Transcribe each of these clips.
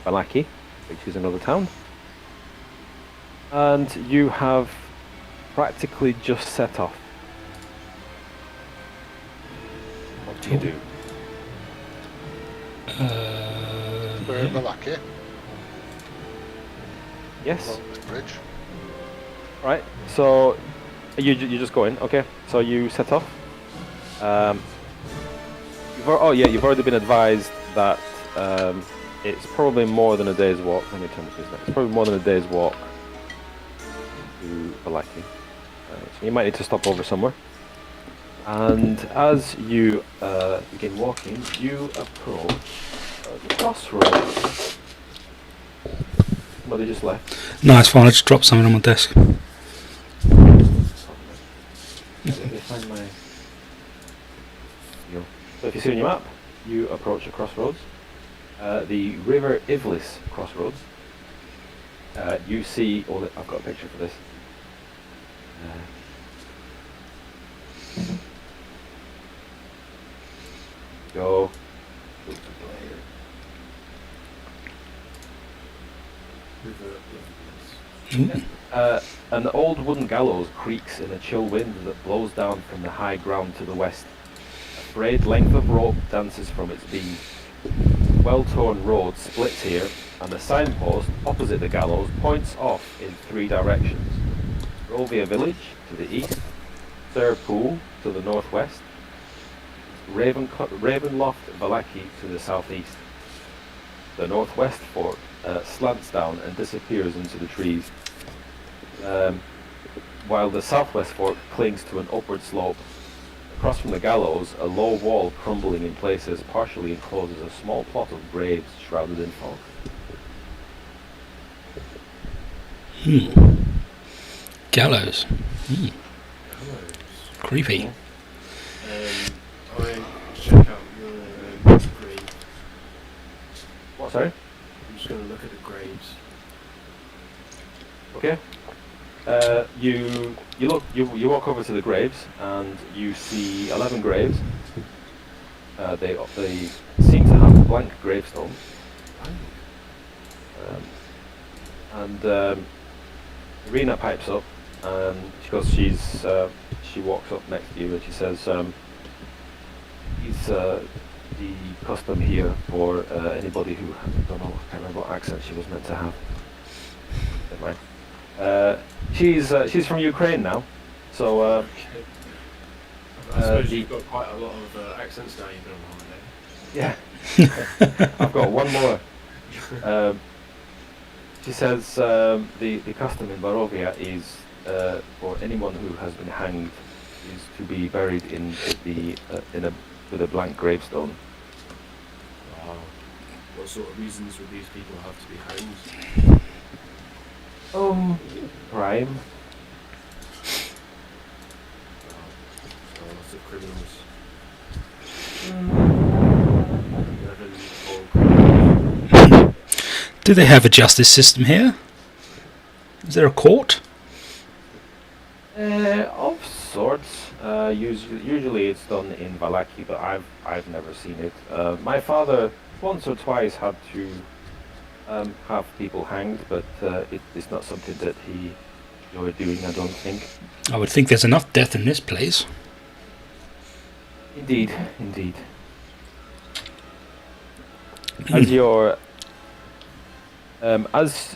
Balaki, which is another town. And you have practically just set off. What do you do? We're in Malaki, Yes. along this bridge. Right. So you just go in. Okay. So you set off. You've already been advised that it's probably more than a day's walk. Let me turn this next. It's probably more than a day's walk to Balaki. So you might need to stop over somewhere. And as you begin walking, you approach the crossroads. Somebody just left. No, it's fine. I just dropped something on my desk. Let me find my... So if you see on your map, you approach a crossroads. The River Ivlis crossroads. You see... Oh, I've got a picture for this. Go. An old wooden gallows creaks in a chill wind that blows down from the high ground to the west. A frayed length of rope dances from its beam. Well-torn road splits here, and a signpost opposite the gallows points off in 3 directions. Rovia village to the east, Sir Pool to the northwest, Ravenloft Valaki to the southeast. The northwest fork slants down and disappears into the trees, while the southwest fork clings to an upward slope. Across from the gallows, a low wall crumbling in places partially encloses a small plot of graves shrouded in fog. Gallows. Creepy. I check out the grave. What, sorry? I'm just going to look at the graves. Okay. You walk over to the graves and you see 11 graves. They seem to have blank gravestones. Irina pipes up and because she walks up next to you and she says, "It's the custom here for anybody who I don't know, I can't remember what accent she was meant to have. Never mind. She's from Ukraine now, so I suppose you've got quite a lot of accents now you've been on holiday. yeah. I've got one more. She says the custom in Barovia is for anyone who has been hanged is to be buried with a blank gravestone. Wow. What sort of reasons would these people have to be hanged? Crime. Lots of criminals. Do they have a justice system here? Is there a court? Of sorts. Usually it's done in Valaki, but I've never seen it. My father once or twice had to have people hanged, but it's not something that he enjoyed doing, I don't think. I would think there's enough death in this place. Indeed, indeed. As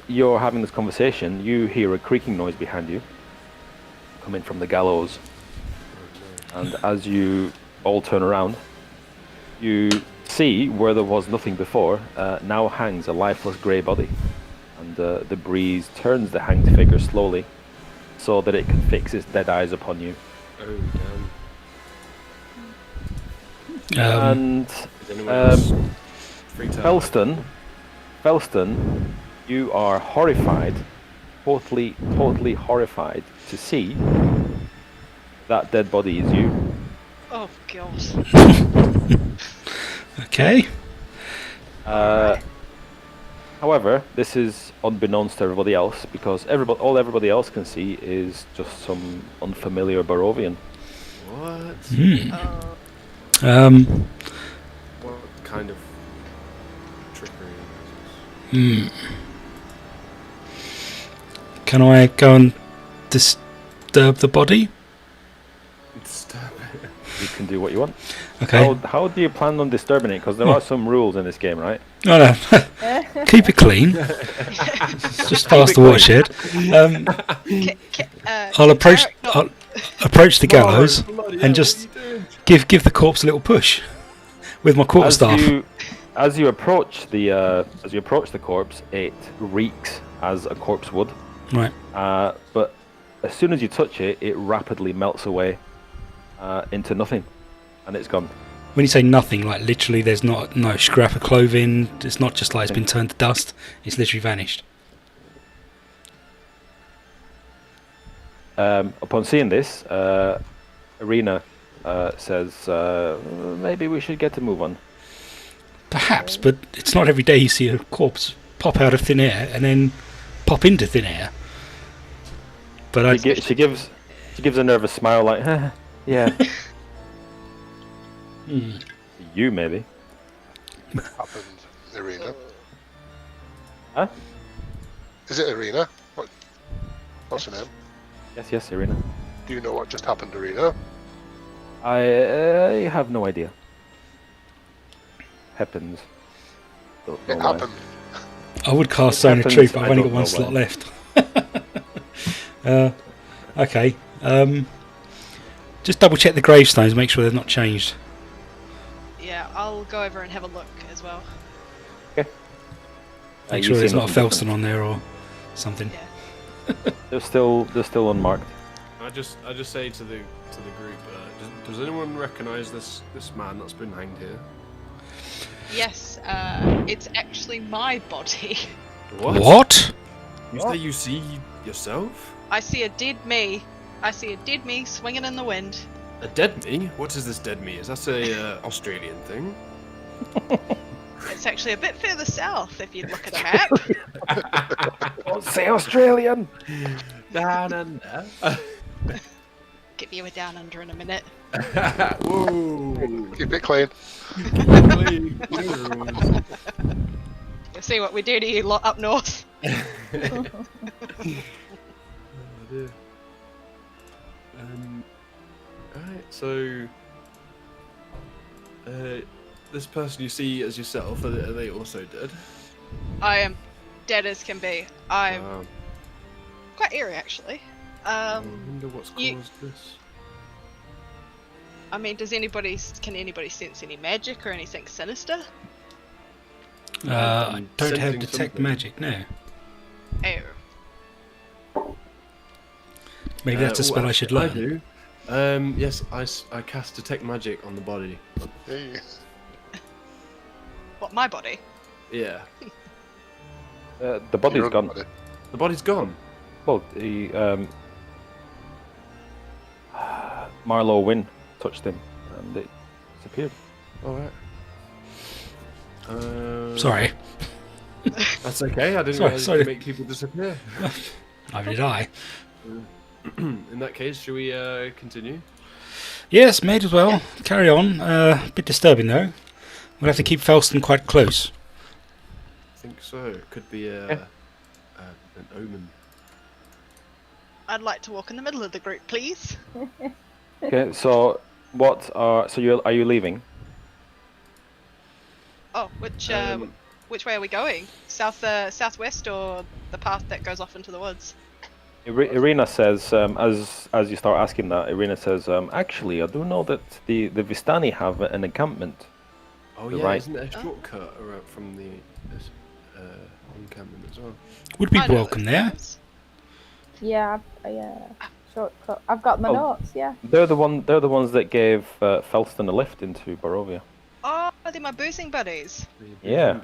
you're having this conversation, you hear a creaking noise behind you, coming from the gallows. And as you all turn around, you see where there was nothing before, now hangs a lifeless grey body. And the breeze turns the hanged figure slowly, so that it can fix its dead eyes upon you. Oh, damn. And Felston, you are horrified, totally horrified to see that dead body is you. Oh god. Okay. However, this is unbeknownst to everybody else because all everybody else can see is just some unfamiliar Barovian. What? Hmm. What kind of trickery Can I go and disturb the body? You can do what you want. Okay. How do you plan on disturbing it? Because there are some rules in this game, right? No, no. Keep it clean. Just past the watershed. I'll approach. I'll approach the gallows and just give the corpse a little push with my quarterstaff. As you approach the corpse, it reeks as a corpse would. Right. But as soon as you touch it, it rapidly melts away into nothing, and it's gone. When you say nothing, like literally, there's no scrap of clothing. It's not just like it's been turned to dust. It's literally vanished. Upon seeing this, Irina says, maybe we should get a move on. Perhaps, but it's not every day you see a corpse pop out of thin air and then pop into thin air. But she gives a nervous smile, like, yeah. You maybe. Happened, Irina. Huh? Is it Irina? What's her name? Yes, Irina. Do you know what just happened, Irina? I have no idea. Happens. Don't know It why. happened. I would cast Zone of happens, Truth, but I I've only don't got one know slot why. left. Okay. Just double check the gravestones, make sure they've not changed. Yeah, I'll go over and have a look as well. Make You sure there's see not a nothing Felston on there or something. Yeah. They're still unmarked. I just say to the group, does anyone recognise this man that's been hanged here? Yes, it's actually my body. What? You say you see yourself? I see a dead me. I see a dead me swinging in the wind. A dead me? What is this dead me? Is that a Australian thing? It's actually a bit further south if you'd look at a map. Don't say Australian! Down under. Give you a down under in a minute. Whoa! Keep it clean. You'll see what we do to you lot up north. Oh, dear. Alright, so this person you see as yourself, are they also dead? I am dead as can be. I'm Wow. quite eerie actually. I wonder what's you- caused this. I mean, can anybody sense any magic or anything sinister? I don't have Sensing detect something. magic, no. Oh, Maybe that's a spell I should learn. I do. Yes, I cast detect magic on the body. Hey. what, my body? Yeah, The body's Your gone. body. the body's gone. Well, Marlowe Wynn touched him, and it disappeared. All right. Sorry. That's okay. I didn't Sorry, realize sorry. you could make people disappear. Neither did I. In that case, shall we continue? Yes, may as well. Carry on. A bit disturbing though. We'll have to keep Felston quite close. I think so. It could be an omen. I'd like to walk in the middle of the group, please. Okay, so are you leaving? Oh, which way are we going? Southwest, or the path that goes off into the woods? Irina says, as you start asking that, Irina says, actually, I do know that the Vistani have an encampment. Oh You're yeah, right. isn't it a shortcut around from the encampment as well? Would be I know welcome those there. guys. Yeah, shortcut. I've got my Oh. notes, yeah. They're the ones that gave Felston a lift into Barovia. Oh, they're my boozing buddies. Yeah.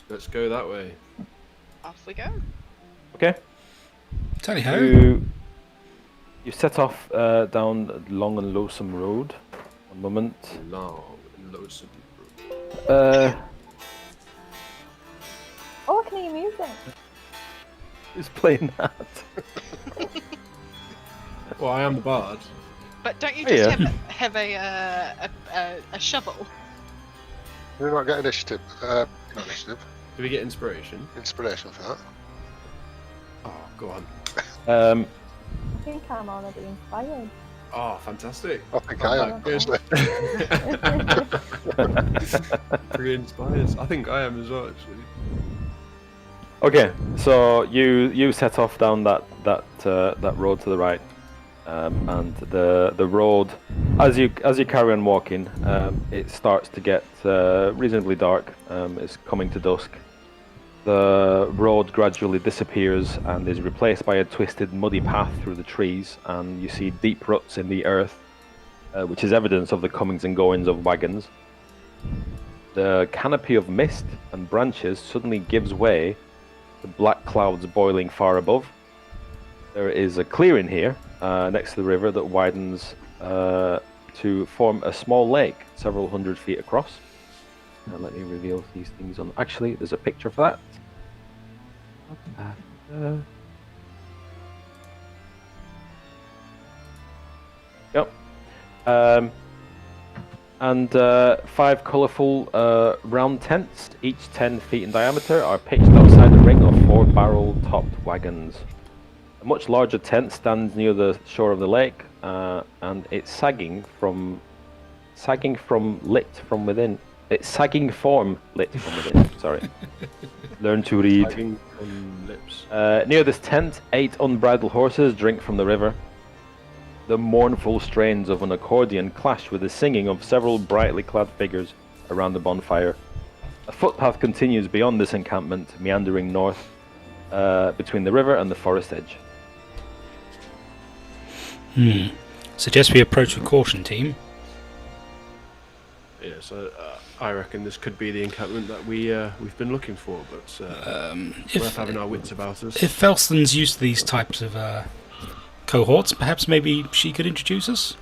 Let's go that way. Off we go. Okay. Tally ho. You set off down a long and lonesome road. One moment. Long and lonesome. Oh, I can hear music. Who's playing that? Well, I am the bard. But don't you Oh, just yeah. have a shovel? We're not getting initiative. Not initiative. Do we get inspiration? Inspiration for that. Oh, go on. I think I'm already inspired. Oh, fantastic. I think I am, Good. honestly. Pretty inspired. I think I am as well, actually. Okay, so you set off down that road to the right, and the road, as you carry on walking, it starts to get reasonably dark. It's coming to dusk. The road gradually disappears and is replaced by a twisted, muddy path through the trees, and you see deep ruts in the earth, which is evidence of the comings and goings of wagons. The canopy of mist and branches suddenly gives way to black clouds boiling far above. There is a clearing here, next to the river, that widens to form a small lake several hundred feet across. Let me reveal these things on. Actually, there's a picture for that. Yep. And 5 colourful round tents, each 10 feet in diameter, are pitched outside a ring of 4 barrel-topped wagons. A much larger tent stands near the shore of the lake, and it's sagging from lit from within. It's sagging form lit from within. Sorry. Learn to read. Sagging from lips. Near this tent, 8 unbridled horses drink from the river. The mournful strains of an accordion clash with the singing of several brightly clad figures around the bonfire. A footpath continues beyond this encampment, meandering north between the river and the forest edge. Suggest we approach with caution, team. Yeah, so I reckon this could be the encampment that we've been looking for, but worth having our wits about us. If Felston's used to these types of cohorts, perhaps maybe she could introduce us?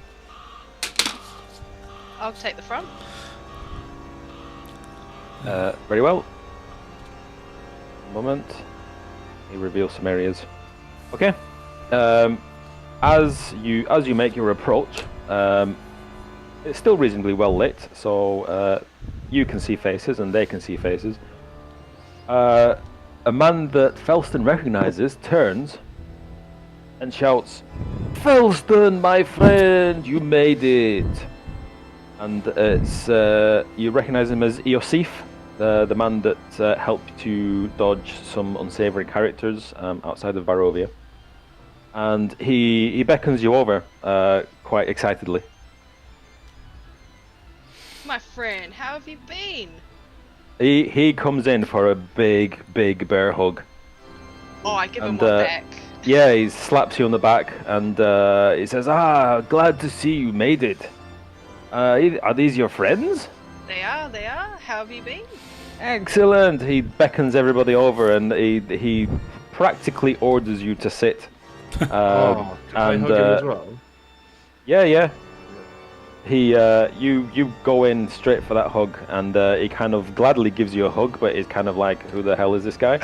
I'll take the front. Very well. One moment. He reveals some areas. Okay. As you make your approach, it's still reasonably well lit, so you can see faces and they can see faces. A man that Felston recognizes turns and shouts, "Felston, my friend, you made it!" And it's you recognize him as Eosif, the man that helped to dodge some unsavory characters outside of Barovia. And he beckons you over quite excitedly. My friend, how have you been? He comes in for a big bear hug. Oh, I give him And, one back. Yeah, he slaps you on the back and he says, glad to see you made it. Are these your friends? They are. How have you been? Excellent. He beckons everybody over and he practically orders you to sit. Can I hug him as well? Yeah. He, you go in straight for that hug, and he kind of gladly gives you a hug, but he's kind of like, who the hell is this guy?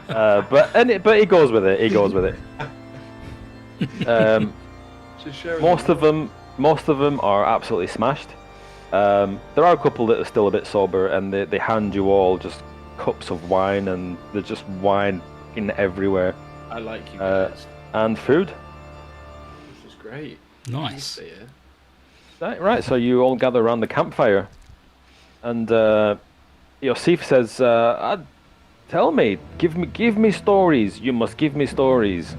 But he goes with it. He goes with it. Most of them are absolutely smashed. There are a couple that are still a bit sober, and they hand you all just cups of wine, and there's just wine in everywhere. I like you guys. And food. This is great. Nice. Right, so you all gather around the campfire, and Yosif says, "Tell me, give me stories. You must give me stories."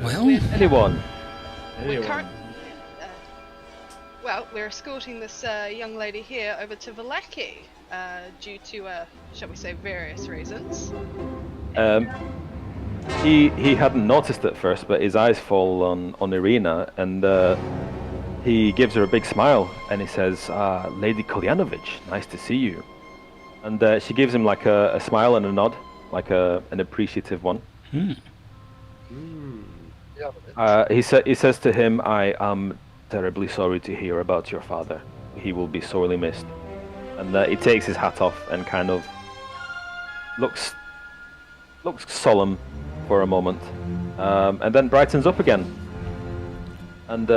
Well, Anyone? We're escorting this young lady here over to Vallaki due to, shall we say, various reasons. He hadn't noticed at first, but his eyes fall on Irina, and he gives her a big smile, and he says, "Lady Kolyanovich, nice to see you." And she gives him like a smile and a nod, like an appreciative one. He says to him, "I am terribly sorry to hear about your father. He will be sorely missed." And he takes his hat off and kind of looks solemn for a moment, and then brightens up again. And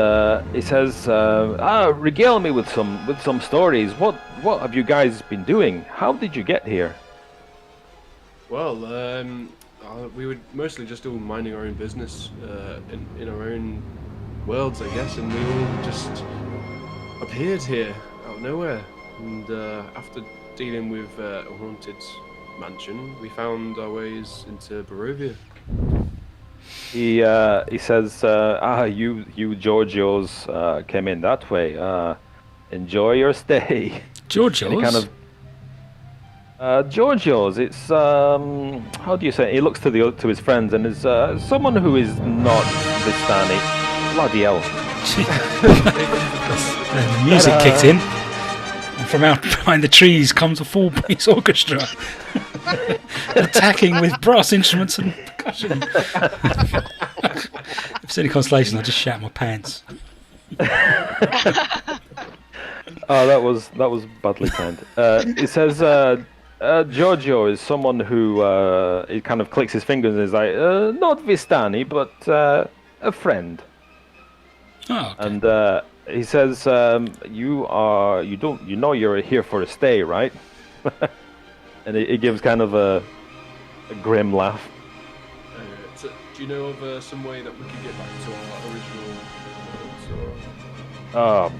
he says, regale me with some stories. What have you guys been doing? How did you get here? Well, we were mostly just all minding our own business in our own worlds, I guess, and we all just appeared here out of nowhere. And after dealing with a haunted mansion, we found our ways into Barovia. He says, you Giorgios came in that way. Enjoy your stay. Giorgios? And he kind of Giorgios. It's how do you say it? He looks to his friends and is someone who is not Vistani. Bloody hell. And the music kicks in, and from out behind the trees comes a full bass orchestra, attacking with brass instruments and percussion. If it's any consolation, I just shat my pants. Oh, that was badly timed. It says Giorgio is someone who he kind of clicks his fingers and is like, not Vistani, but a friend. Oh, okay. And he says, you're here for a stay, right? And he gives kind of a grim laugh. So, do you know of some way that we could get back to our original worlds?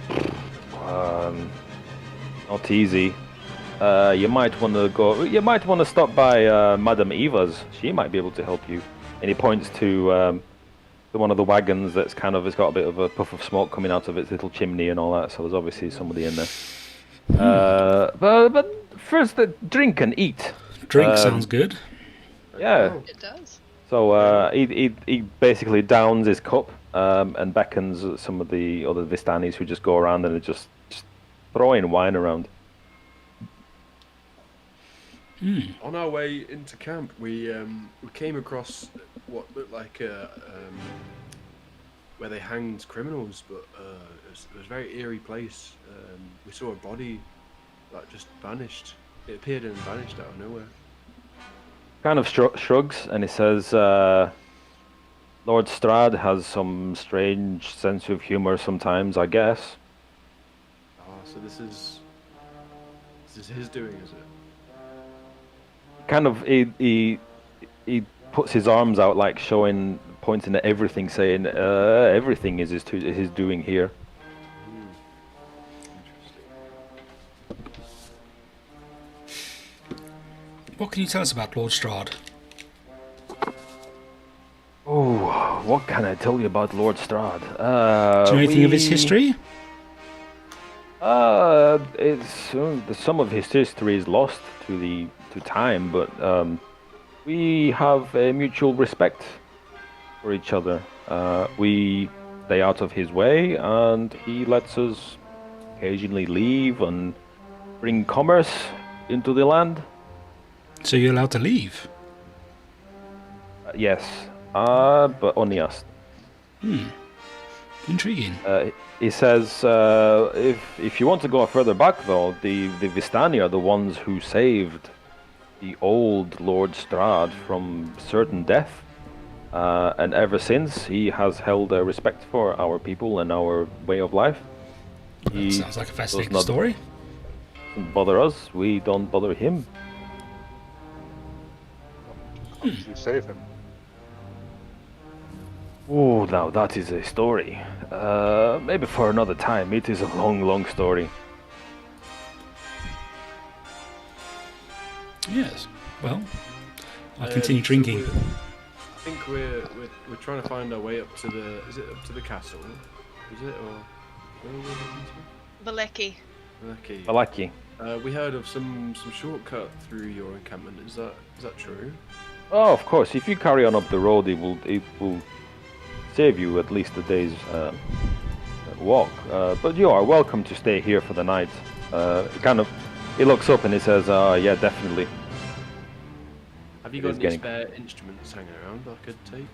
Not easy. You might want to go. You might want to stop by Madame Eva's. She might be able to help you. And he points to one of the wagons that's kind of, it's got a bit of a puff of smoke coming out of its little chimney and all that. So there's obviously somebody in there. But first, drink and eat. Drink sounds good. Yeah. It does. So he basically downs his cup and beckons at some of the other Vistanis who just go around and are just throwing wine around. On our way into camp, we came across what looked like where they hanged criminals, but it was a very eerie place. We saw a body that just vanished. It appeared and vanished out of nowhere. Kind of shrugs and he says, Lord Strahd has some strange sense of humor sometimes, I guess. So this is his doing, is it? Kind of, he puts his arms out, like pointing at everything, saying, everything is his doing here. What can you tell us about Lord Strahd? Oh, what can I tell you about Lord Strahd? Do you know anything of his history? Some of his history is lost to time, but we have a mutual respect for each other. We stay out of his way, and he lets us occasionally leave and bring commerce into the land. So you're allowed to leave? Yes, but only us. Intriguing. He says, if you want to go further back, though, the Vistani are the ones who saved the old Lord Strahd from certain death. And ever since, he has held a respect for our people and our way of life. That sounds like a fascinating story. Doesn't bother us, we don't bother him. How did you save him? Oh, now that is a story. Maybe for another time. It is a long, long story. Yes. Well, I'll continue drinking. I think we're trying to find our way up to the. Is it up to the castle? Is it, or where are we heading to? Valeki. Lucky. Valaki. We heard of some shortcut through your encampment. Is that true? Oh, of course. If you carry on up the road, it will save you at least a day's walk. But you are welcome to stay here for the night. He looks up and he says, "Yeah, definitely." Have you got any spare instruments hanging around I could take?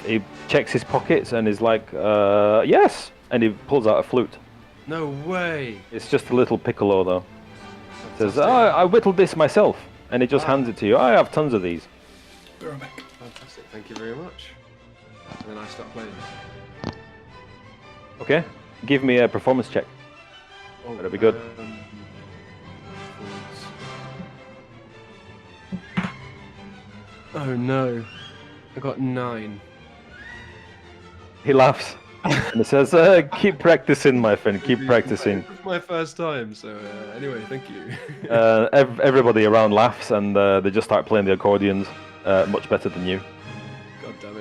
He checks his pockets and is like, "Yes," and he pulls out a flute. No way! It's just a little piccolo, though. He says, "I whittled this myself," and he just hands it to you. I have tons of these. Be right back. Fantastic, thank you very much. and then I start playing. Okay. Give me a performance check. Oh, That'll be good. Oh no, I got 9. He laughs and he says, "Keep practicing, my friend. Keep practicing." It's my first time, so anyway, thank you. Everybody around laughs and they just start playing the accordions much better than you. God damn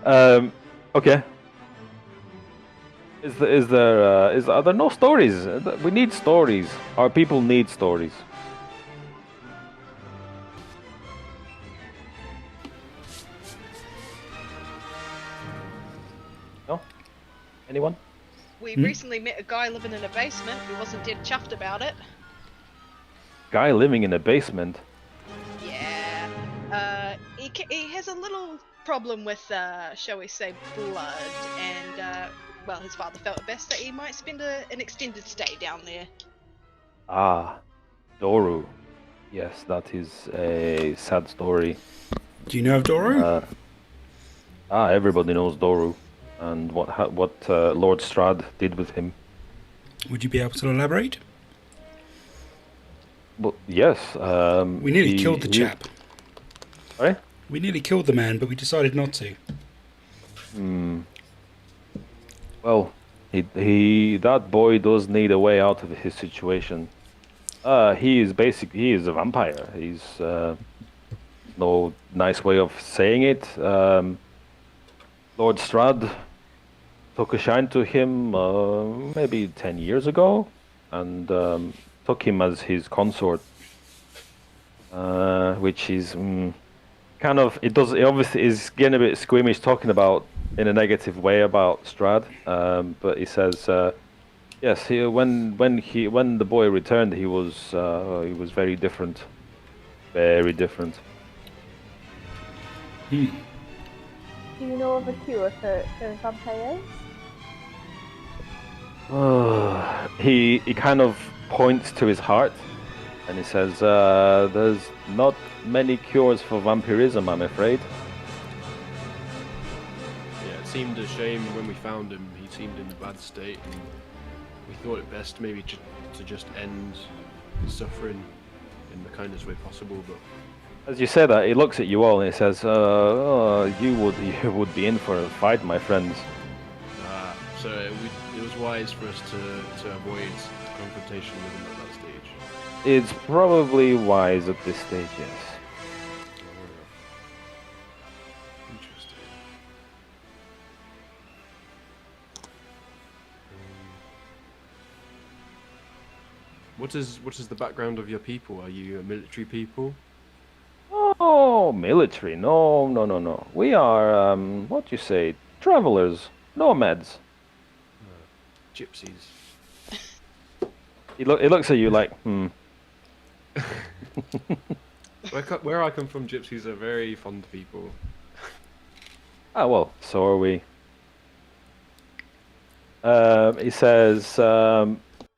it. Okay. Are there no stories? We need stories. Our people need stories. No? Anyone? We recently met a guy living in a basement who wasn't dead chuffed about it. Guy living in a basement. Yeah. He has a little problem with, shall we say, blood, and, well, his father felt it best that he might spend an extended stay down there. Ah, Doru. Yes, that is a sad story. Do you know of Doru? Everybody knows Doru, and what Lord Strahd did with him. Would you be able to elaborate? Well, yes. We nearly killed the chap. Sorry? We nearly killed the man, but we decided not to. Well, that boy does need a way out of his situation. He is a vampire. He's no nice way of saying it. Lord Strahd took a shine to him maybe 10 years ago, and took him as his consort, which is kind of it obviously is getting a bit squeamish talking about in a negative way about Strahd, but he says yes, when the boy returned, he was very different, very different. Do you know of a cure for vampires? He kind of points to his heart, and he says, "There's not many cures for vampirism, I'm afraid." Yeah, it seemed a shame when we found him. He seemed in a bad state, and we thought it best maybe to just end his suffering in the kindest way possible. But As you say that, he looks at you all and he says, "You would be in for a fight, my friends." so it was wise for us to avoid confrontation with him at that stage. It's probably wise at this stage, yes. Interesting. What is the background of your people? Are you a military people? Oh, military? No, no, no, no. We are, what do you say, travelers, nomads. Gypsies. He looks at you like, Where I come from, gypsies are very fond people. Ah, well, so are we. He says,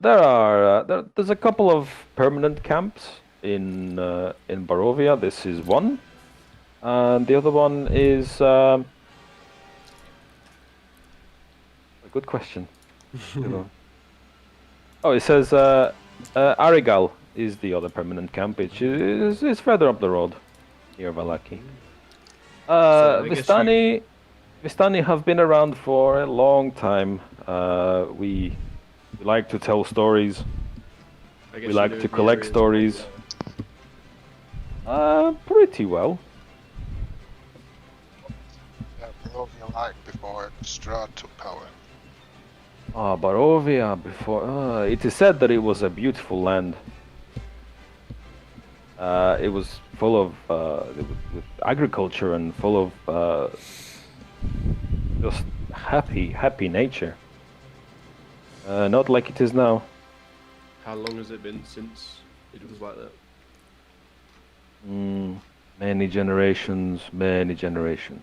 there's a couple of permanent camps in Barovia. This is one, and the other one is a good question. Oh, it says Arigal is the other permanent camp, which is further up the road near Vallaki. I guess Vistani have been around for a long time. We like to tell stories. I guess We like to collect stories. Pretty well. Barovia like before Strahd took power. Barovia before. It is said that it was a beautiful land. It was full of with agriculture and full of just happy nature. Not like it is now. How long has it been since it was like that? Many generations, many generations.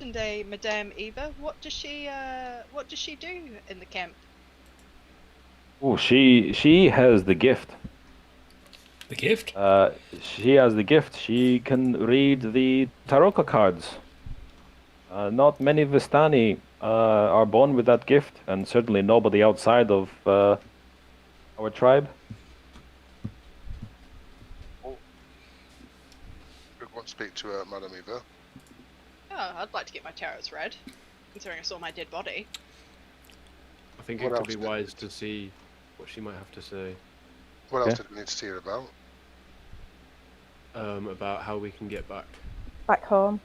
And Madame Eva, what does she do in the camp? Oh, she has the gift. The gift? She has the gift. She can read the tarot cards. Not many Vistani are born with that gift, and certainly nobody outside of our tribe. We want to speak to Madame Eva. Oh, I'd like to get my tarots read, considering I saw my dead body. I think What it could else be did- wise to see what she might have to say What else Yeah. did we need to see her about? about how we can get back. Back home.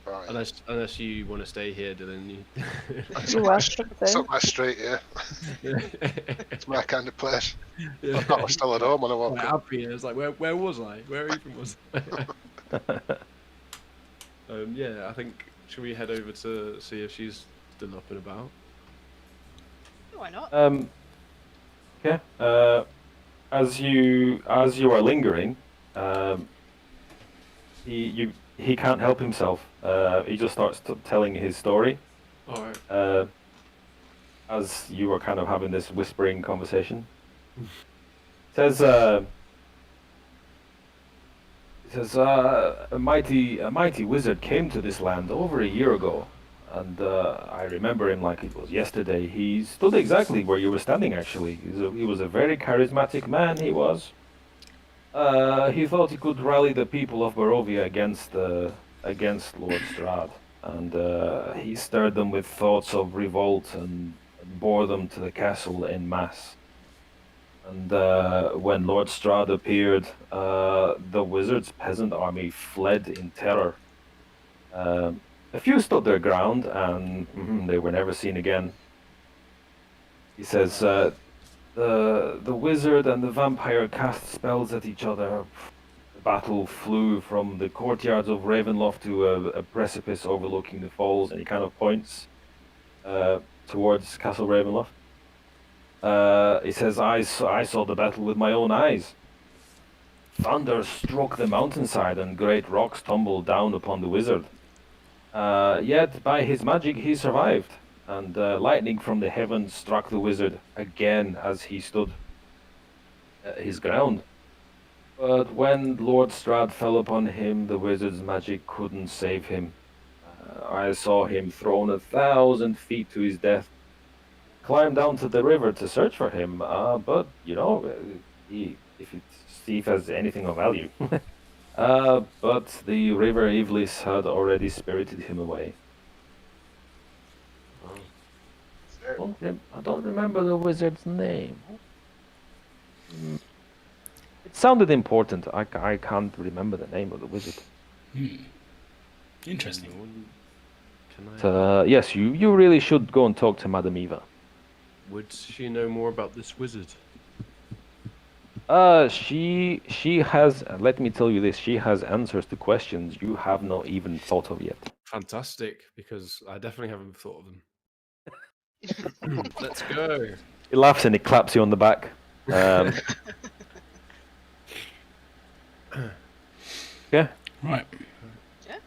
Right. Unless you want to stay here, Dylan. It's You up my, were st- something. it's up my street here. It's my kind of place. I thought I was still at home when I woke Like, up. happy. It's like, where was I? Where even was I? Yeah, I think should we head over to see if she's still up and about? Why not? Okay. As you are lingering, he can't help himself. He just starts telling his story. All right. As you are kind of having this whispering conversation. Says a mighty wizard came to this land over a year ago, and I remember him like it was yesterday. He stood exactly where you were standing. Actually, he was a very charismatic man. He was. He thought he could rally the people of Barovia against Lord Strahd, and he stirred them with thoughts of revolt and bore them to the castle en masse. And when Lord Strahd appeared, the wizard's peasant army fled in terror. A few stood their ground, and they were never seen again. He says, the wizard and the vampire cast spells at each other. The battle flew from the courtyards of Ravenloft to a precipice overlooking the falls, and he kind of points towards Castle Ravenloft. He says, I saw the battle with my own eyes. Thunder struck the mountainside and great rocks tumbled down upon the wizard. Yet by his magic he survived, and lightning from the heavens struck the wizard again as he stood his ground. But when Lord Strahd fell upon him, the wizard's magic couldn't save him. I saw him thrown 1,000 feet to his death. Climbed down to the river to search for him, but see if has anything of value. But the river Ivlis had already spirited him away. I don't remember the wizard's name. It sounded important. I can't remember the name of the wizard. Interesting. Can I? But, yes, you really should go and talk to Madame Eva. Would she know more about this wizard? She has. Let me tell you this. She has answers to questions you have not even thought of yet. Fantastic, because I definitely haven't thought of them. Let's go. He laughs and he claps you on the back. Yeah. Right.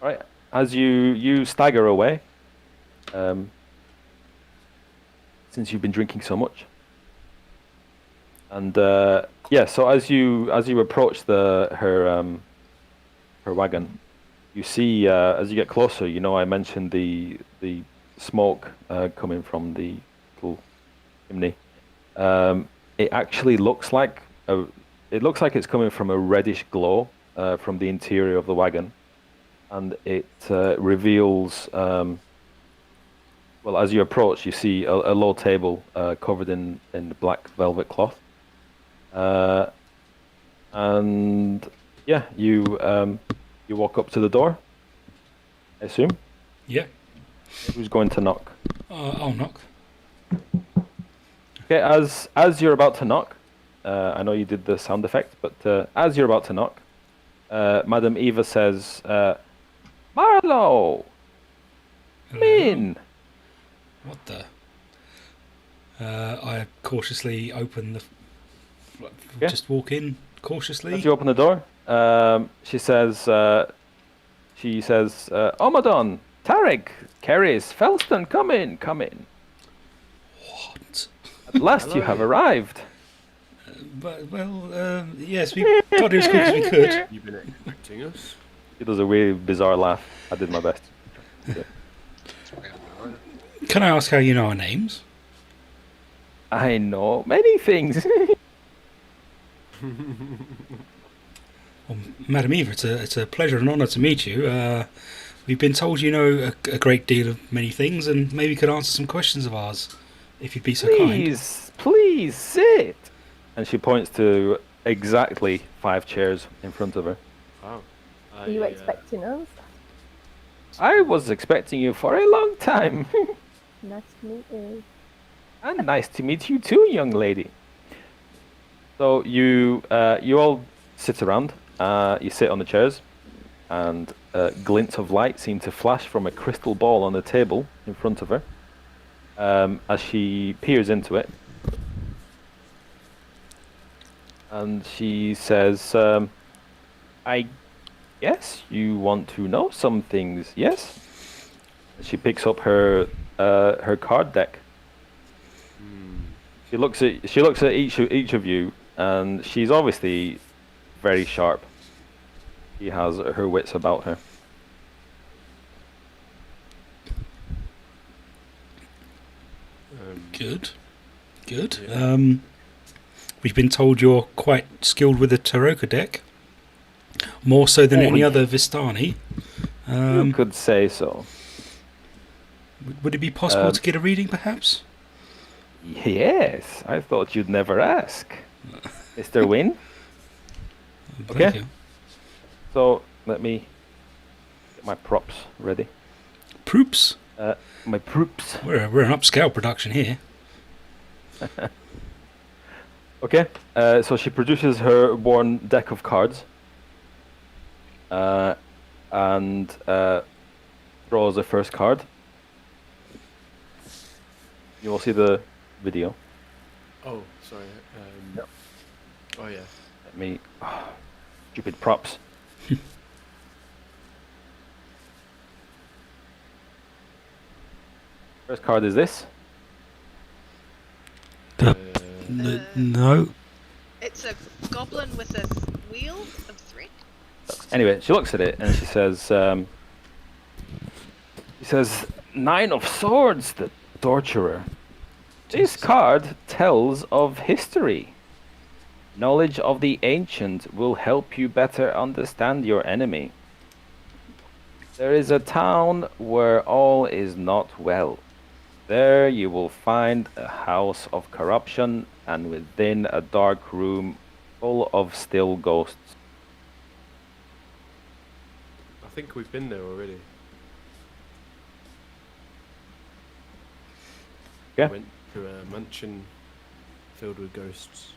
Right. As you stagger away, since you've been drinking so much, and yeah. So as you approach her wagon, you see as you get closer. You know, I mentioned the smoke coming from the little chimney. It actually looks like it's coming from a reddish glow from the interior of the wagon, and it reveals. Well, as you approach, you see a low table covered in black velvet cloth, and yeah, you walk up to the door. I assume. Yeah. Who's going to knock? I'll knock. Okay, as you're about to knock, I know you did the sound effect, but as you're about to knock, Madame Eva says, "Marlowe, come in." What the? I cautiously open the. Yeah. Just walk in cautiously. As you open the door, she says, "Omadon, Tarek, Keris, Felston, come in." What? At last you Hello. have arrived. But, well, yes, we got here as quick as we could. You've been expecting us. He does a really bizarre laugh. I did my best. Can I ask how you know our names? I know many things. Well, Madam Eva, it's a pleasure and honour to meet you. We've been told you know a great deal of many things, and maybe could answer some questions of ours, if you'd be so kind. Please sit. And she points to exactly 5 chairs in front of her. Wow. Are you expecting us? I was expecting you for a long time. Nice to meet you. And nice to meet you too, young lady. So you all sit around. You sit on the chairs, and glints of light seem to flash from a crystal ball on the table in front of her. As she peers into it, and she says, "I guess you want to know some things, yes?" She picks up her card deck. She looks at each of you, and she's obviously very sharp. She has her wits about her. Good. Good. Yeah. We've been told you're quite skilled with the Taroka deck. More so than any other Vistani. You could say so. Would it be possible to get a reading, perhaps? Yes, I thought you'd never ask, Mr. Wynne. Thank Okay. you. So let me get my props ready. Proops? My props. We're an upscale production here. Okay. So she produces her worn deck of cards, and draws the first card. You will see the video. Oh, sorry. Oh yeah. Let me. Stupid props. First card is this. No. It's a goblin with a wheel of thread. Anyway, she looks at it and she says, "Nine of Swords, the Torturer. This card tells of history. Knowledge of the ancient will help you better understand your enemy. There is a town where all is not well. There you will find a house of corruption, and within a dark room full of still ghosts." I think we've been there already. Yeah. Went to a mansion filled with ghosts.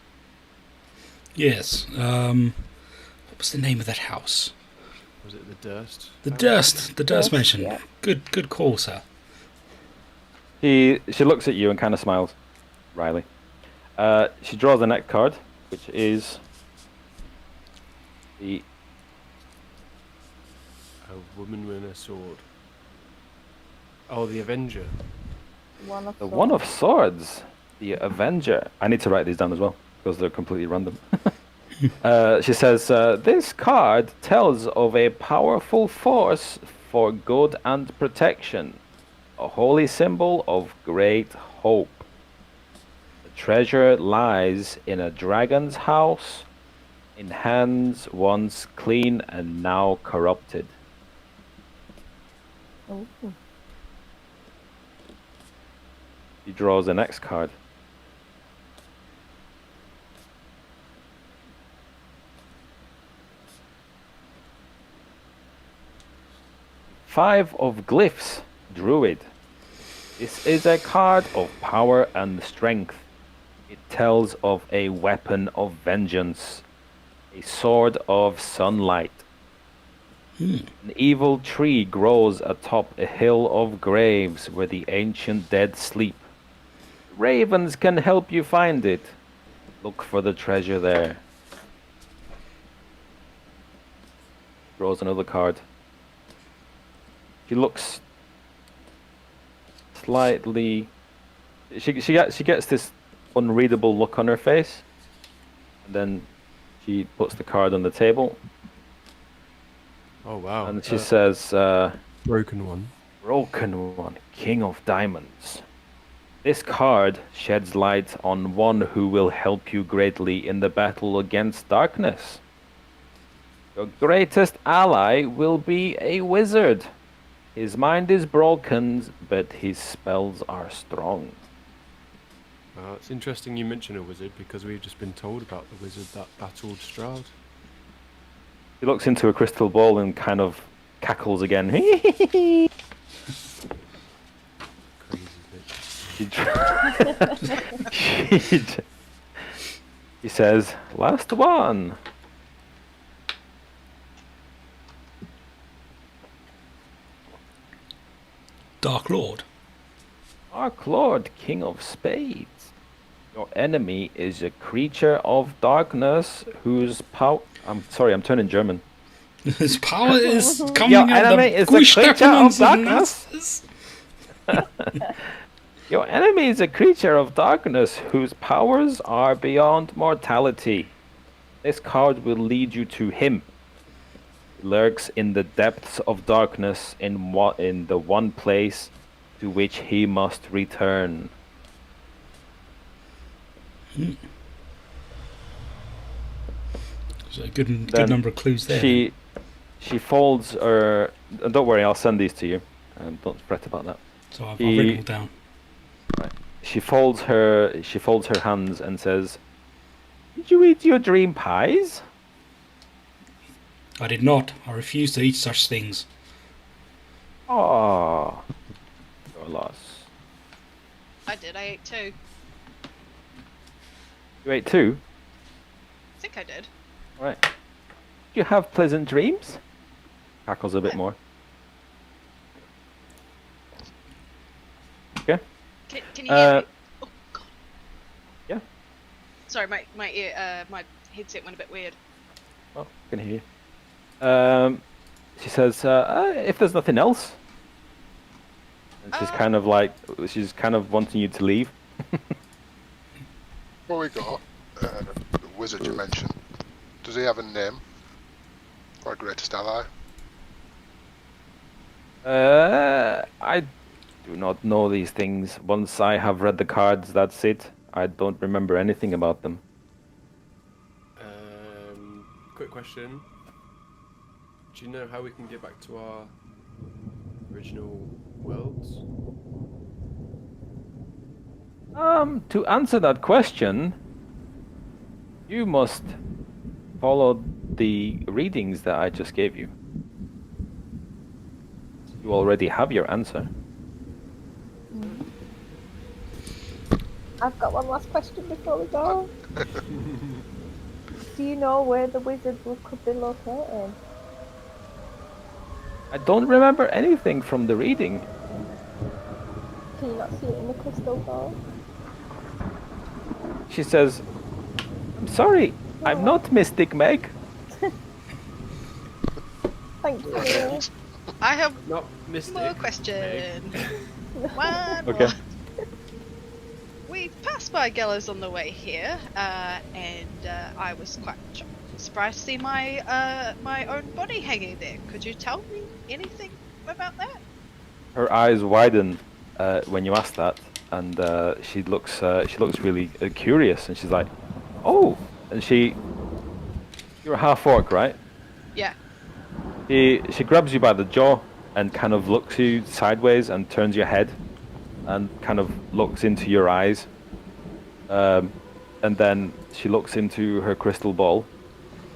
Yes. What was the name of that house? Was it the Durst? The Durst. The Durst Durst, Mansion. yeah. Good call, sir. She looks at you and kind of smiles, Riley. She draws the next card, which is the A woman with a sword. Oh, the Avenger. One of Swords, the Avenger. I need to write these down as well because they're completely random. She says, "This card tells of a powerful force for good and protection, a holy symbol of great hope. The treasure lies in a dragon's house, in hands once clean and now corrupted." Oh, She draws the next card. Five of Glyphs, Druid. This is a card of power and strength. It tells of a weapon of vengeance, a sword of sunlight. An evil tree grows atop a hill of graves where the ancient dead sleep. Ravens can help you find it. Look for the treasure there. Draws another card. She looks slightly. She gets this unreadable look on her face. And then she puts the card on the table, Oh wow. and she says, broken one. Broken One, King of Diamonds. This card sheds light on one who will help you greatly in the battle against darkness. Your greatest ally will be a wizard. His mind is broken, but his spells are strong. It's interesting you mention a wizard because we've just been told about the wizard that battled Stroud. He looks into a crystal ball and kind of cackles again. He says, last one. Dark Lord. Dark Lord, King of Spades. Your enemy is a creature of darkness whose power... I'm sorry, I'm turning German. His power is coming Your out enemy the is a creature of darkness. Nazis. Your enemy is a creature of darkness whose powers are beyond mortality. This card will lead you to him. He lurks in the depths of darkness in the one place to which he must return. So a good Then number of clues there. She folds her. Don't worry, I'll send these to you. Don't fret about that. So I've written it all down. She folds her hands and says, "Did you eat your dream pies?" I did not. I refuse to eat such things. Ah, your loss. I did. I ate 2. You ate 2. I think I did. Right. Do you have pleasant dreams? Cackles a bit more. Okay. Can you hear me? Oh god. Yeah. Sorry, my headset went a bit weird. Oh, I can hear you. She says, if there's nothing else. And she's kind of wanting you to leave. What we got? The wizard you mentioned. Does he have a name? Our greatest ally? I do not know these things. Once I have read the cards, that's it. I don't remember anything about them. Quick question. Do you know how we can get back to our original worlds? To answer that question, you must follow the readings that I just gave you. You already have your answer. I've got one last question before we go. Do you know where the wizard could be located? I don't remember anything from the reading. Can you not see it in the crystal ball? She says, I'm sorry, I'm not Mystic Meg. Thank you. I have Not Mystic. more question. One Okay. more. We passed by Gallows on the way here, and I was quite surprised to see my own body hanging there. Could you tell me anything about that? Her eyes widen when you ask that, and she looks really curious, and she's like, "Oh!" And you're a half orc, right? Yeah. She grabs you by the jaw and kind of looks you sideways and turns your head, and kind of looks into your eyes, and then she looks into her crystal ball,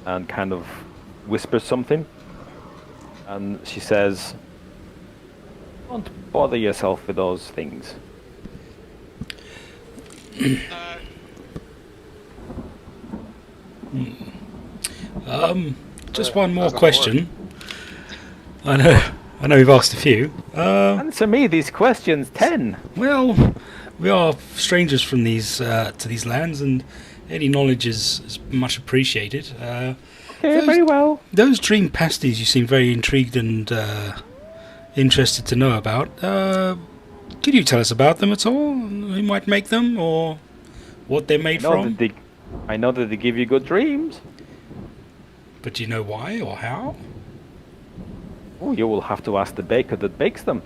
and kind of whispers something, and she says, "Don't bother yourself with those things." Just one more How's that question. I know we've asked a few. Answer me these questions, 10. Well, we are strangers from to these lands, and any knowledge is much appreciated. Okay, very well. Those dream pasties you seem very intrigued and interested to know about. Could you tell us about them at all? Who might make them, or what they're made from? I know that they give you good dreams. But do you know why or how? Oh, you will have to ask the baker that bakes them.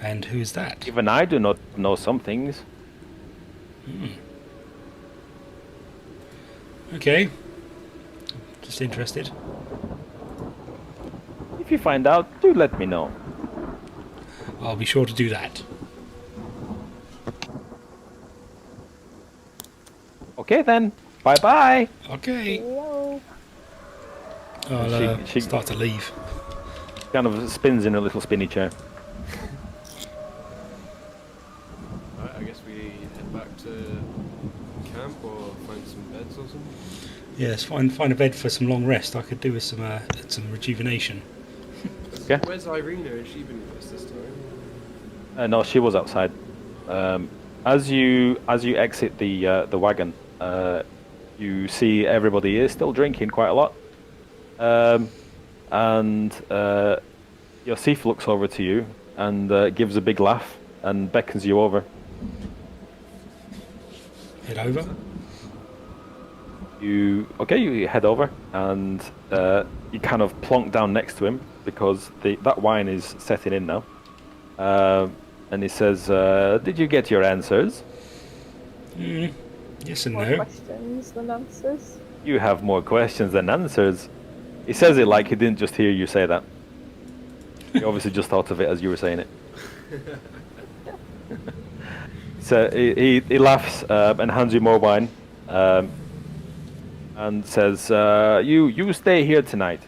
And who is that? Even I do not know some things. Okay. Just interested. If you find out, do let me know. I'll be sure to do that. Okay then. Bye bye. Okay. Yo. I'll She- start to leave. Kind of spins in a little spinny chair. Alright, I guess we head back to camp or find some beds or something. Yes, find a bed for some long rest. I could do with some rejuvenation. Okay. Where's Irina? Has she been with us this time? No, she was outside. As you exit the wagon, you see everybody is still drinking quite a lot. And Yosif looks over to you and gives a big laugh and beckons you over. Head over. You head over and you kind of plonk down next to him because that wine is setting in now. And he says, "Did you get your answers?" Yes and More no. questions than answers. You have more questions than answers. He says it like he didn't just hear you say that. He obviously just thought of it as you were saying it. So he laughs and hands you more wine and says, "You stay here tonight.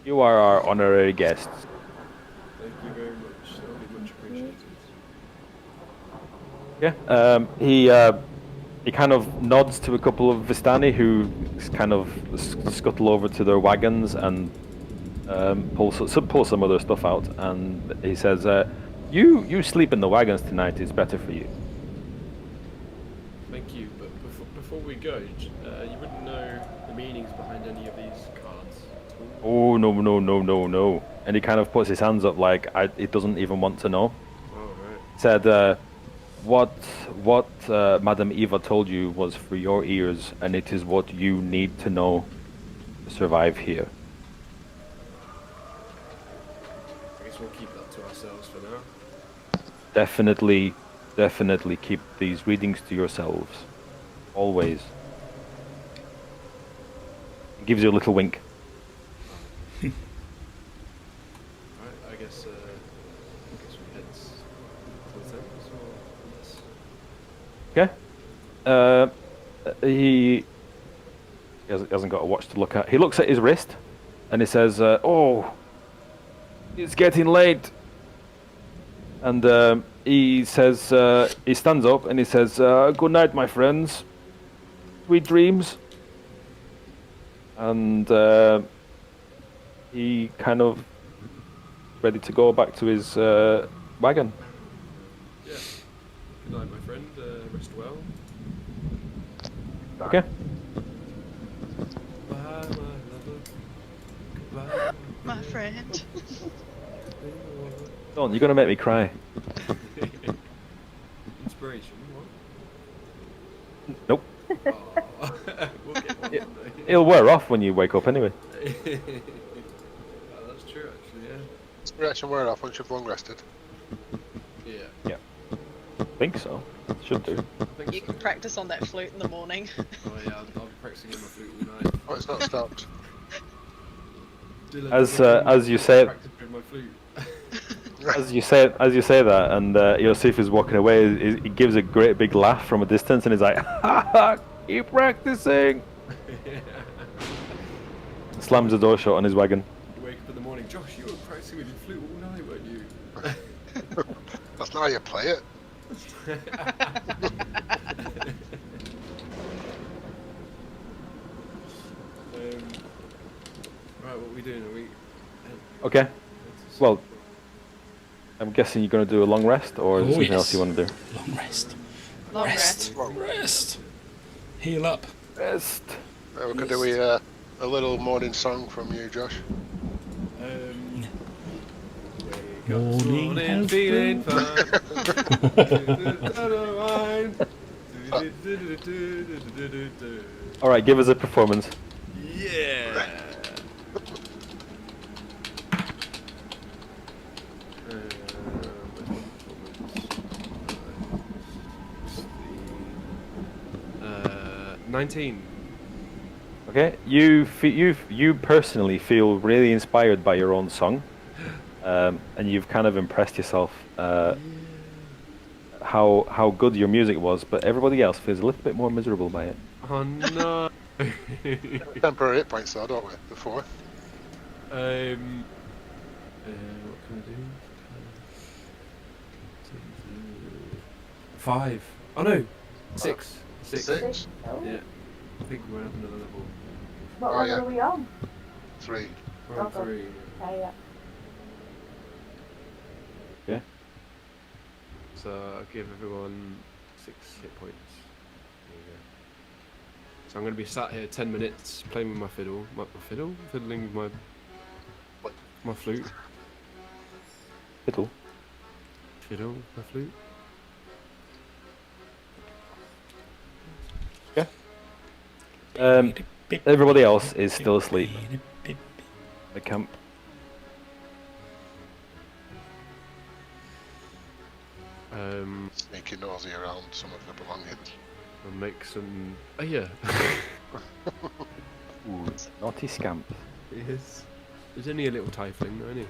You are our honorary guests." Thank you very much. That would be much appreciated. Yeah. He kind of nods to a couple of Vistani who kind of scuttle over to their wagons and pull some other stuff out. And he says, "You sleep in the wagons tonight. It's better for you." Thank you, but before we go, you wouldn't know the meanings behind any of these cards at all? Oh no! And he kind of puts his hands up like he doesn't even want to know. Oh, right. Said, what Madame Eva told you was for your ears, and it is what you need to know to survive here. I guess we'll keep that to ourselves for now. Definitely keep these readings to yourselves. Always. He gives you a little wink. Alright, I guess we head to the Thames or this. Okay. He hasn't got a watch to look at. He looks at his wrist, and he says, "Oh, it's getting late." And he says, he stands up and he says, "Good night, my friends. Sweet dreams." And he kind of ready to go back to his wagon. Yeah. Good night, my friend. Rest well. Okay. Bye, my lover. Goodbye. My friend. Don, you're gonna make me cry. Inspiration. What? Nope. Oh. We'll get one Yeah. someday. It'll wear off when you wake up anyway. Oh, that's true, actually. Yeah. Inspiration wear off once you've long rested. Yeah. I think so. Should do. I think You so. can practice on that flute in the morning. Oh yeah, I'll be practicing on my flute all night. Oh, it's not stopped. Dylan, As you say it, practice with my flute. as you say that, and Yosif is walking away, he gives a great big laugh from a distance, and he's like, "Ha ha! Keep practicing!" Slams the door shut on his wagon. You wake up in the morning, Josh, you were practicing with your flute all night, weren't you? That's not how you play it. Right, what are we doing? Are we? Okay. Well, I'm guessing you're going to do a long rest, or is there Oh, something yes. else you want to do? Long rest. Long Rest. rest. Rest. Heal up. Rest. We could do a little morning song from you, Josh. Wake up this Morning has feeling been- fine. All right, give us a performance. Yeah. Uh, 19. Okay, you personally feel really inspired by your own song, and you've kind of impressed yourself how good your music was, but everybody else feels a little bit more miserable by it. Oh no. Temporary hit points though, don't we? Before. What can I do? 5. Oh no. 6. 6. Six. Oh, Yeah. I think we went up another level. what Oh, level yeah. are we on? 3. We're on Okay. 3. Okay, yeah. Yeah. So I'll give everyone 6 hit points. There you go. So I'm going to be sat here 10 minutes playing with my fiddle. My fiddle? Fiddling with my flute. Fiddle. Fiddle? My flute? Everybody else is still asleep at camp. Sneaking nosy around some of the belongings. I'll make some. Oh yeah. Ooh, naughty scamp. Yes. There's only a little tiefling, though, isn't he?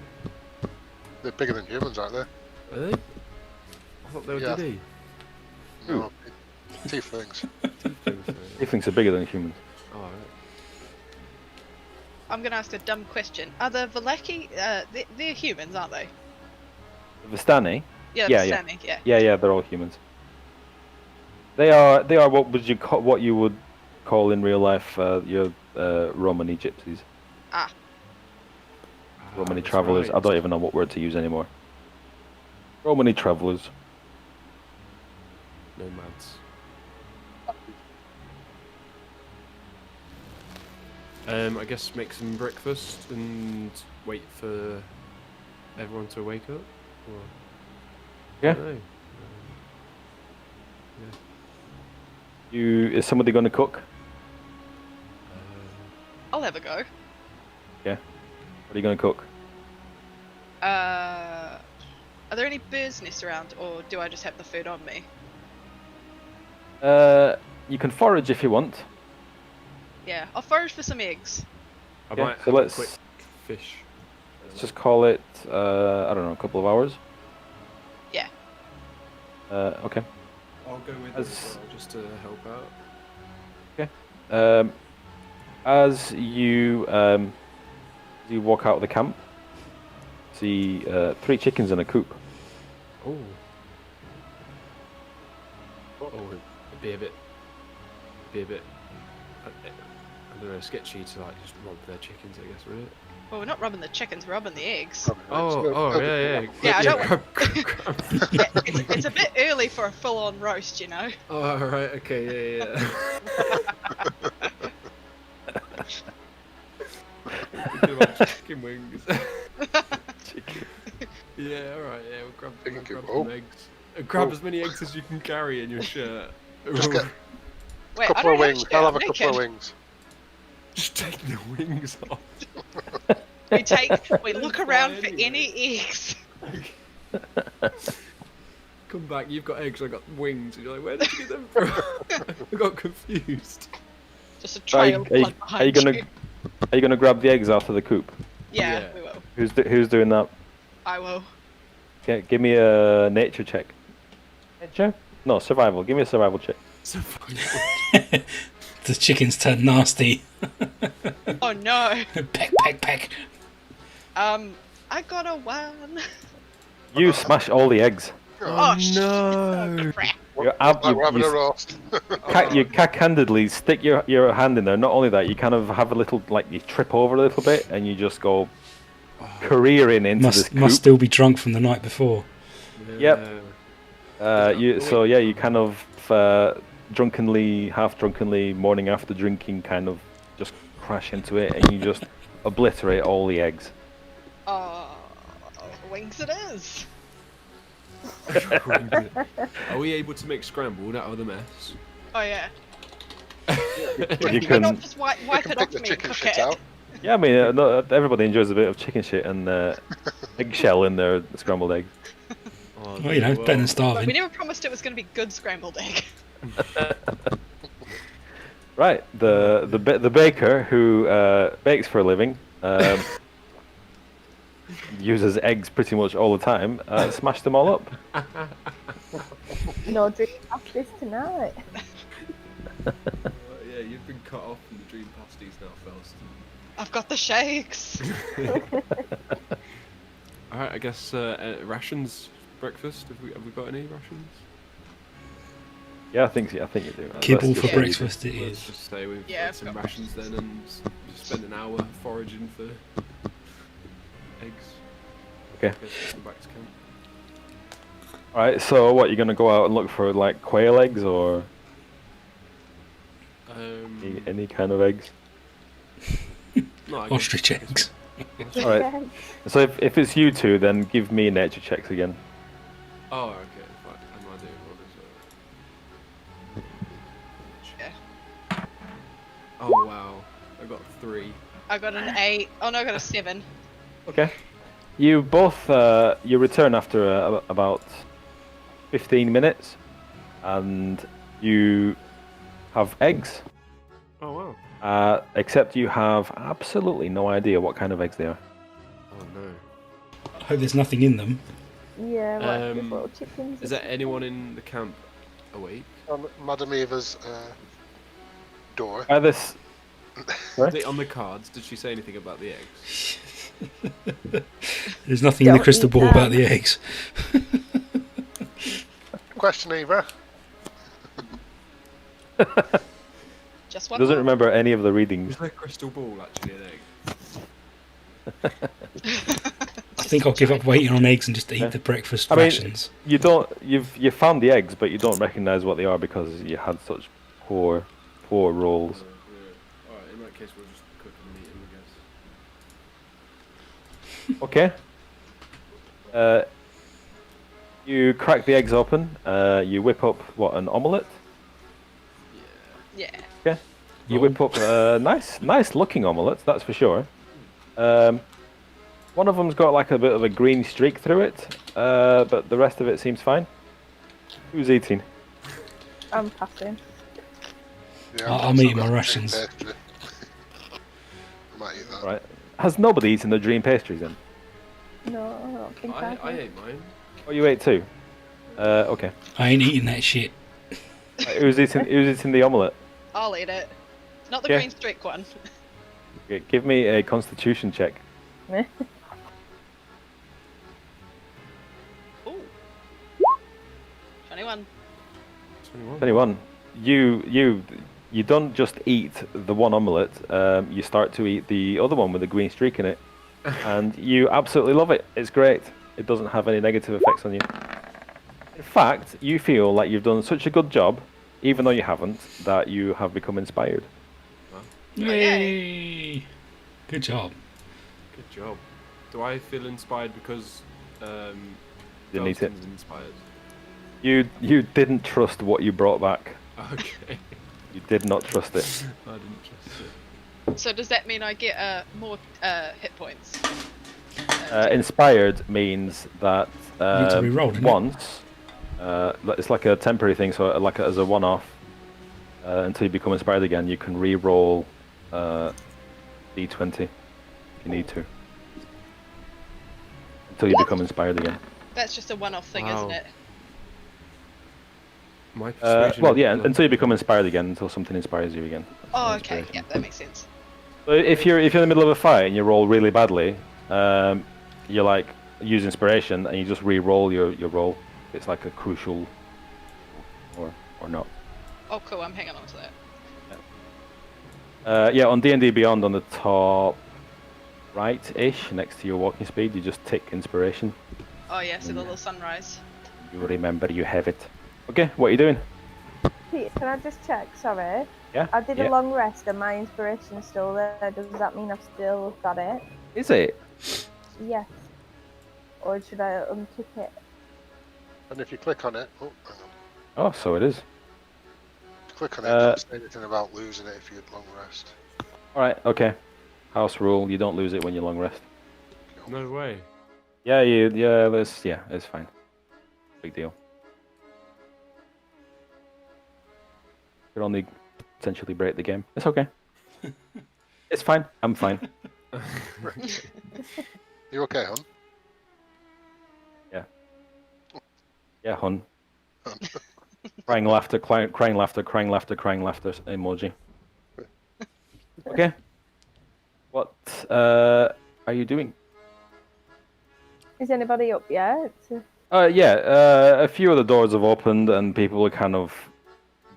They're bigger than humans, aren't they? Are they? I thought they were Yeah. diddy. No. Tieflings. Tieflings are bigger than humans. Oh, right. I'm gonna ask a dumb question. Are the Valaki, they're humans, aren't they? The Vistani? Yeah, Yeah, the yeah. Vistani, yeah. Yeah, they're all humans. They are what you would call in real life your Romani gypsies, Romani that's travelers. right. I don't even know what word to use anymore. Romani travelers. Nomads. I guess make some breakfast and wait for everyone to wake up. Or, Yeah. I don't know. Is somebody going to cook? I'll have a go. What are you going to cook? Are there any birds' nests around, or do I just have the food on me? You can forage if you want. Yeah, I'll forage for some eggs. I Yeah, might so have let's- a quick fish. Let's just call it I don't know, a couple of hours. Yeah. Okay. I'll go with As- it as well, just to help out. As you walk out of the camp, see 3 chickens in a coop. Oh. Oh, it'd be a bit. I don't know, sketchy to like just rob their chickens, I guess, would it? Well, we're not robbing the chickens, we're robbing the eggs. Probably right. Yeah. Yeah, I don't- Grab. Yeah, it's a bit early for a full-on roast, you know. Oh, right, okay, yeah. Do like chicken wings. Yeah, alright, yeah, we'll grab Chicken some coop. eggs. Grab Oh. as many eggs as you can carry in your shirt. Just get Wait, a I couple don't of wings. shirt, I'll have I'm a couple of naked. wings. Just take the wings off. We look around for Anyway. any eggs. Come back, you've got eggs, I got wings. And you're like, where did you get them from? I got confused. Just a Are trail you, of blood behind are you gonna grab the eggs out of the coop? Yeah, Yeah. we will. Who's doing that? I will. Okay, give me a nature check. Nature? No, survival. Give me a survival check. So funny. The chickens turn nasty. Oh no. Peck. I got a 1. You smash all the eggs. Oh, shit. no. Crap. You're We're having a roast. you cack-handedly stick your hand in there. Not only that, you kind of have a little, like, you trip over a little bit and you just go careering into this Must coop. still be drunk from the night before. Yep. You kind of half drunkenly, morning after drinking, kind of just crash into it and you just obliterate all the eggs. Wings it is. Are we able to make scrambled out of the mess? Oh yeah. You Why not can. just wipe You it can off pick the me and chicken cook shit it? out. Yeah, I mean, everybody enjoys a bit of chicken shit and eggshell in their scrambled egg. Oh, Well, you know, better than But we starving. never promised it was going to be good scrambled egg. Right, the baker who bakes for a living uses eggs pretty much all the time. Smashed them all up. No drink after this tonight. yeah, you've been cut off from the dream pasties now, Faust. I've got the shakes. Alright, I guess rations, breakfast. Have we got any rations? Yeah, I think you do. Kibble Let's for just- breakfast it Let's is. just say we've Yeah, got I've some got rations then and just spend an hour foraging for eggs. Okay. I guess we'll go back to camp. All right. So what? You're gonna go out and look for like quail eggs or any kind of eggs? No, I guess- Ostrich eggs. All right. So if it's you two, then give me nature checks again. Oh, okay. Fine. Am I doing one as well? Yeah. Oh wow, I got 3. I got an 8. Oh no, I got a 7. Okay. You both you return after about 15 minutes, and you have eggs. Oh wow. Except you have absolutely no idea what kind of eggs they are. Oh no. I hope there's nothing in them. Yeah, like just Um, little chickens. Is there anyone in the camp awake? On Madame Eva's door. This. On the cards, did she say anything about the eggs? There's nothing in the Don't crystal eat ball that. about the eggs. Question, Eva. Just one. Doesn't more. remember any of the readings. Is their crystal ball actually an egg? I think I'll give up waiting on eggs and just eat Yeah. the breakfast I mean, rations. you don't. You found the eggs, but you don't recognise what they are because you had such poor rolls. Yeah. Alright, in that case we'll just cook and eat them, I guess. Okay. You crack the eggs open. You whip up an omelette. Yeah. Okay. You Oh. whip up a nice looking omelette. That's for sure. One of them's got like a bit of a green streak through it, but the rest of it seems fine. Who's eating? I'm passing. Yeah, I'm also eating got my a rations. pastry. I might eat that. Right. Has nobody eaten the dream pastries then? No, I don't think I I have. ate mine. Oh, you ate too. Okay. I ain't eating that shit. Right, who's eating the omelette? I'll eat it. Not the Yeah. green streak one. Okay, give me a Constitution check. Ooh. 21. 21. 21. You don't just eat the one omelette. You start to eat the other one with the green streak in it, and you absolutely love it. It's great. It doesn't have any negative effects on you. In fact, you feel like you've done such a good job, even though you haven't, that you have become inspired. Yay! Good job. Good job. Do I feel inspired because Didn't eat it. Dalton's inspired? You didn't trust what you brought back. Okay. You did not trust it. I didn't trust it. So does that mean I get more hit points? Inspired means that need to re-roll, don't you? once, it's like a temporary thing. So like as a one-off, until you become inspired again, you can re-roll d20 if you need to, until you become inspired again. That's just a one-off thing, Wow. isn't it? My persuasion Well, yeah, is- until you become inspired again, until something inspires you again. Oh, okay. Inspiration. Yeah, that makes sense. So if you're in the middle of a fight and you roll really badly, you like use inspiration and you just re-roll your roll. It's like a crucial, or not. Oh, cool. I'm hanging on to that. Yeah, on D&D Beyond, on the top right-ish, next to your walking speed, you just tick inspiration. Oh, yeah. See the little sunrise. You remember you have it. Okay, what are you doing? Pete, can I just check? Sorry. Yeah. I did yeah. a long rest and my inspiration's still there. Does that mean I've still got it? Is it? Yes. Or should I untick it? And if you click on it, oh, hang on. Oh, so it is. Click on it. Uh, Don't say anything about losing it if you'd long rest. Alright, okay. House rule, you don't lose it when you long rest. No way. Yeah, it's fine. Big deal. Could only potentially break the game. It's okay. It's fine. I'm fine. You okay, hon? Yeah, hun. Crying laughter, crying laughter, crying laughter, crying laughter emoji. Okay. What are you doing? Is anybody up yet? A few of the doors have opened and people are kind of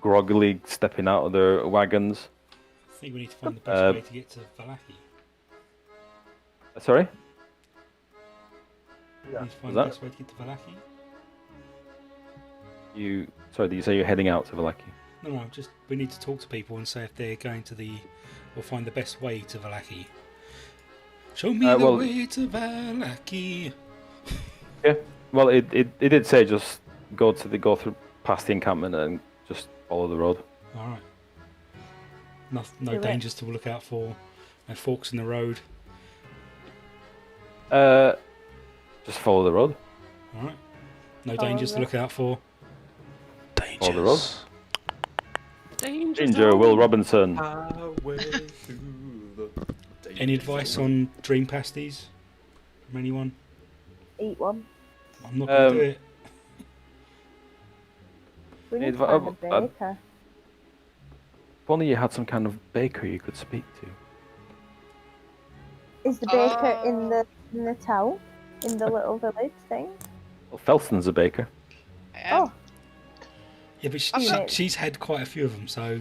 groggily stepping out of their wagons. I think we need to find the best way to get to Valaki. Sorry? We need to find Was the that- best way to get to Valaki. Sorry, did you say you're heading out to Valaki? No, just we need to talk to people and say if they're going to or find the best way to Valaki. Show me the well- way to Valaki. Yeah. Well, it did say just go through past the encampment and just follow the road. All right. No Do it. dangers to look out for. No forks in the road. Just follow the road. All right. No Follow dangers to the- look out for. Follow the road. Danger Ginger, Will Robinson. Highway through the Any advice on dream pasties from anyone? Eat one. I'm not going to do it. We need to Advi- find a oh, baker. If only you had some kind of baker you could speak to. Is the baker in the town? In the little village thing? Well, Felston's a baker. Oh, Yeah, but Okay. she's had quite a few of them, so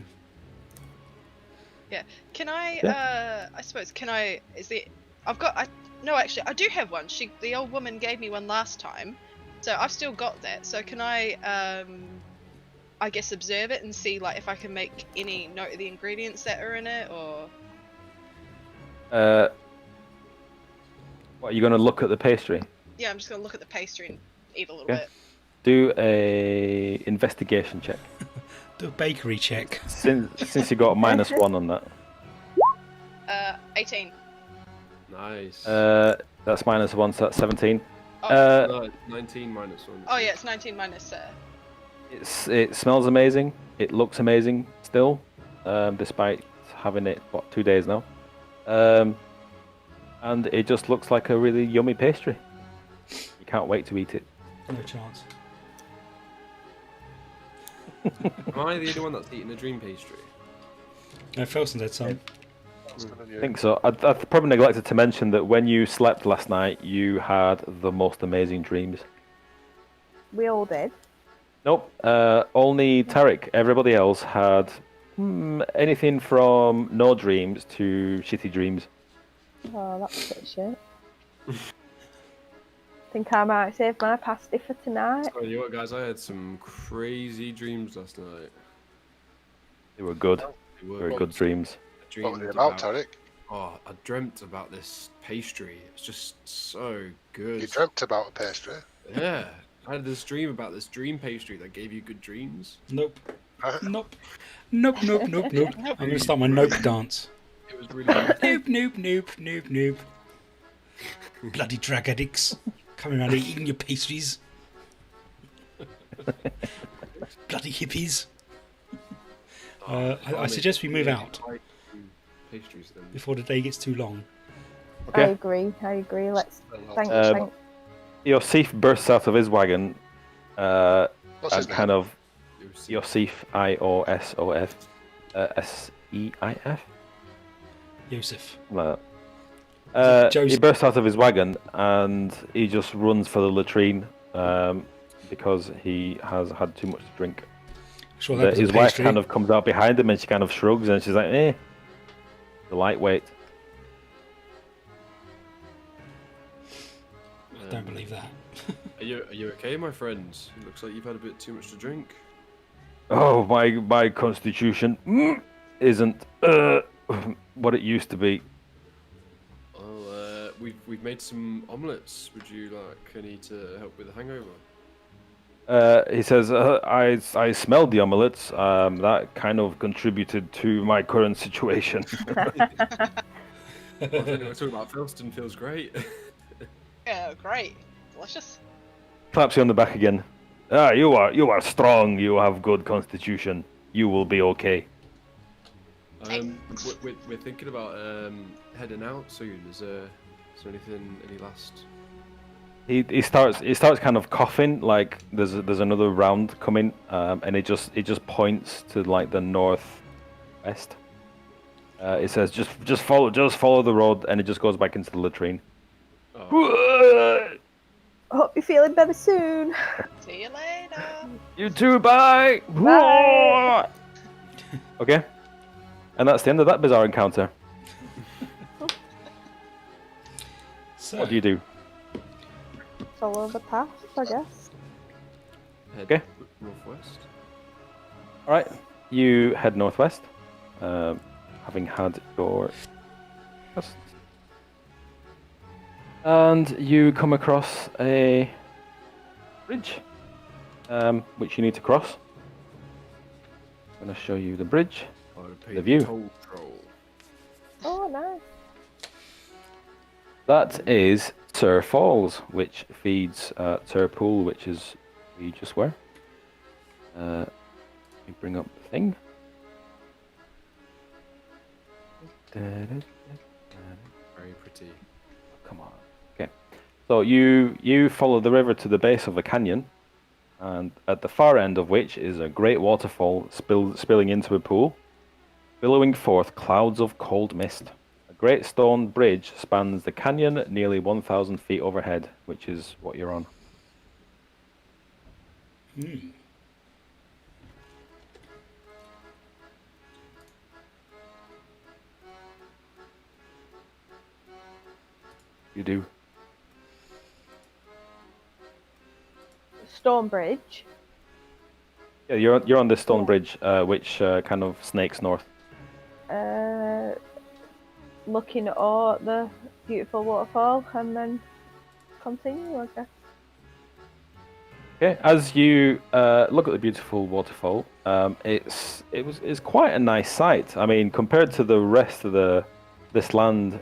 Can I? Yeah. I suppose. Can I? Is it? I've got. No, actually, I do have one. The old woman gave me one last time, so I've still got that. So can I? I guess observe it and see like if I can make any note of the ingredients that are in it, or. What, are you going to look at the pastry? Yeah, I'm just gonna look at the pastry and eat a little Okay. bit. Do a investigation check. do a bakery check. Since you got a -1 on that. 18. Nice. That's -1, so that's 17. Oh, No, 19 minus 1. oh yeah, it's 19 minus. It smells amazing. It looks amazing still, despite having it 2 days now. And it just looks like a really yummy pastry. You can't wait to eat it. No chance. Am I the only one that's eating a dream pastry? No, Felston's had some. That's good on I you. think so. I probably neglected to mention that when you slept last night, you had the most amazing dreams. we all did. Nope. Only Tarek. Everybody else had anything from no dreams to shitty dreams. Oh, that's a bit shit. Think I might save my pasty for tonight. Oh, you know what, guys? I had some crazy dreams last night. They were good. They were Very good dreams. I What were dreamed they about, Tarek? Oh, I dreamt about this pastry. It's just so good. You dreamt about a pastry. Yeah. I had this dream about this dream pastry that gave you good dreams. Nope. Nope. Nope, nope, nope, nope. I'm going to start my nope dance. It was really good. Nope, nope, nope, nope, nope. Bloody drug addicts. Coming around here eating your pastries. Bloody hippies. I suggest we move out Pastries then. before the day gets too long. I Okay. agree. Let's thank. Yosif bursts out of his wagon. What's his And name? kind of It was- Yosif, Iosif, Seif. Yosef. Like Is that. it Joseph? He bursts out of his wagon and he just runs for the latrine because he has had too much to drink. Sure, that was His a wife pastry. kind of comes out behind him and she kind of shrugs and she's like, the lightweight. I don't believe that. Are you okay, my friends? It looks like you've had a bit too much to drink. Oh, my constitution isn't what it used to be. Well, we've made some omelets. Would you like any to help with the hangover? He says, I smelled the omelets. That kind of contributed to my current situation. Well, I think we're talking about Philston feels great. Yeah, great. Delicious. Claps you on the back again. You are strong. You have good constitution. You will be okay. We're thinking about heading out soon. Is there anything, any last? He starts kind of coughing like there's another round coming, and it just points to like the northwest. It says just follow the road, and it just goes back into the latrine. Oh. Hope you're feeling better soon. See you later. You too, bye. Bye. Okay, and that's the end of that bizarre encounter. So, What do you do? Follow the path, I guess. Head Okay. northwest. All right, you head northwest, having had your quest. And you come across a bridge, which you need to cross. I'm going to show you the bridge. Oh, The view. Toll troll. Oh, nice. That is Tur Falls, which feeds Tur Pool, which is where you just were. Let me bring up the thing. Very pretty. Come on. Okay. So you follow the river to the base of a canyon, and at the far end of which is a great waterfall spilling into a pool, billowing forth clouds of cold mist. A great stone bridge spans the canyon nearly 1,000 feet overhead, which is what you're on. You do. Stonebridge. Yeah, you're on this stone Yeah. bridge, which kind of snakes north. Looking at the beautiful waterfall and then continue, I guess. Okay, as you look at the beautiful waterfall, it's quite a nice sight. I mean, compared to the rest of this land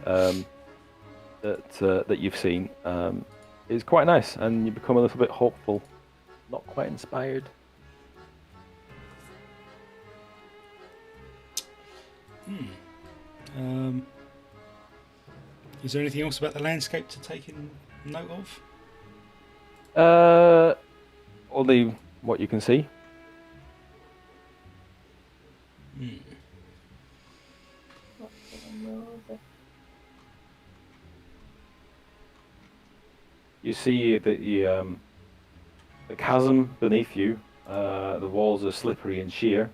that you've seen, it's quite nice, and you become a little bit hopeful, not quite inspired. Is there anything else about the landscape to take in note of? Only what you can see. You see the chasm beneath you. The walls are slippery and sheer.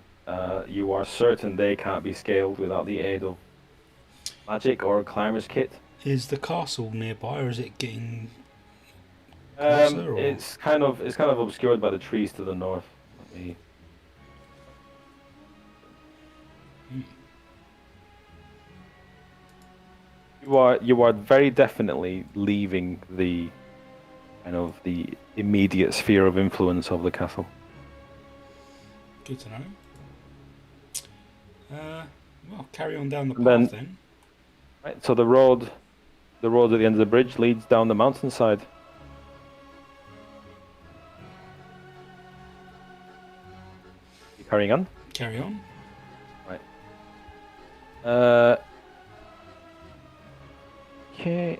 You are certain they can't be scaled without the aid of magic or a climber's kit. Is the castle nearby, or is it getting closer? Or? It's kind of obscured by the trees to the north. Let me... You are very definitely leaving the kind of the immediate sphere of influence of the castle. Good to know. Well, carry on down the path And then. Right, so the road at the end of the bridge leads down the mountainside. You carrying on? Carry on. Right. Okay.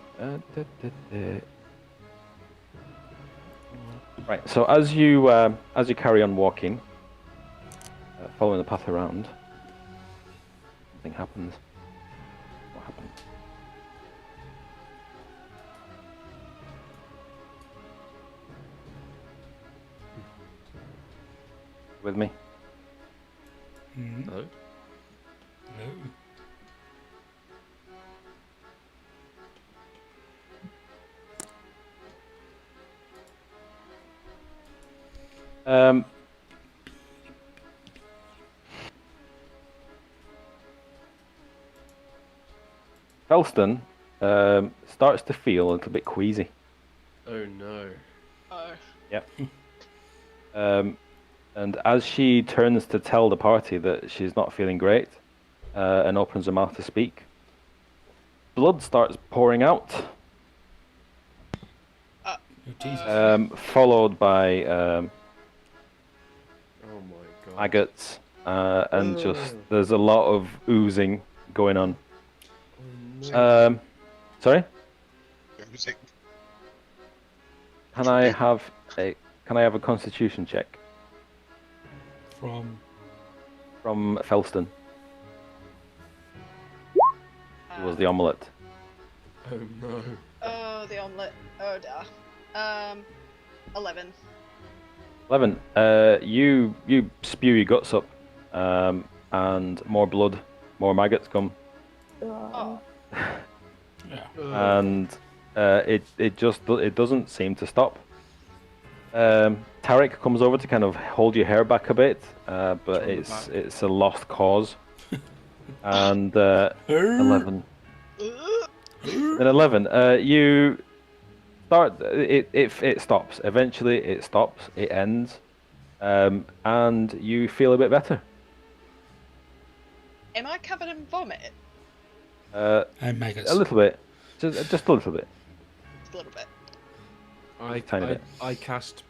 Right. So as you carry on walking, following the path around, something happens. What happened? With me? Mm. No. No. Felston starts to feel a little bit queasy. Oh no. Oh. Yep. And as she turns to tell the party that she's not feeling great, and opens her mouth to speak, blood starts pouring out, Oh, Jesus. followed by Oh my god. maggots, and just there's a lot of oozing going on. Oh, no. Sorry, Music. can I have a Constitution check From from Felston? It was the omelette. Oh no. Oh, the omelette. Oh, dear. 11. 11. You spew your guts up, and more blood, more maggots come, Oh. yeah. and it doesn't seem to stop. Tarek comes over to kind of hold your hair back a bit, but Hold it it's a lost cause. And 11. Then 11. You start. It stops. Eventually, it stops. It ends, and you feel a bit better. Am I covered in vomit? And maggots. A little bit, just a little bit. Just a little bit. Tiny bit. I cast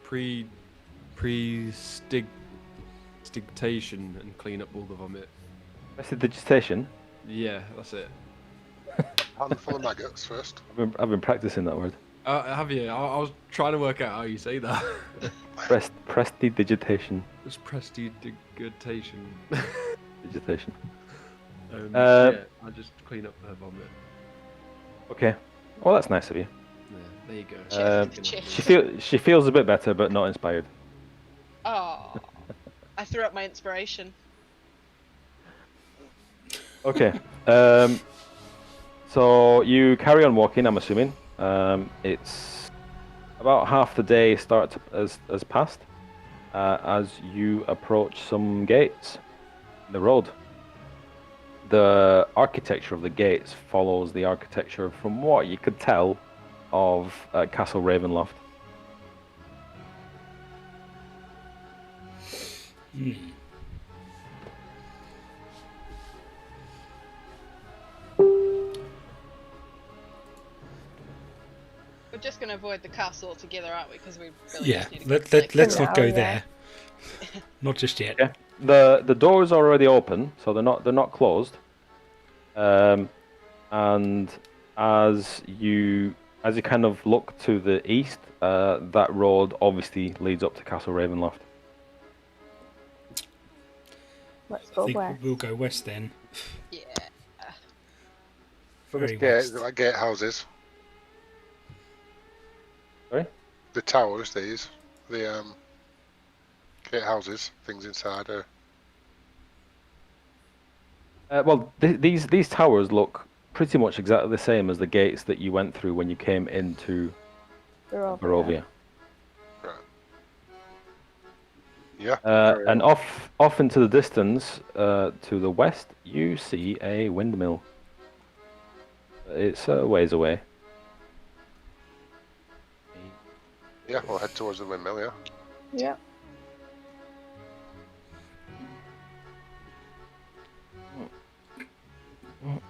stigtation and clean up all the vomit. Prestidigitation. Yeah, that's it. Handful of maggots first. I've been practicing that word. Have you? I was trying to work out how you say that. Prestidigitation. It's prestidigitation. Digitation. Yeah, I just clean up her vomit. Okay. Well, that's nice of you. Yeah, there you go. Cheers. She feels a bit better, but not inspired. Oh. I threw up my inspiration. Okay. So you carry on walking, I'm assuming. It's about half the day has passed as you approach some gates in the road. The architecture of the gates follows the architecture, from what you could tell, of Castle Ravenloft. We're just going to avoid the castle altogether, aren't we? Because we really Yeah, just need to get sick. let's For not now, go yeah. there. Not just yet. Yeah. The doors are already open, so they're not closed. And as you kind of look to the east, that road obviously leads up to Castle Ravenloft. Let's I go think west. we'll go west then. Yeah. Very Gate, west. like gatehouses. Sorry? The towers, these. The gatehouses, things inside are. Well, these towers look pretty much exactly the same as the gates that you went through when you came into They're over Barovia. Right. Yeah. And off into the distance, to the west, you see a windmill. It's a ways away. Yeah, we'll head towards the windmill, yeah. there. Yeah.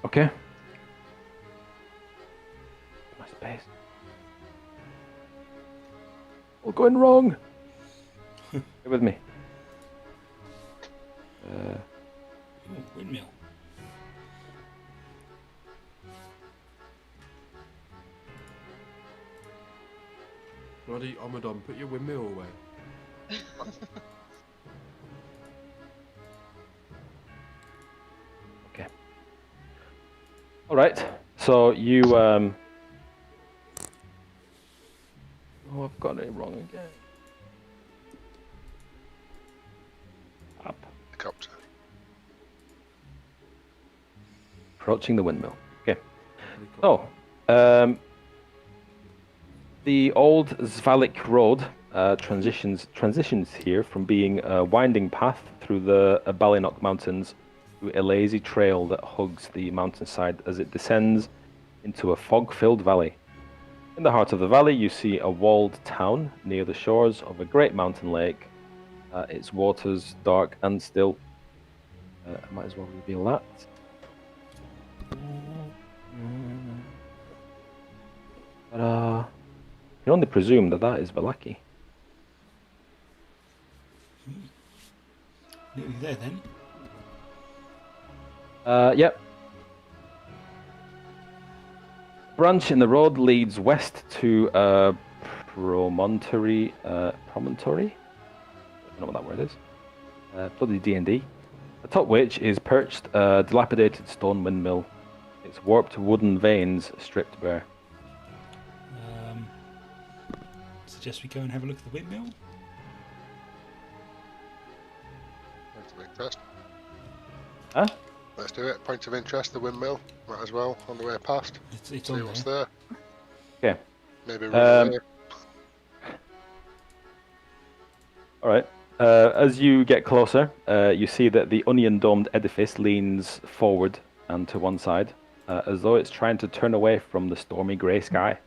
Okay. My space. All going wrong. Stay with me. Oh, windmill. Bloody Omadon, put your windmill away. Okay. All right. So you Oh, I've got it wrong again. Up. Helicopter. Approaching the windmill. Okay. So, the old Zvalik Road transitions here from being a winding path through the Balinock Mountains to a lazy trail that hugs the mountainside as it descends into a fog-filled valley. In the heart of the valley, you see a walled town near the shores of a great mountain lake Its waters dark and still. I might as well reveal that. Ta-da. You can only presume that that is Valaki. Nearly there then. Yep. Branch in the road leads west to a promontory. Promontory? I don't know what that word is. Bloody D&D. Atop which is perched a dilapidated stone windmill. Its warped wooden vanes stripped bare. Suggest we go and have a look at the windmill. Point of interest. Huh? Let's do it. Point of interest, the windmill. Might as well, on the way past. It's See on what's there. there. Okay. Maybe run away. Alright. As you get closer, you see that the onion-domed edifice leans forward and to one side, as though it's trying to turn away from the stormy grey sky.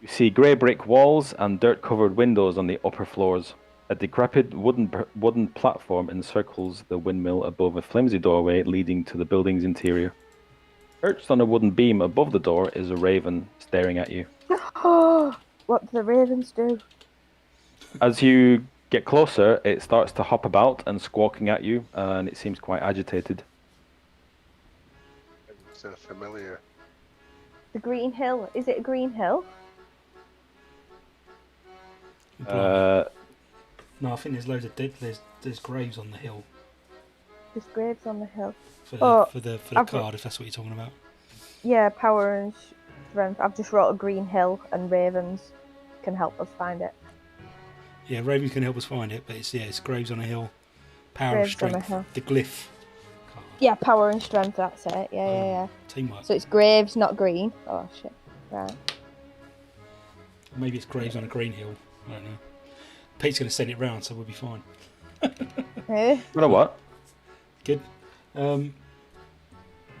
You see grey brick walls and dirt-covered windows on the upper floors. A decrepit wooden platform encircles the windmill above a flimsy doorway leading to the building's interior. Perched on a wooden beam above the door is a raven staring at you. What do the ravens do? As you get closer, it starts to hop about and squawking at you, and it seems quite agitated. It's familiar. The Green Hill. Is it a Green Hill? No, I think there's loads of dead. There's graves on the hill There's graves on the hill. for Oh, the I've- card, if that's what you're talking about. Yeah, power and strength. I've just wrote a Green Hill, and ravens can help us find it. Yeah, Raven can help us find it, but it's graves on a hill. Power Graves of on a strength. hill. The glyph card. Yeah, power and strength. That's it. Yeah. Teamwork. So it's graves, not green. Oh shit. Right. Maybe it's graves on a green hill. I don't know. Pete's going to send it round, so we'll be fine. Eh? You know what? Good. You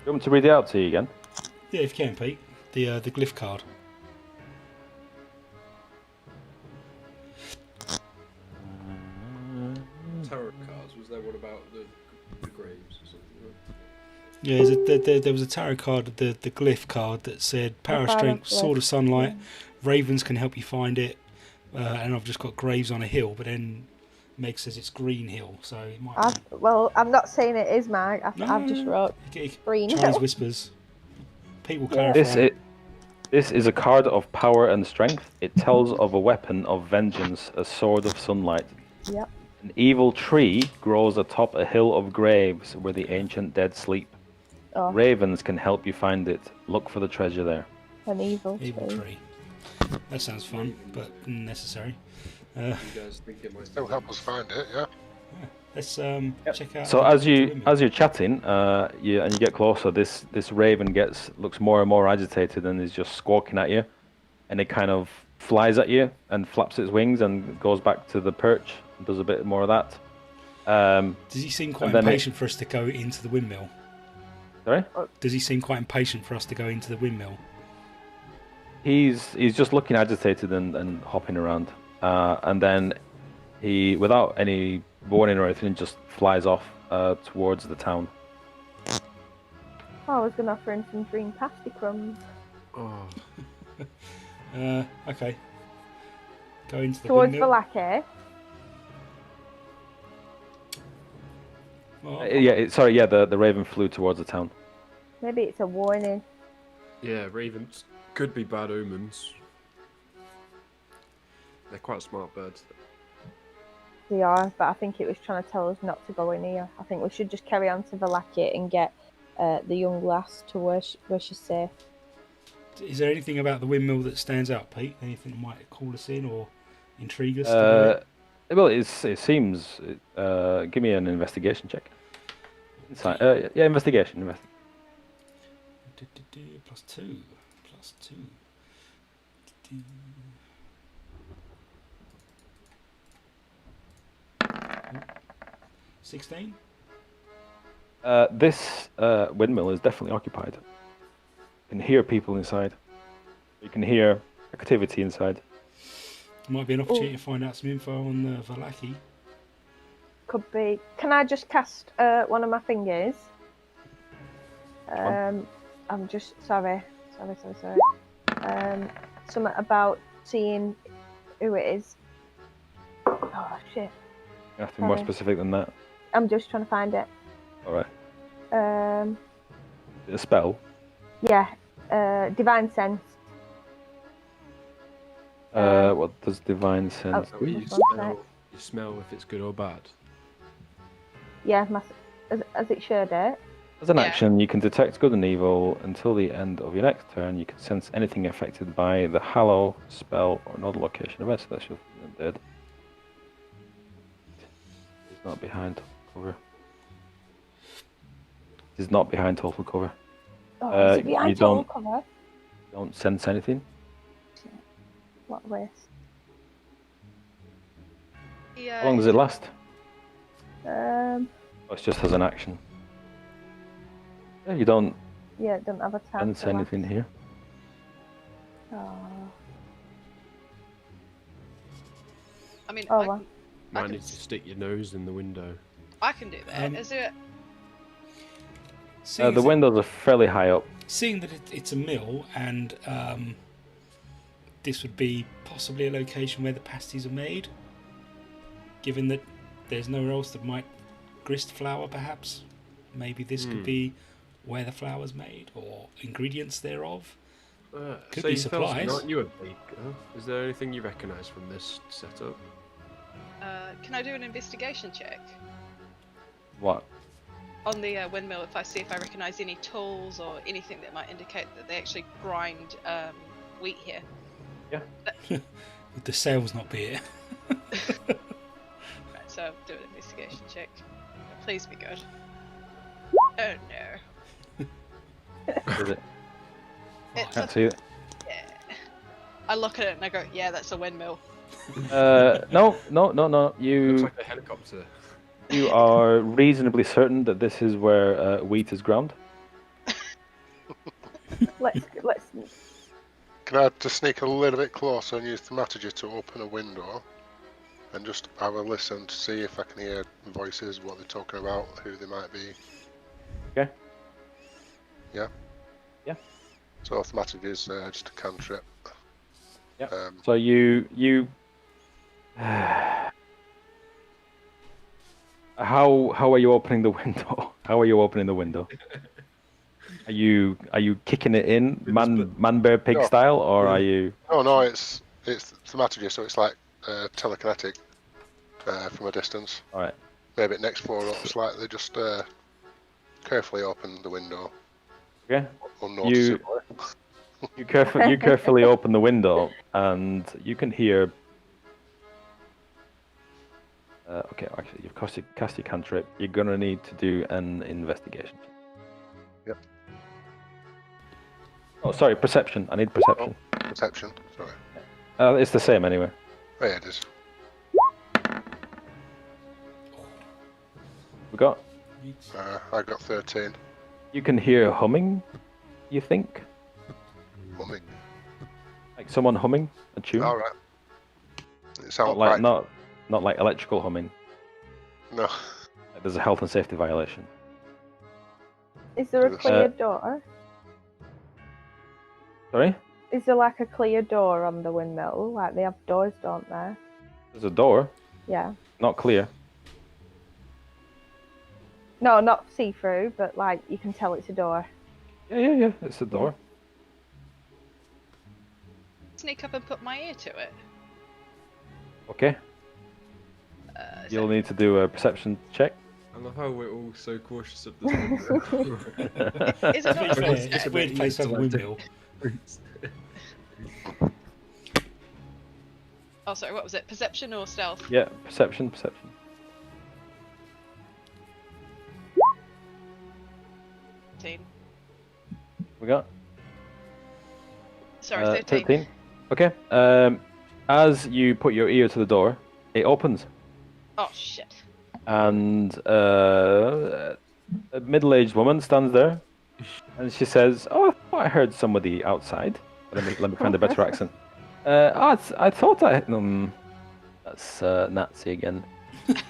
want me to read it out to you again? Yeah, if you can, Pete. The glyph card. Tarot cards. Was there one about the graves or something? Yeah, there was a tarot card, the glyph card, that said power, Power, strength, sword of glyph, sunlight, ravens can help you find it, and I've just got graves on a hill, but then Meg says it's green hill, so it might be... Well, I'm not saying it is, Mag. I've just wrote Green Chinese Hill. whispers. Pete will Yeah. clarify. This is a card of power and strength. It tells of a weapon of vengeance, a sword of sunlight. Yep. An evil tree grows atop a hill of graves where the ancient dead sleep. Oh, Ravens can help you find it. Look for the treasure there. an evil Evil tree. tree. That sounds fun, but necessary. You guys think it might Still help us find it, yeah? Let's check out. So the as windmill. you're chatting, you get closer, this raven looks more and more agitated and is just squawking at you, and it kind of flies at you and flaps its wings and goes back to the perch and does a bit more of that. Does he seem quite and then impatient for us to go into the windmill? Sorry, Does he seem quite impatient for us to go into the windmill? he's just looking agitated and hopping around, and then he, without any warning or anything, just flies off towards the town. I was going to offer him some green pasty crumbs. Oh, Okay. Go into the Towards windmill. Valaki. Well, The raven flew towards the town. Maybe it's a warning. yeah, ravens could be bad omens. They're quite smart birds. They are, but I think it was trying to tell us not to go in here. I think we should just carry on to Valaki and get the young lass to where she's safe. is there anything about the windmill that stands out, Pete? Anything that might call us in or intrigue us? to go in? Well, it seems. Give me an investigation check. Investigation. Plus two. 16? This windmill is definitely occupied. You can hear people inside. You can hear activity inside. Might be an opportunity to find out some info on the Valaki. could be. Can I just cast one of my fingers? I'm just sorry. Something about seeing who it is. Oh shit! You have to be more Sorry. specific than that. I'm just trying to find it. All right. Um, A spell. yeah. Divine sense. What does divine sense? So you Just one smell, sec. you smell if it's good or bad. Yeah, has it shared it? As an Yeah. action, you can detect good and evil until the end of your next turn. You can sense anything affected by the Hallow spell or another location of it. That's your dead. He's not behind cover. He's not behind total cover. Oh, is it you behind total don't- cover? Don't sense anything. What a waste. Yeah. How long does it last? Um, Oh, it's just as an action. Yeah, you don't yeah, it doesn't have a time. sense anything here. Oh. I mean, Oh, I, well. can, Might can need to stick your nose in the window. I can do that. Is it? Seeing, The as windows are fairly high up. seeing that it's a mill and this would be possibly a location where the pasties are made, given that there's nowhere else that might grist flour, perhaps. Maybe this could be where the flour's made or ingredients thereof. Could so be you supplies. Aren't you a baker? Is there anything you recognise from this setup? Can I do an investigation check What? on the windmill if I recognise any tools or anything that might indicate that they actually grind wheat here? Would the sales not be it? Right, so I'll do an investigation check. Please be good. Oh no. Is it? It's Can't a, see it. yeah. I look at it and I go, yeah, that's a windmill. No. Looks You like a helicopter. you are reasonably certain that this is where wheat is ground. Let's. Can I just sneak a little bit closer and use Thaumaturgy to open a window and just have a listen to see if I can hear voices, what they're talking about, who they might be? Okay. Yeah? Yeah. So Thaumaturgy is just a cantrip. Yeah. Um, So you how are you opening the window? How are you opening the window? Are you kicking it in man bear pig No. style, or are you? no, it's Thaumaturgy, so it's like telekinetic from a distance. All right. Maybe next floor up slightly, just carefully open the window. Okay. Unnoticeably. You carefully open the window, and you can hear. Okay, actually, you've cast your cantrip. You're gonna need to do an investigation. Yep. Oh, sorry, perception. I need perception. Perception, sorry. It's the same anyway. Oh, yeah, it is. We got. I got 13. You can hear humming. You think, Humming. like someone humming a tune. Alright. It Not sounds like like... not like electrical humming. No. Like there's a health and safety violation. Is there a clear door? Sorry, Is there like a clear door on the windmill? Like they have doors, don't they? there's a door, Yeah. not clear. No, not see through, but like you can tell it's a door. Yeah. It's a door. Sneak up and put my ear to it. Okay. Is You'll it- need to do a perception check. I love how we're all so cautious of this window. Is it To be not? fair, Is it's a it- weird place to have a windmill. Oh, sorry. What was it? Perception or stealth? Yeah, perception. We got Sorry, 13. 13. Okay. As you put your ear to the door, it opens, Oh shit. and a middle-aged woman stands there, and she says, "Oh, I thought I heard somebody outside." Let me find a better accent. I thought I. That's Nazi again.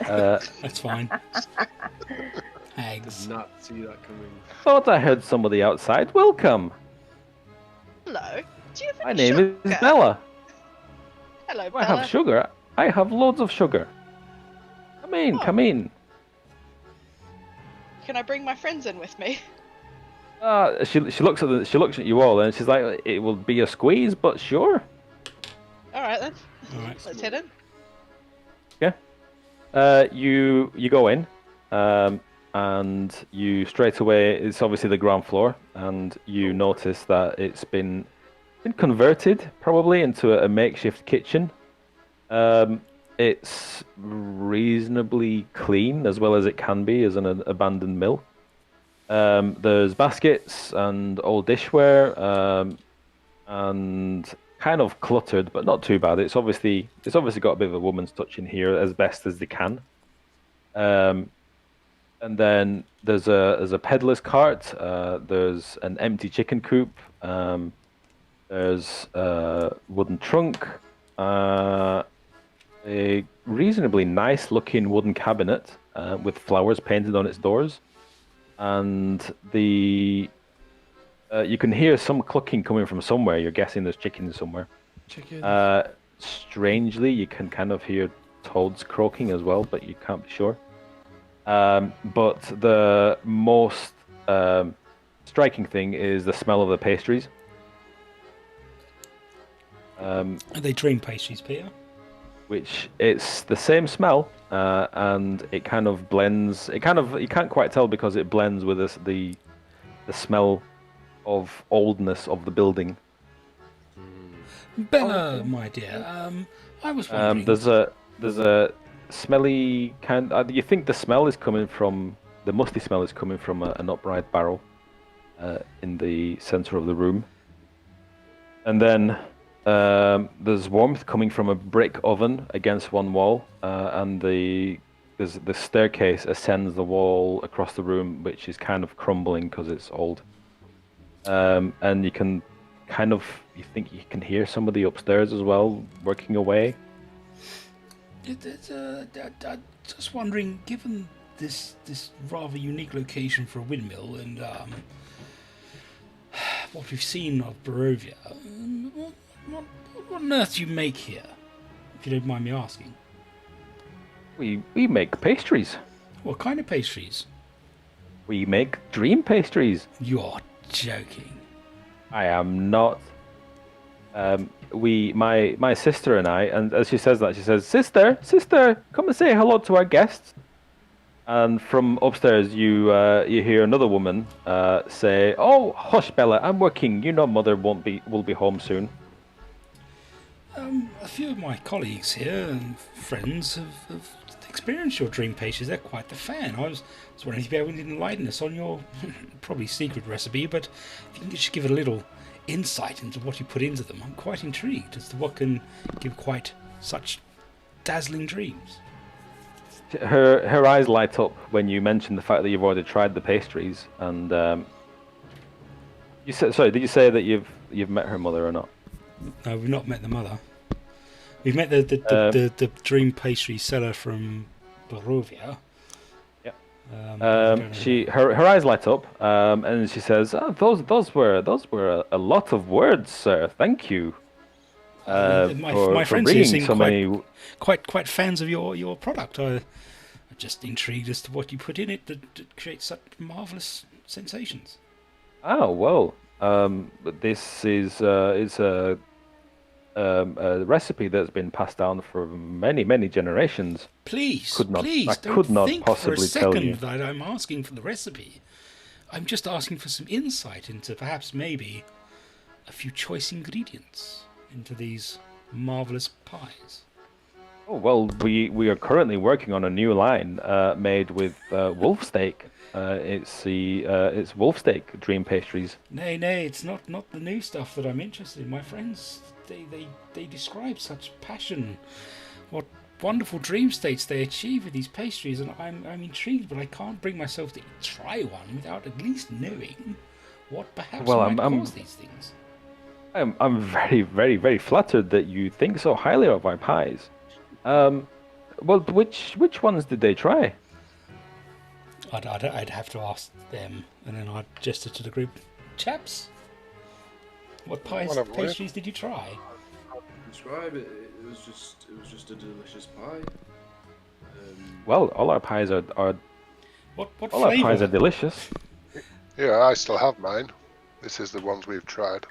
That's fine. Did Hags. not see that coming. Thought I heard somebody outside. Welcome. Hello. Do you have My any name sugar? is Bella. Hello, Do I Bella. have sugar? I have loads of sugar. Come in, Oh. come in. Can I bring my friends in with me? She looks at you all and she's like, it will be a squeeze, but sure. All right then. All right. Let's head in. You go in, and you straight away. It's obviously the ground floor, and you notice that it's been converted probably into a makeshift kitchen. It's reasonably clean as well as it can be as an abandoned mill. There's baskets and old dishware, and kind of cluttered, but not too bad. It's obviously got a bit of a woman's touch in here as best as they can. And then there's a peddler's cart. There's an empty chicken coop. There's a wooden trunk. A reasonably nice looking wooden cabinet with flowers painted on its doors. And you can hear some clucking coming from somewhere. You're guessing there's chickens somewhere. Chicken. Strangely, you can kind of hear toads croaking as well, but you can't be sure. But the most striking thing is the smell of the pastries. Are they dream pastries, Peter? Which it's the same smell, and it kind of blends. You can't quite tell because it blends with the smell of oldness of the building. Bella, my dear. I was wondering. There's a smelly kind. You think the smell is coming from the musty smell is coming from an upright barrel in the center of the room, and then there's warmth coming from a brick oven against one wall, and the staircase ascends the wall across the room, which is kind of crumbling because it's old. And you think you can hear somebody upstairs as well working away. Just wondering, given this rather unique location for a windmill and what we've seen of Barovia, what on earth do you make here? If you don't mind me asking. We make pastries. What kind of pastries? We make dream pastries. You're joking. I am not. My sister and I, and as she says that, she says, "Sister, come and say hello to our guests." And from upstairs, you hear another woman say, "Oh, hush, Bella, I'm working. You know, Mother will be home soon." A few of my colleagues here and friends have experienced your dream pastries. They're quite the fan. I was wondering if you'd be able to enlighten us on your probably secret recipe, but if you can just give it a little insight into what you put into them, I'm quite intrigued as to what can give quite such dazzling dreams. Her eyes light up when you mention the fact that you've already tried the pastries, and you said, sorry, did you say that you've met her mother or not? No, we've not met the mother. We've met the dream pastry seller from Barovia. Yep. Her her eyes light up, and she says, "Oh, those were a lot of words, sir. Thank you." My friends here seem quite fans of your product. I'm just intrigued as to what you put in it that creates such marvelous sensations. Oh well, this is a recipe that's been passed down for many generations. Please, don't think possibly for a second tell you. that I'm asking for the recipe. I'm just asking for some insight into perhaps maybe a few choice ingredients into these marvelous pies. Oh well, we are currently working on a new line made with wolf steak. It's wolf steak dream pastries. Nay, it's not the new stuff that I'm interested in. My friends, they describe such passion, what wonderful dream states they achieve with these pastries, and I'm intrigued, but I can't bring myself to try one without at least knowing what perhaps might cause these things. I'm very flattered that you think so highly of my pies. Well, which ones did they try? I'd have to ask them, and then I'd gesture to the group. Chaps, what pies, Whatever, yeah. pastries did you try? Describe it. It was just a delicious pie. Well, all our pies are What all our pies are flavour? delicious. Yeah, I still have mine. This is the ones we've tried.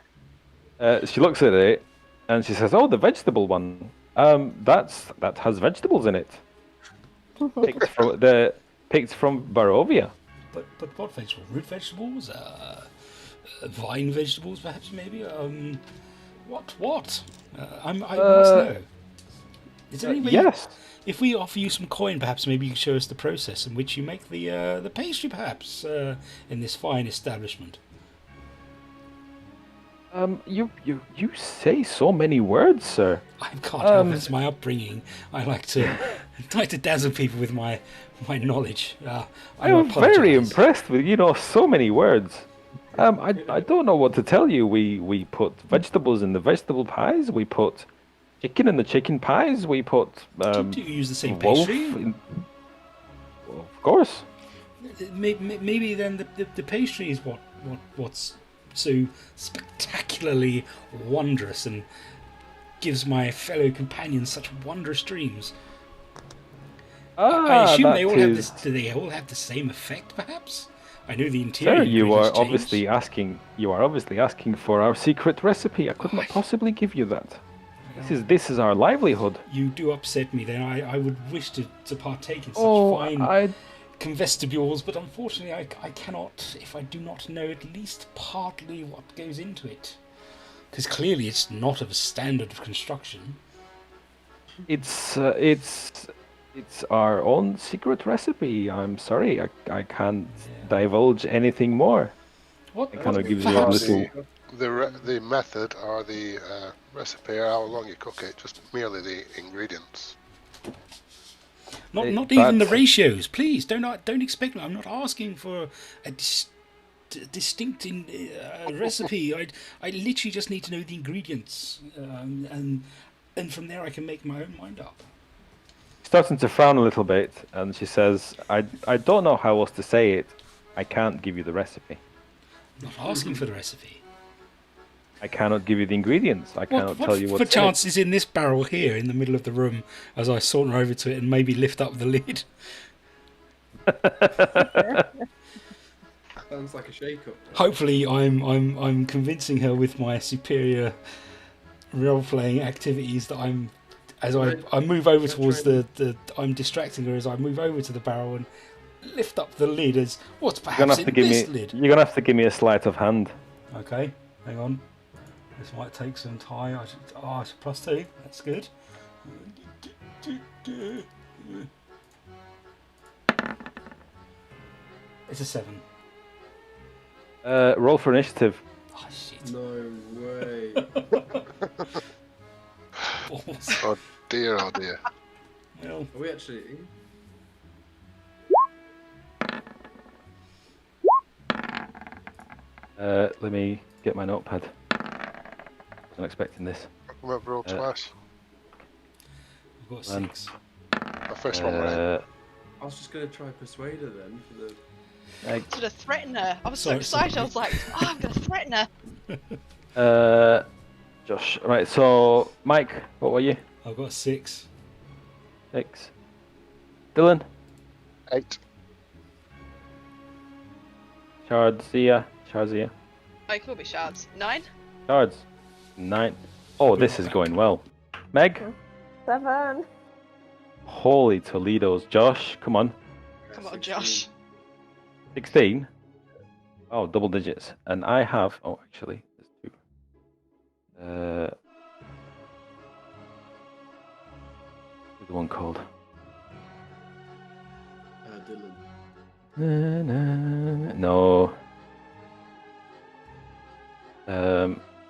She looks at it and she says, "Oh, the vegetable one. That has vegetables in it. Picked from Barovia. But what vegetables? Root vegetables? Vine vegetables, perhaps? Maybe? What? I must know. Is there any way? Yes. If we offer you some coin, perhaps maybe you can show us the process in which you make the pastry, perhaps, in this fine establishment. You say so many words, sir. I can't help it. It's my upbringing. I like to dazzle people with my knowledge. I'm very impressed with so many words. I don't know what to tell you. We put vegetables in the vegetable pies. We put chicken in the chicken pies. We put Do you use the same wolf pastry? Well, of course. Maybe then the pastry is what's so spectacularly wondrous and gives my fellow companions such wondrous dreams. I assume they all have this. Do they all have the same effect? Perhaps. I know the interior. Sir, you are ingredients change. obviously asking for our secret recipe. I could not possibly give you that. This is our livelihood. You do upset me. Then I would wish to partake in such Oh, fine convestibules, but unfortunately I cannot if I do not know at least partly what goes into it. Because clearly it's not of a standard of construction. It's our own secret recipe. I'm sorry, I can't divulge anything more. What? It kind of gives you a perhaps- little. The method or the recipe, or how long you cook it, just merely the ingredients. Not It- even the that's- ratios, please. Don't expect me. I'm not asking for a distinct recipe. I literally just need to know the ingredients, and from there I can make my own mind up. Starting to frown a little bit, and she says, I don't know how else to say it. I can't give you the recipe. I'm not asking for the recipe. I cannot give you the ingredients. I cannot tell you what what's chance is in this barrel here in the middle of the room as I saunter over to it and maybe lift up the lid? Sounds like a shake-up. Hopefully, I'm convincing her with my superior role-playing activities that I move over towards I'm distracting her as I move over to the barrel and lift up the lid as what's You're gonna perhaps have in to give this me. lid. You're gonna have to give me a sleight of hand. Okay, hang on. This might take some time. It's +2. That's good. It's a 7. Roll for initiative. Oh shit. No way. Balls. Oh dear. Well, Are we actually? Let me get my notepad. Wasn't expecting this. I've rolled twice. we've got Um, 6. My first one right. I was just gonna try persuade her then for the. Sort of threaten her. I was so Sorry, excited. sorry. I was like, oh, I'm gonna threaten her. Josh. Right. So, Mike, what were you? I've got 6. 6. Dylan. 8. Shadzia. I could be shards. 9. Shards. 9. Oh, this is going well. Meg. 7. Holy Toledo's. Josh, come on. Come on, Josh. 16. Oh, double digits. And I have. Oh, actually, there's 2. What's the one called? Dylan. No.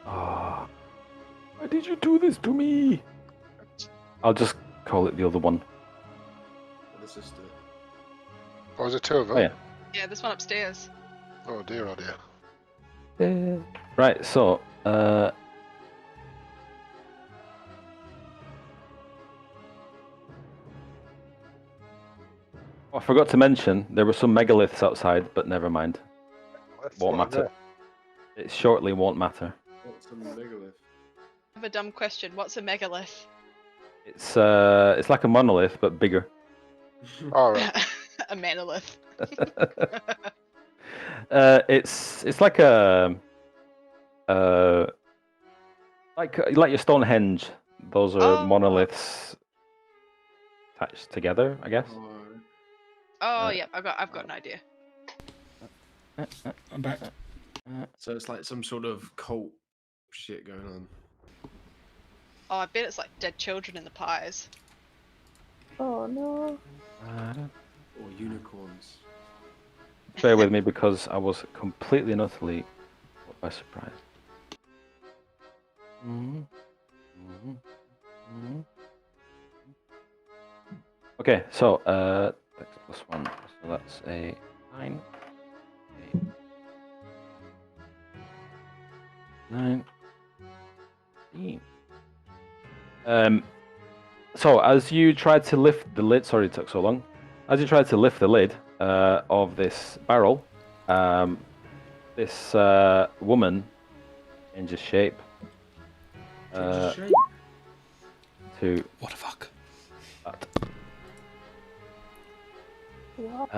Oh. Why did you do this to me? I'll just call it the other one. The sister. Oh, was it 2 of them? Oh, yeah. Yeah, this one upstairs. Oh dear. Right, so, I forgot to mention there were some megaliths outside, but never mind. Won't What are matter. It shortly won't matter. What's a megalith? I have a dumb question. What's a megalith? It's like a monolith but bigger. they? Alright. A manolith. It's like a like your Stonehenge. Those are Oh. monoliths attached together, I guess. Oh, yep. I've got an idea. I'm back. So it's like some sort of cult shit going on. Oh, I bet it's like dead children in the pies. Oh no. Or unicorns. Bear with me because I was completely and utterly caught by surprise. Okay, so Dex +1, so that's a 9. 9. So as you tried to lift the lid, sorry it took so long. As you tried to lift the lid of this barrel, this woman changes shape to What the fuck? that. What?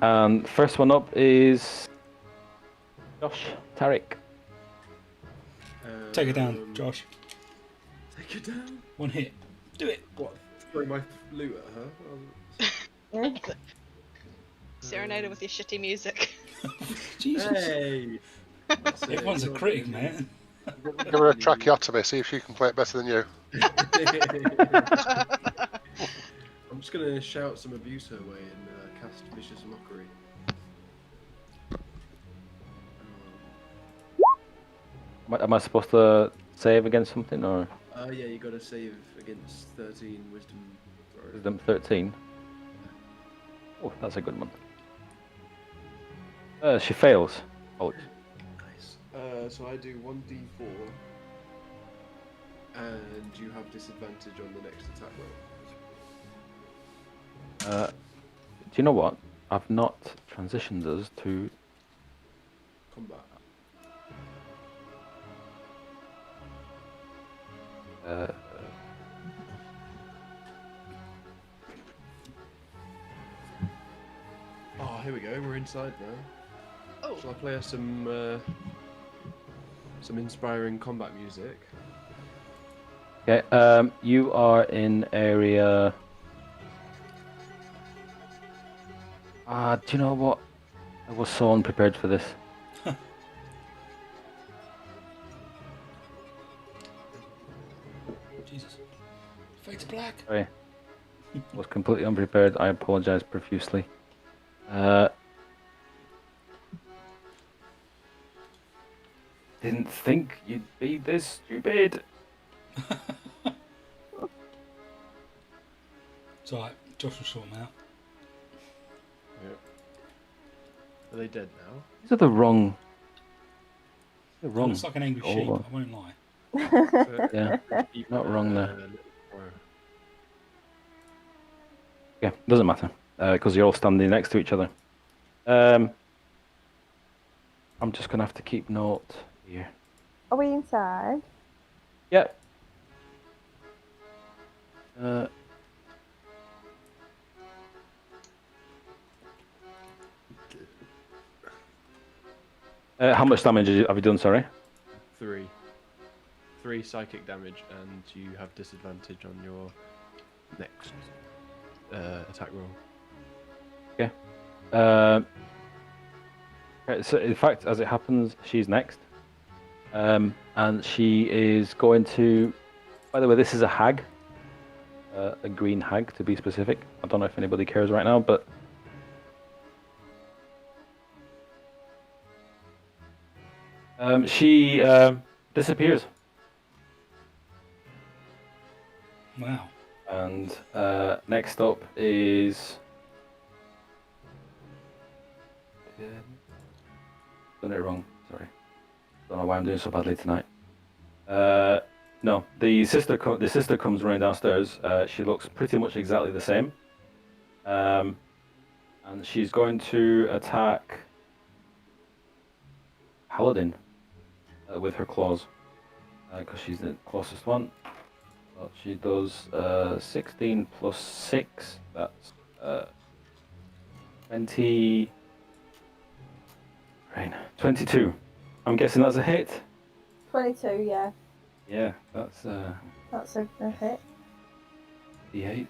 And first one up is Josh Tarek. Take it down, Josh. Take it down? One hit. Do it. What? Throw my loot at her? Serenade with your shitty music. Jesus. Hey! Everyone's a critic, man. Give her a tracheotomy, see if she can play it better than you. I'm just gonna shout some abuse her way and cast Vicious Mockery. Am I supposed to save against something or Yeah, you gotta save against 13 wisdom throws. wisdom 13? Oh, that's a good one. She fails. Oh, Nice. So I do 1d4, and you have disadvantage on the next attack roll. do you know what? I've not transitioned us to. Combat. Oh, here we go. We're inside now. Oh, Shall I play us some inspiring combat music? Okay. You are in area. Do you know what? I was so unprepared for this. Jesus. Fate's black. Sorry. Was completely unprepared. I apologize profusely. Didn't think you'd be this stupid. It's alright. Josh will sort them out. Are they dead now? These are the wrong. They're It wrong. looks like an angry sheep. Over. I won't lie. Yeah. Keep, Not wrong there. little crow. Yeah, doesn't matter because you're all standing next to each other. I'm just gonna have to keep note here. Are we inside? Yep. How much damage have you done? Sorry. 3 psychic damage, and you have disadvantage on your next attack roll. Okay, so in fact, as it happens, she's next, and she is going to. By the way, this is a hag, a green hag to be specific. I don't know if anybody cares right now, but she disappears, Wow. and next up is. Done it wrong. Sorry. Don't know why I'm doing so badly tonight. No, the sister comes running downstairs. She looks pretty much exactly the same. And she's going to attack Paladin with her claws. Because she's the closest one. So she does 16 plus 6. That's 20. Right, 22. I'm guessing that's a hit. 22, yeah. Yeah, that's That's a hit. D8.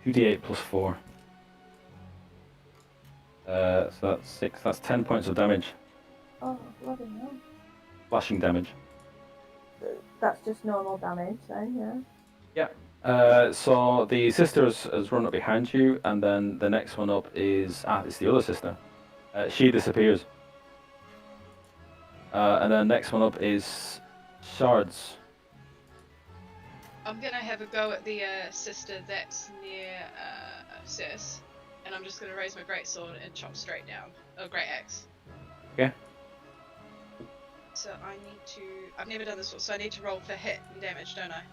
2d8 plus 4. So that's 6. That's 10 points of damage. Oh, bloody hell. Slashing damage. That's just normal damage then, yeah. So the sister has run up behind you, and then the next one up is it's the other sister. She disappears. And then the next one up is Shards. I'm gonna have a go at the sister that's near Sis, and I'm just gonna raise my greatsword and chop straight down. Oh, great axe. Okay. So I need to. I've never done this before, so I need to roll for hit and damage, don't I?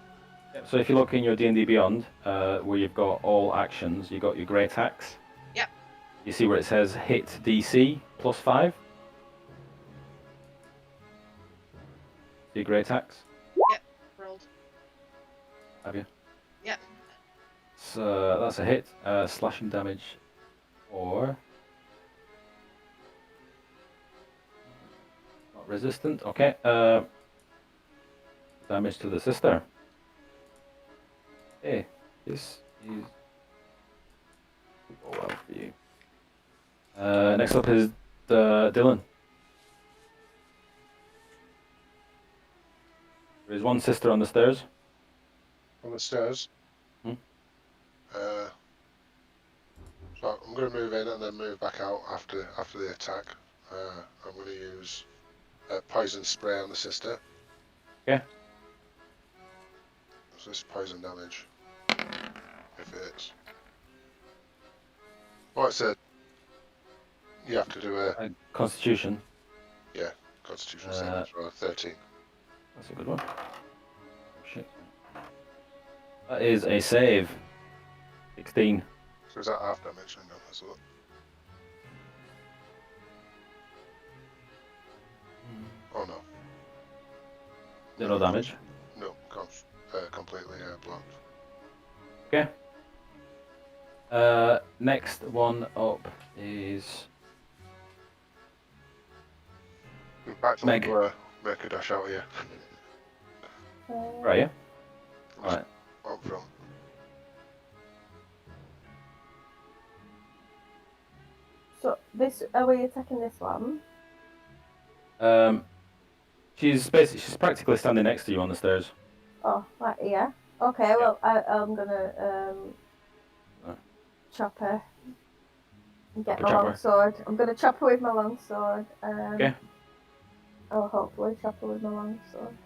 So if you look in your D&D Beyond, where you've got all actions, you got your great axe. Yep. You see where it says hit DC plus 5. Your great axe. Rolled. Have you? Yep. So that's a hit. Slashing damage, or not resistant. Okay. Damage to the sister. Hey, this is well for you. Next up is Dylan. There is one sister on the stairs. On the stairs. Hmm. So I'm going to move in and then move back out after the attack. I'm going to use poison spray on the sister. Okay. So this is poison damage. If it's well, it's a you have to do a Constitution. Constitution saving throw 13. That's a good one. Shit. That is a save. 16. So is that half damage? Hang on, let's look. Oh no. Zero damage. No, completely blocked. Okay. Next one up is In fact, Meg. I'll make a dash out here. right. Yeah. Right. Up front. So are we attacking this one? She's practically standing next to you on the stairs. Oh, right, yeah. Okay, well, I'm gonna chop her. And get Chop her, my chop long her. sword. I'm gonna chop her with my long sword. Okay. I'll hopefully chop her with my long sword.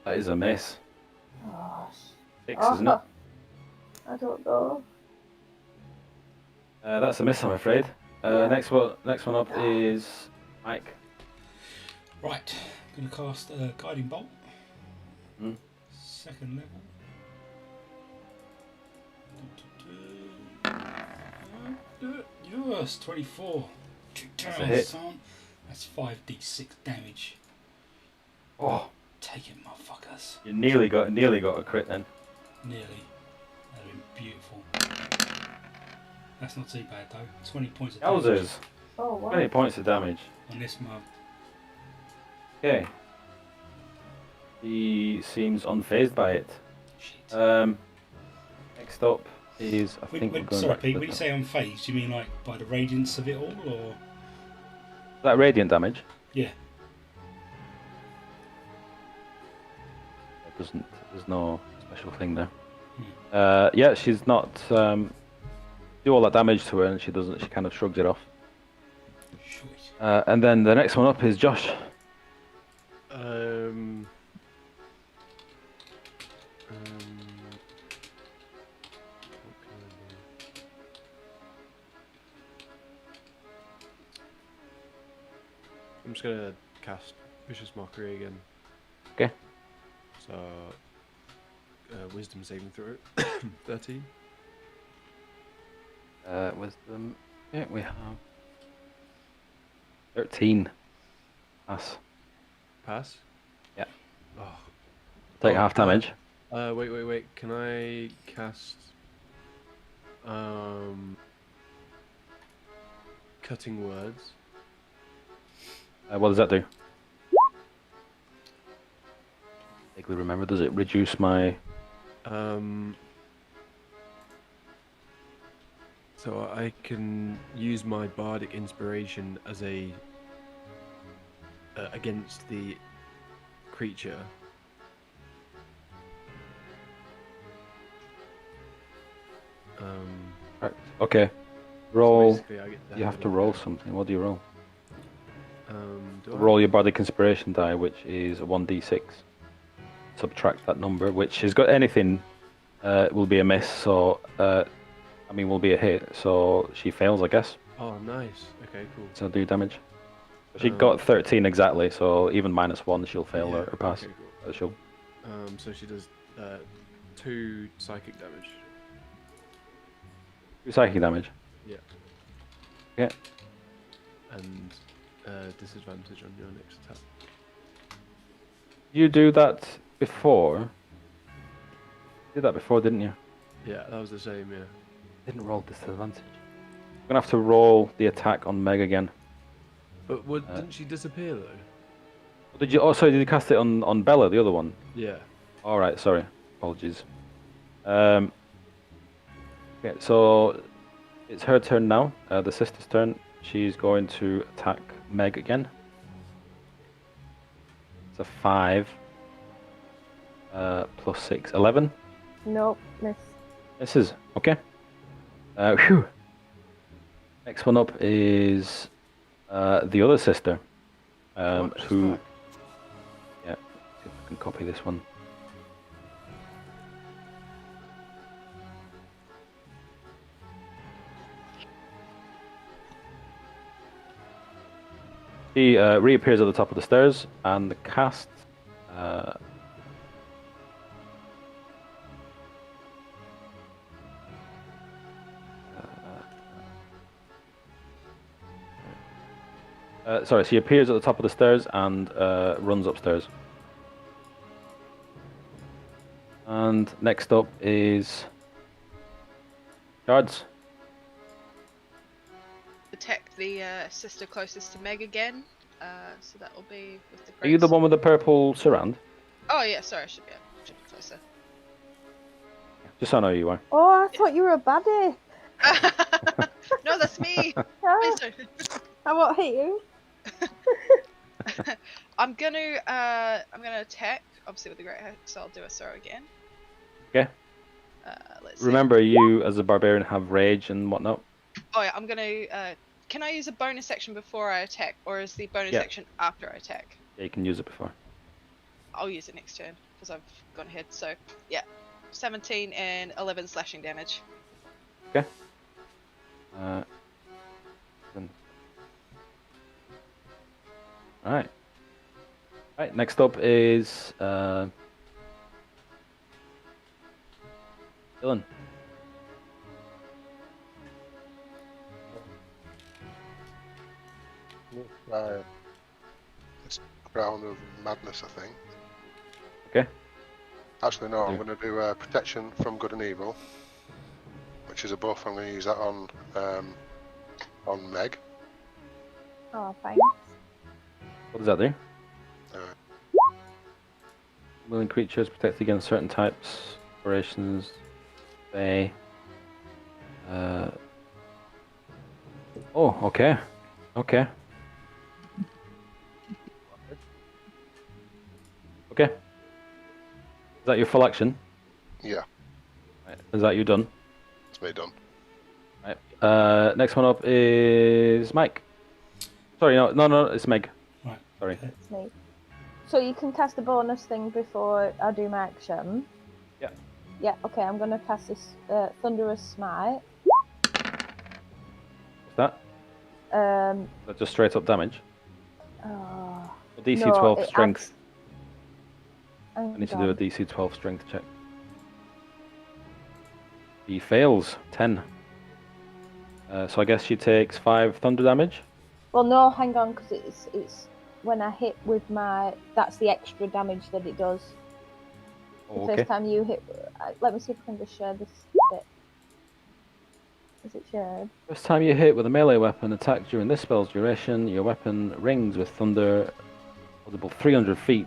That is a miss. Oh, 6, isn't it? I don't know. That's a miss, I'm afraid. Yeah. Next one up is Mike. Right, I'm going to cast a Guiding Bolt. Hmm. Second level. Yes, 24. That's a hit. Son. That's 5d6 damage. Oh, Take it, motherfuckers. you nearly got a crit then. Nearly. That'd have been beautiful. That's not too bad though. 20 points of damage Yowzers. Oh, wow. 20 points of damage. on this mug. Okay. He seems unfazed by it. Shit. Next up is I think we're going Sorry, back to Pete, the when you top. say unfazed, you mean like by the radiance of it all, or? Is that radiant damage? Yeah. It doesn't. There's no special thing there. Hmm. Yeah, she's not do all that damage to her, and she doesn't. She kind of shrugs it off. Shit. And then the next one up is Josh. I'm just gonna cast Vicious Mockery again. Okay. So wisdom saving throw. 13. Wisdom. Yeah, we have 13. Pass. Pass. Yeah. Oh. Take Oh, half damage. Wait. Can I cast cutting words? What does that do? Vaguely remember. Does it reduce my? So I can use my bardic inspiration as a against the creature. Right. Okay. Roll. basically I get You have to roll something. What do you roll? Do I? Roll your bardic inspiration die, which is a 1d6. Subtract that number, which has got anything. Will be a miss. So, will be a hit. So she fails, I guess. Oh, nice. Okay, cool. So do damage. She got 13 exactly. So even -1, she'll fail Yeah, or pass. okay, cool. She'll. So she does 2 psychic damage. 2 psychic damage. Yeah. Yeah. And disadvantage on your next attack. You do that before. You did that before, didn't you? Yeah, that was the same. Yeah. Didn't roll disadvantage. I'm gonna have to roll the attack on Meg again. But didn't she disappear though? Did you? Oh, sorry. Did you cast it on Bella, the other one? Yeah. All right. Sorry. Apologies. Okay. So it's her turn now. The sister's turn. She's going to attack Meg again. It's a 5. Plus 6, 11. Nope, miss. This is okay. Whew. Next one up is the other sister, What the who. fuck? Yeah, see if I can copy this one. He reappears at the top of the stairs and casts. Sorry, she appears at the top of the stairs and runs upstairs. And next up is guards. Attack the sister closest to Meg again. So that will be with the. Are you the grace. one with the purple surround? Oh yeah, sorry, I should be closer. Just so I know who you are. Oh, I thought you were a baddie. No, that's me. Ah, Please I won't hit you. don't. I'm gonna attack, obviously with the great axe, so I'll do a throw again. Okay. Let's see. Remember, you as a barbarian have rage and whatnot. Oh yeah, I'm gonna. Can I use a bonus action before I attack, or is the bonus Yeah. action after I attack? Yeah, you can use it before. I'll use it next turn because I've gone ahead. So yeah, 17 and 11 slashing damage. Okay. Then- Alright. Alright, next up is Dylan. It's Ground of Madness, I think. Okay. Actually, no, I'm Do. going to do Protection from Good and Evil, which is a buff. I'm going to use that on Meg. Oh, thanks. What does that do? Uh, Willing creatures protect against certain types, operations, they. Oh, okay. Okay. Okay. Is that your full action? yeah, Right. Is that you done? it's me done. Right. Next one up is Mike. Sorry, no, it's Meg. Right. Sorry. Okay. It's me. So you can cast a bonus thing before I do my action? Yeah. Yeah, okay, I'm going to cast this Thunderous Smite. What's that? Um, Is that just straight up damage? oh, DC no, 12 it strength. adds- I need to do a DC 12 strength check. She fails 10. So I guess she takes 5 thunder damage. Well, no, hang on, because it's when I hit with my. That's the extra damage that it does. The Oh, okay. first time you hit. Let me see if I can just share this bit. Is it shared? First time you hit with a melee weapon attack during this spell's duration, your weapon rings with thunder audible 300 feet.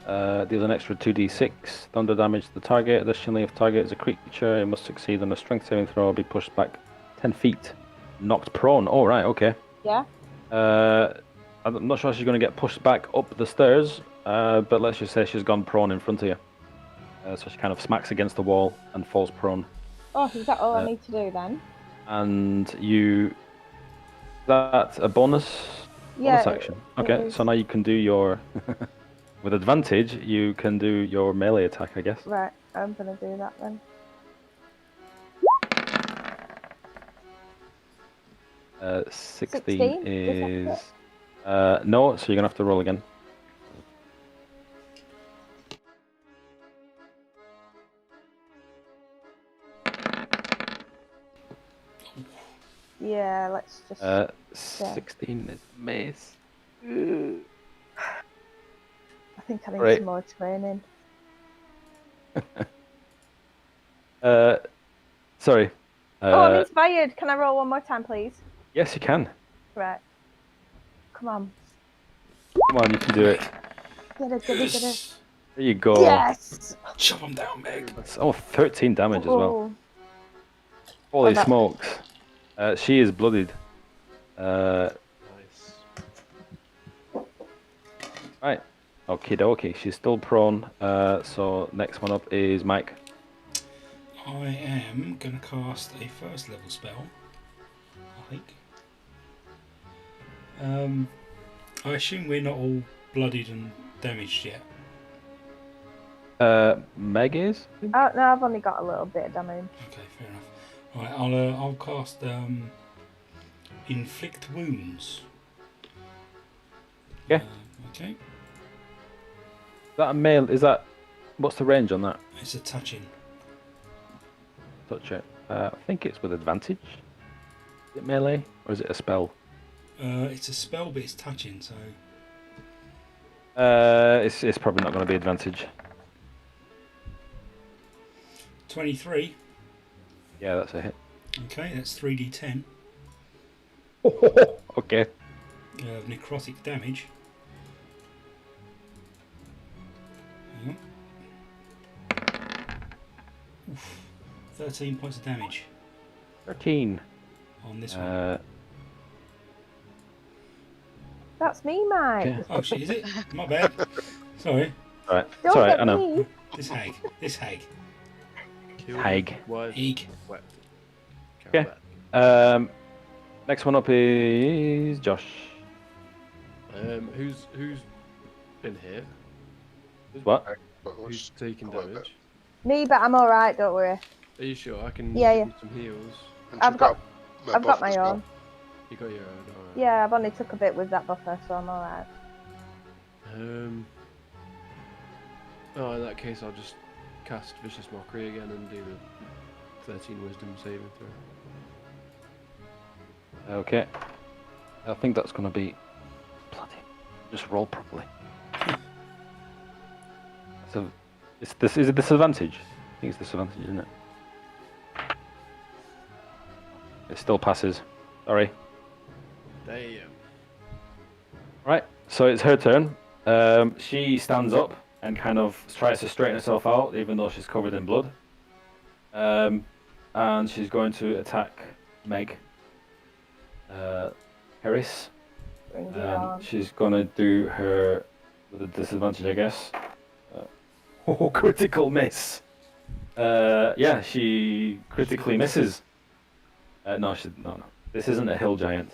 Deals an extra 2d6 thunder damage to the target. Additionally, if target is a creature, it must succeed on a strength saving throw or be pushed back 10 feet. Knocked prone. Oh, right, okay. Yeah. I'm not sure she's going to get pushed back up the stairs, but let's just say she's gone prone in front of you. So she kind of smacks against the wall and falls prone. Oh, is that all I need to do then? And you... That's a bonus action. Okay, is. so now you can do your... With advantage, you can do your melee attack, I guess. Right, I'm gonna do that then. 16 is... no, so you're going to have to roll again. Yeah, let's just. 16 is miss. I think I need Right. some more training. Sorry. Oh, I'm inspired. Can I roll one more time, please? Yes, you can. Right. Come on. Come on, you can do it. Get it. There you go. Yes! Chop them down, Meg. That's 13 damage as well. Oh, Holy that- smokes. She is bloodied. Nice. Right. Okie dokie. She's still prone. So next one up is Mike. I am going to cast a first level spell, I think. I assume we're not all bloodied and damaged yet. Meg is? Oh, no, I've only got a little bit of damage. Okay, fair enough. Right, I'll cast inflict wounds. Okay. Okay, Is that a male? Is that... What's the range on that? it's a touching. Touch it. I think it's with advantage. Is it melee? Or is it a spell? It's a spell, but it's touching, so It's probably not going to be advantage. 23. Yeah, that's a hit. Okay, that's 3d10 Okay. of necrotic damage. Hang on. Oof. 13 points of damage 13. on this one. That's me, Mike. Okay. Oh shit, is it? My bad. Sorry. Alright. Don't Sorry, get I know. me. This hag. Killed Hag. wife, Eek. wept. Okay. Next one up is Josh. Who's in here? Who's what? But Who's let's taking a little damage? Me, but I'm alright, don't worry. Are you sure? I can Yeah, give you some heals. And I've she's got a buff my as well. own. You got your own. Alright. Yeah, I've only took a bit with that buffer, so I'm alright. Oh, in that case, I'll just cast Vicious Mockery again and do the 13 Wisdom saving throw. Okay. I think that's going to be... Bloody... Just roll properly. So, is it disadvantage? I think it's disadvantage, isn't it? It still passes. Sorry. Damn. Right, so it's her turn. She stands up and kind of tries to straighten herself out, even though she's covered in blood. And she's going to attack Meg. Harris. Bring it on. She's going to do her with a disadvantage, I guess. Oh, critical miss. Yeah, she critically misses. No. This isn't a hill giant.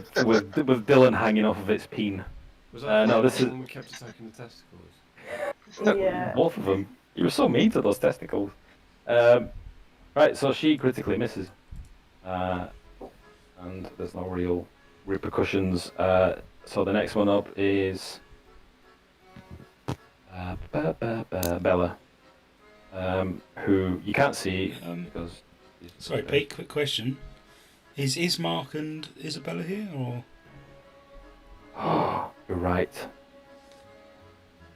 with Dylan hanging off of its peen. Was that no, the this is- one we kept attacking the testicles? Yeah. Both of them. You were so mean to those testicles. Right, so she critically misses. And there's no real repercussions. So the next one up is Bella. who you can't see Um, because. Sorry, Pete. Quick question: Is Mark and Isabella here, or Oh, you're right.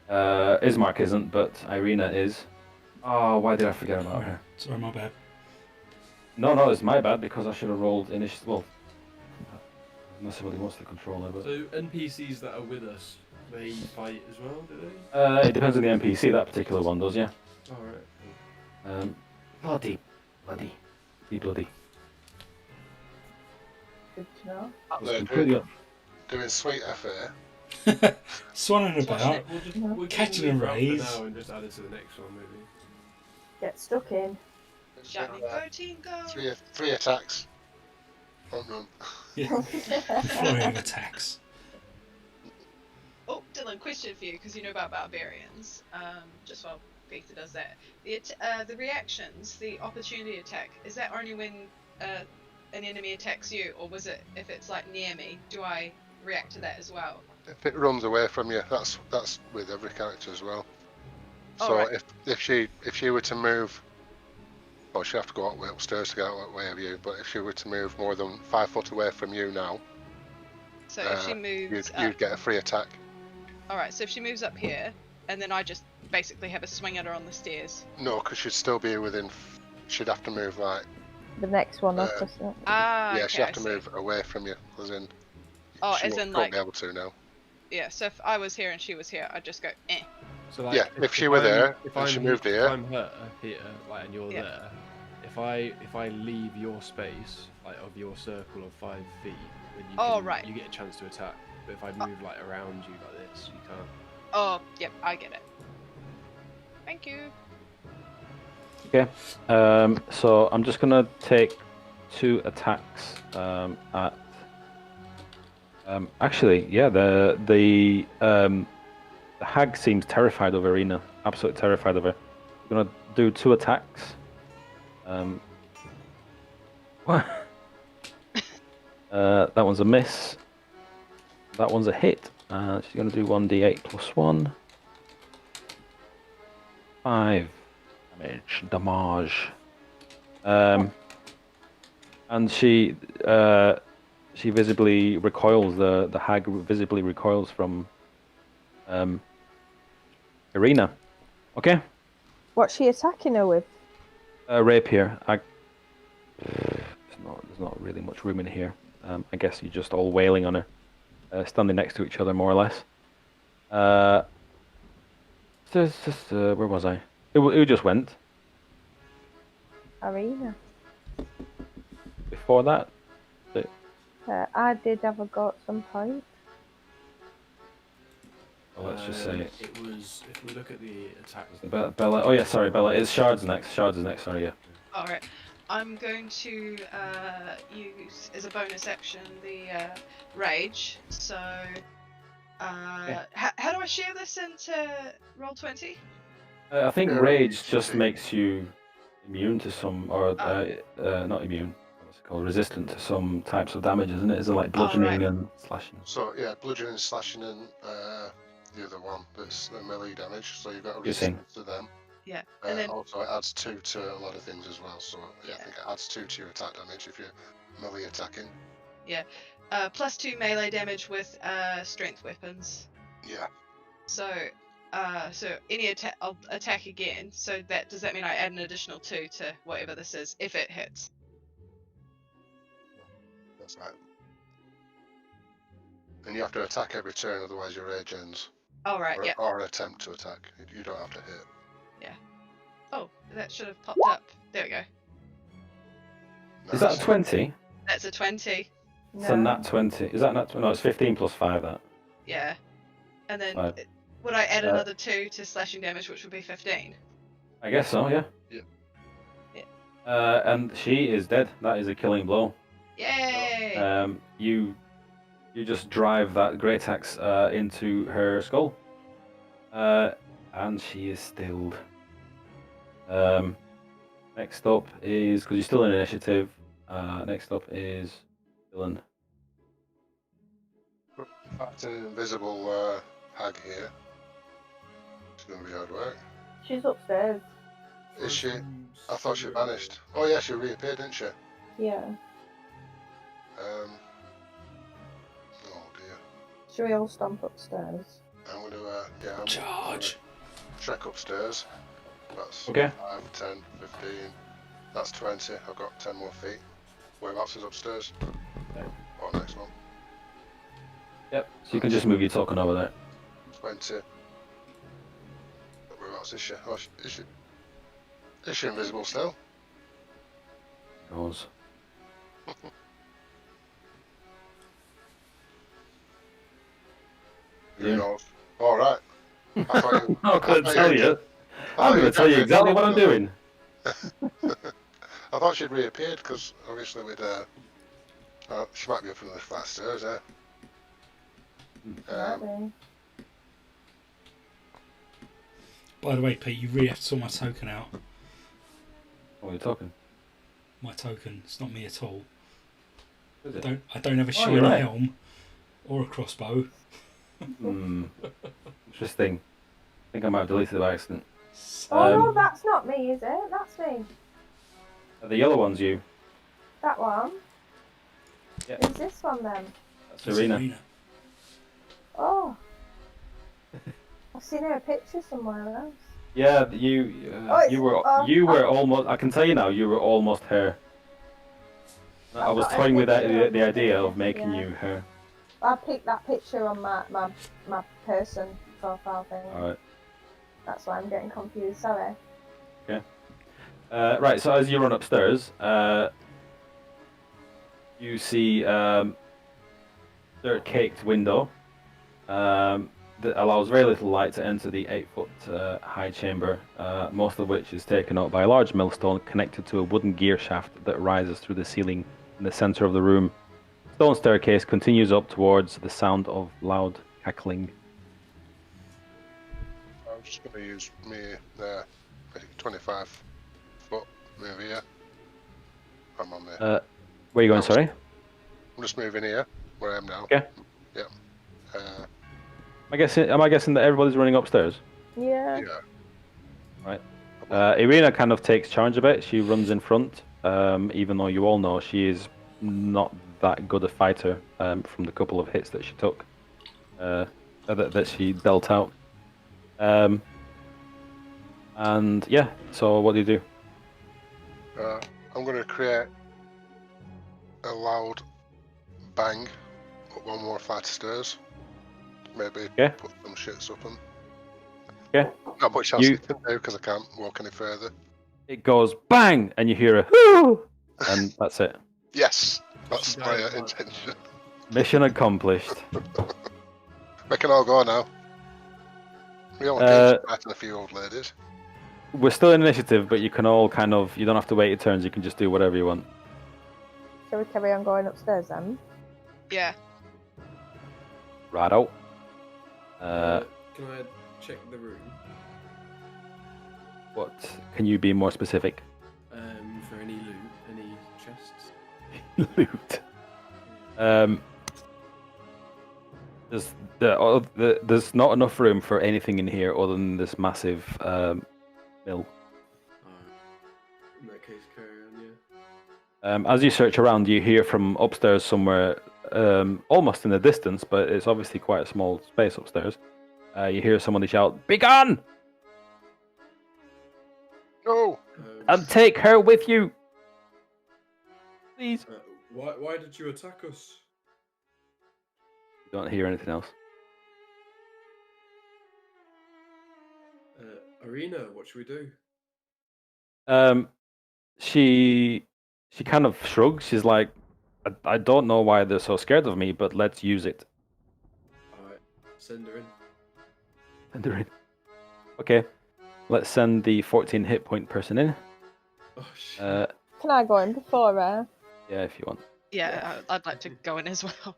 Ismark isn't, but Irina is. Oh, why did I forget about her? sorry, my bad. No, it's my bad because I should have rolled initiative. Well, unless somebody wants to control her, but. So NPCs that are with us, they fight as well, do they? It depends on the NPC. That particular one does, yeah. Alright. Bloody. Be bloody. Good to know. That was They're completely. doing sweet effort here. Swanning about. We'll Catching leave a that for raise. now and just add it to the next one, maybe. Get stuck in. Shining, go team, go! Three attacks. Home run. Flurry of attacks. Oh, Dylan, question for you, because you know about barbarians. Just while Peter does that. The reactions, the opportunity attack, is that only when an enemy attacks you, or was it if it's like near me? Do I react to that as well? If it runs away from you, that's with every character as well. So Alright. if she were to move, well, she'd have to go up way upstairs to get out of the way of you. But if she were to move more than 5 foot away from you now, So if she moves you'd get a free attack. Alright, so if she moves up here, and then I just basically have a swing at her on the stairs. No, because she'd still be within. She'd have to move like. The next one up, isn't it? Ah, Yeah, okay, she'd have I to see. move away from you, as in. Oh, she as in won't like, be able to now. yeah, so if I was here and she was here, I'd just go, eh. So like, Yeah, if she were there, if and she I'm moved if here. I'm her here, like, and you're Yeah. there. If I leave your space, like of your circle of 5 feet, then you get a chance to attack. But if I move like around you like this, you can't. Oh, yep, I get it. Thank you. Okay. So I'm just gonna take 2 attacks at. Actually, yeah, the hag seems terrified of Irina. Absolutely terrified of her. I'm gonna do 2 attacks. What? That one's a miss. That one's a hit. She's gonna do 1d8 plus 1. 5 damage. And she visibly recoils. The hag visibly recoils from Irina. Okay. What's she attacking her with? Rapier. There's not really much room in here. I guess you're just all wailing on her, standing next to each other more or less. Where was I? Who just went Arena. before that? I did have a go at some point. Well, let's just say It was. If we look at the attacks. Bella. Oh yeah, sorry, Bella. It's Shard's next. Shard's is next. Sorry, yeah. Alright, I'm going to use as a bonus action the rage. So, how do I share this into Roll20? I think Yeah. rage just makes you immune to some, or not immune. What's it called? Resistant to some types of damage, isn't it? Is it like bludgeoning right. and slashing? So yeah, bludgeoning, slashing, and the other one that's the melee damage. So you've got a Piercing. resistance to them. Yeah, and then Also, it adds 2 to a lot of things as well. So yeah, I Yeah. think it adds 2 to your attack damage if you're melee attacking. plus 2 melee damage with strength weapons. Yeah. So, so any attack, I'll attack again. So does that mean I add an additional 2 to whatever this is if it hits? That's right. And you have to attack every turn, otherwise your rage ends. All right, yeah. Or attempt to attack. You don't have to hit. Oh, that should have popped up. There we go. Is that a 20? That's a 20. It's a nat 20. Is that nat 20? No, it's 15 plus 5. That. Yeah. And then Five. would I add another 2 to slashing damage, which would be 15? I guess so. Yeah. Yeah. And she is dead. That is a killing blow. Yay! You just drive that great axe into her skull, and she is stilled. Next up is, because you're still in initiative. Next up is Dylan. Back to an invisible hag here. It's going to be hard work. She's upstairs. Is she? from I thought she Sylvia. vanished. Oh yeah, she reappeared, didn't she? Yeah. Oh dear. Should we all stomp upstairs? I'm gonna yeah. I'm Charge. gonna check upstairs. That's Okay. 5, 10, 15. That's 20. I've got 10 more feet. Whereabouts is upstairs? Right. Or next one. Yep. So you can just move your token over there. 20. Whereabouts is she? Oh, is she invisible still? Goes. Who Yeah. knows? Alright. I thought you. I'm not going to I tell thought you. I I'm going to thought tell you you exactly what I'm doing. I thought she'd reappeared because obviously we'd. She might be up in the flat stairs, eh? Might be. By the way, Pete, you really have to sort my token out. What are you talking? My token. It's not me at all. Is I it? don't have a Oh, shiny you're right. helm or a crossbow. Hmm. Interesting. I think I might have deleted it by accident. Oh no, Um, that's not me, is it? That's me. The yellow one's you. That one. Yeah. Who's this one then? That's It's Serena. Oh. I've seen her picture somewhere else. Yeah, Oh, you were oh, you were oh. almost. I can tell you now, you were almost her. I I've was got a toying with that picture of the idea of her, making yeah. you her. I picked that picture on my person profile thing. All right. That's why I'm getting confused. Sorry. Right. So as you run upstairs, you see dirt-caked window that allows very little light to enter the 8-foot high chamber, most of which is taken up by a large millstone connected to a wooden gear shaft that rises through the ceiling in the center of the room. Stone staircase continues up towards the sound of loud cackling. I'm just going to use me there. I think 25 foot move here. I'm on there. Where are you going? Sorry. I'm just moving here where I am now. Okay. Yeah. Am I guessing that everybody's running upstairs? Yeah. Yeah. Irina kind of takes charge of it. She runs in front, even though you all know she is not that good a fighter from the couple of hits that she took, that she dealt out. And yeah, so what do you do? I'm going to create a loud bang up one more flight of stairs. Maybe Okay. put some shits up and. Okay. Not much else You- I can do because I can't walk any further. It goes bang, and you hear a whoo, and that's it. Yes, that's She my died, right. intention. Mission accomplished. We can all go now. We all Uh, came to a few old ladies. We're still in initiative, but you can all you don't have to wait your turns. You can just do whatever you want. Shall we carry on going upstairs then? Yeah. Righto. Can I check the room What can you be more specific? for any loot, any chests? Loot. There's not enough room for anything in here other than this massive mill. Alright. In that case, carry on. Yeah. As you search around, you hear from upstairs somewhere, almost in the distance, but it's obviously quite a small space upstairs. You hear somebody shout, "Begone! No! And take her with you! Please!" Why did you attack us? You don't hear anything else. Irina, what should we do? She kind of shrugs. She's like, I don't know why they're so scared of me, but let's use it. Alright, send her in. Send her in. Okay, let's send the 14 hit point person in. Oh shit. Can I go in before her? Yeah, if you want. Yeah, I'd like to go in as well.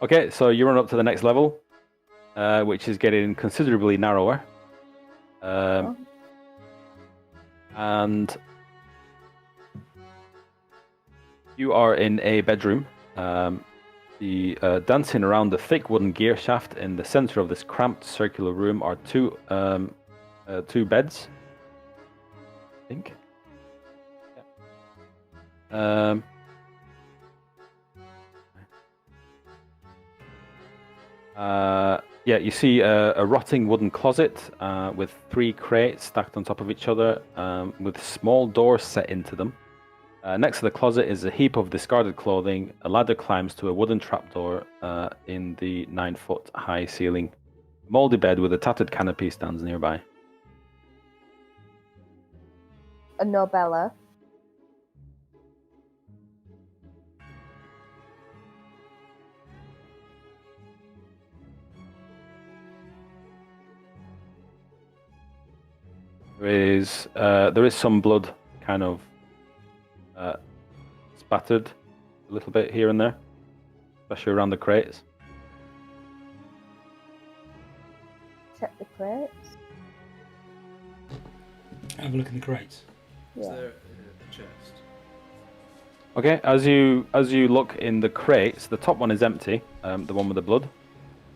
Okay, so you run up to the next level, which is getting considerably narrower. And you are in a bedroom. Dancing around the thick wooden gear shaft in the center of this cramped circular room are two beds. think. Yeah. Yeah, you see a rotting wooden closet with 3 crates stacked on top of each other, with small doors set into them. Next to the closet is a heap of discarded clothing. A ladder climbs to a wooden trapdoor in the 9-foot high ceiling. A moldy bed with a tattered canopy stands nearby. A Nobella. There is some blood kind of spattered a little bit here and there, especially around the crates. Check the crates. Have a look in the crates. Is Yeah. there a chest? Okay, as you look in the crates, the top one is empty, the one with the blood.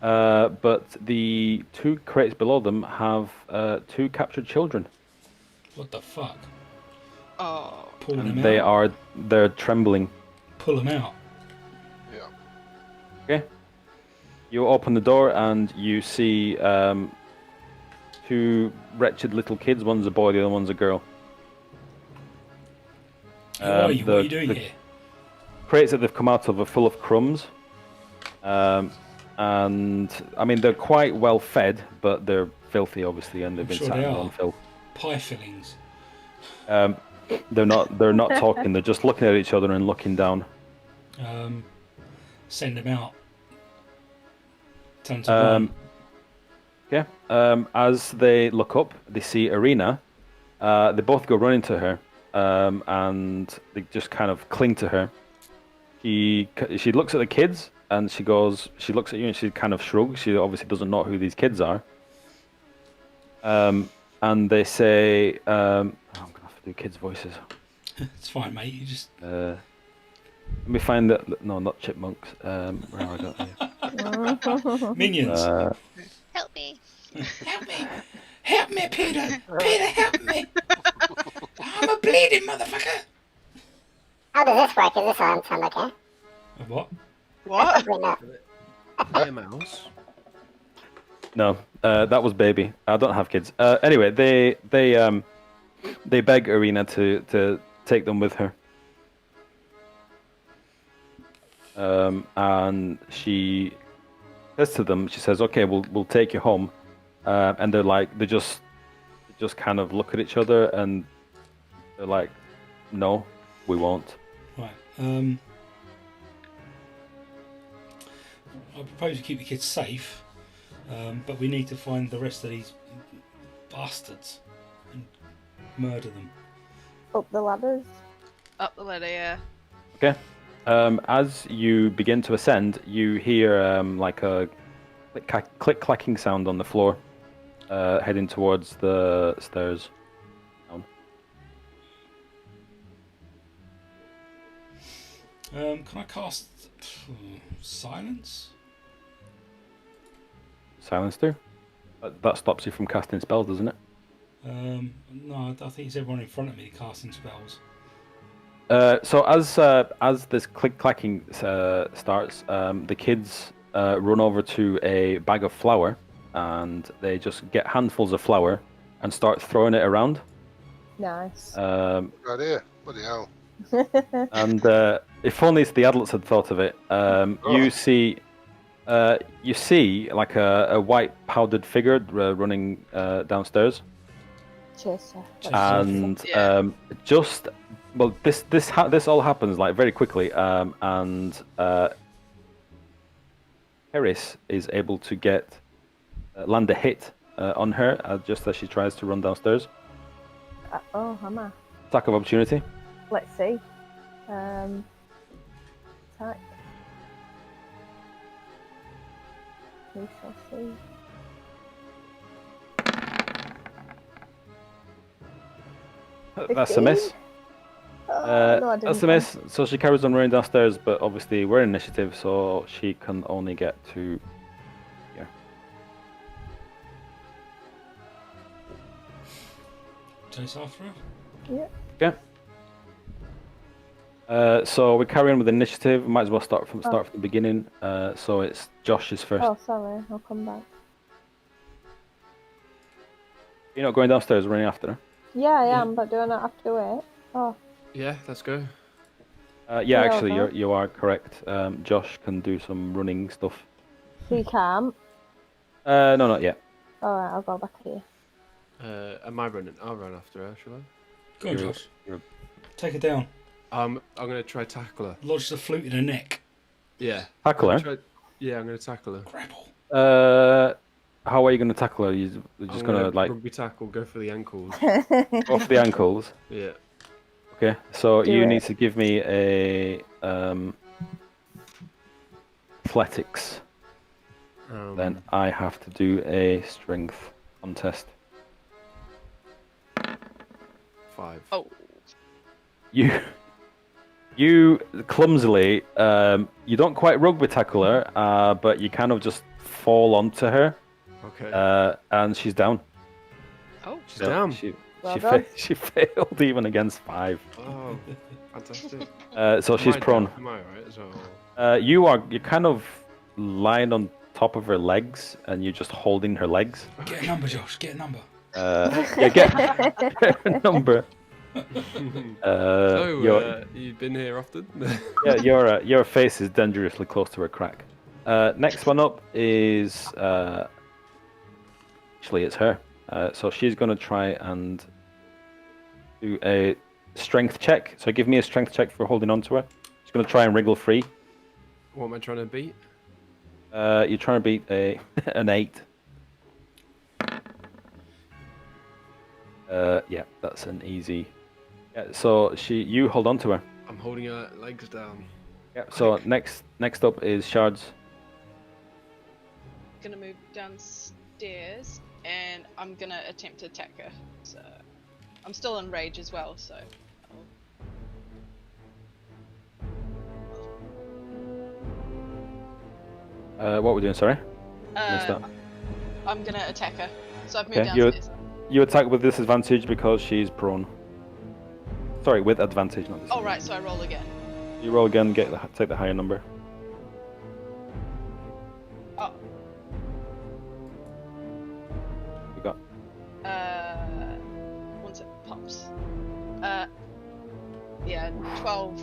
But the 2 crates below them have 2 captured children. What the fuck? Oh. Pull them And out. they're trembling. Pull them out. Yeah. Okay. You open the door and you see 2 wretched little kids. One's a boy, the other one's a girl. Who are you? What are you doing the here? crates that they've come out of are full of crumbs. And I mean they're quite well fed, but they're filthy obviously, and they've been Sure sat they in are. on filth. Pie fillings. They're not talking, they're just looking at each other and looking down. Send them out. Tell them to run. Yeah. As they look up, they see Arena. They both go running to her, and they just kind of cling to her. She looks at the kids and she looks at you and she kind of shrugs. She obviously doesn't know who these kids are. And they say, I'm gonna have to do kids' voices. It's fine, mate. You just Let me find that. No, not chipmunks. Where have I got here? minions. Help me. Help me! Help me, Peter! Peter, help me! I'm a bleeding motherfucker! How does this work? Is this on sound okay? What? What? Probably not. Hey, mouse. No, that was baby. I don't have kids. Anyway, they beg Arena to take them with her. And she says to them, she says, "Okay, we'll take you home." And they just kind of look at each other and they're like, "No, we won't." Right. I propose you keep the kids safe, but we need to find the rest of these bastards and murder them. Up the ladders. Up the ladder, yeah. Okay. As you begin to ascend, you hear like a click clacking sound on the floor, heading towards the stairs. Can I cast silence? Silencer. That stops you from casting spells, doesn't it? No, I think it's everyone in front of me casting spells. So as this click clacking starts, the kids run over to a bag of flour, and they just get handfuls of flour and start throwing it around. Nice. Right here. Bloody hell. And if only the adults had thought of it, you see like a white powdered figure running downstairs, Chaser. and Yeah. this all happens like very quickly, and Harris is able to land a hit on her just as she tries to run downstairs. Oh, hammer. Attack of opportunity. Let's see. Attack. We shall see. That's a miss. Oh, no, I didn't. That's a miss. So she carries on running downstairs, but obviously we're in initiative, so she can only get to here. Chase after her. Yeah. So we carry on with initiative. Might as well start from the beginning. So it's Josh's first. Oh, sorry. I'll come back. You're not going downstairs running after her? Yeah, I am, but do I not have to wait? Oh, Yeah, let's go. Yeah, Yeah, actually, okay. you are correct. Josh can do some running stuff. so you can't. No, not yet. Alright, I'll go back here. Am I running? I'll run after her, shall I? Go on, You're- Josh. you're- Take her down. I'm gonna try tackle her. Lodge the flute in her neck. Yeah. Tackle her. Yeah, I'm gonna tackle her. Grapple. How are you going to tackle her? You're just I'm going to like rugby tackle, go for the ankles. off the ankles. Yeah. Okay, so Do you it. need to give me a athletics. Then I have to do a strength contest. 5. Oh, You clumsily, you don't quite rugby tackle her, but you kind of just fall onto her, Okay. and she's down. oh. She's down. Well done. She failed even against 5. Oh, fantastic. So she's Am I prone. down? Am I alright as well? You're kind of lying on top of her legs, and you're just holding her legs. Get a number, Josh. Get a number. Yeah, get her number. So, Your you've been here often? your face is dangerously close to a crack. Next one up is actually it's her. So she's going to try and do a strength check. So give me a strength check for holding on to her. She's going to try and wriggle free. What am I trying to beat? You're trying to beat an 8. Yeah, that's an easy. Yeah, so you hold on to her. I'm holding her legs down. Yeah. So next up is Shards. Gonna move downstairs and I'm gonna attempt to attack her. So I'm still in rage as well, so What we're doing? Sorry. Missed that. I'm gonna attack her. So I've moved Okay, you're- downstairs. You attack with disadvantage because she's prone. Sorry, with advantage, not Oh disadvantage. right, so I roll again. You roll again, take the higher number. Oh, You got. once it pops. Yeah, 12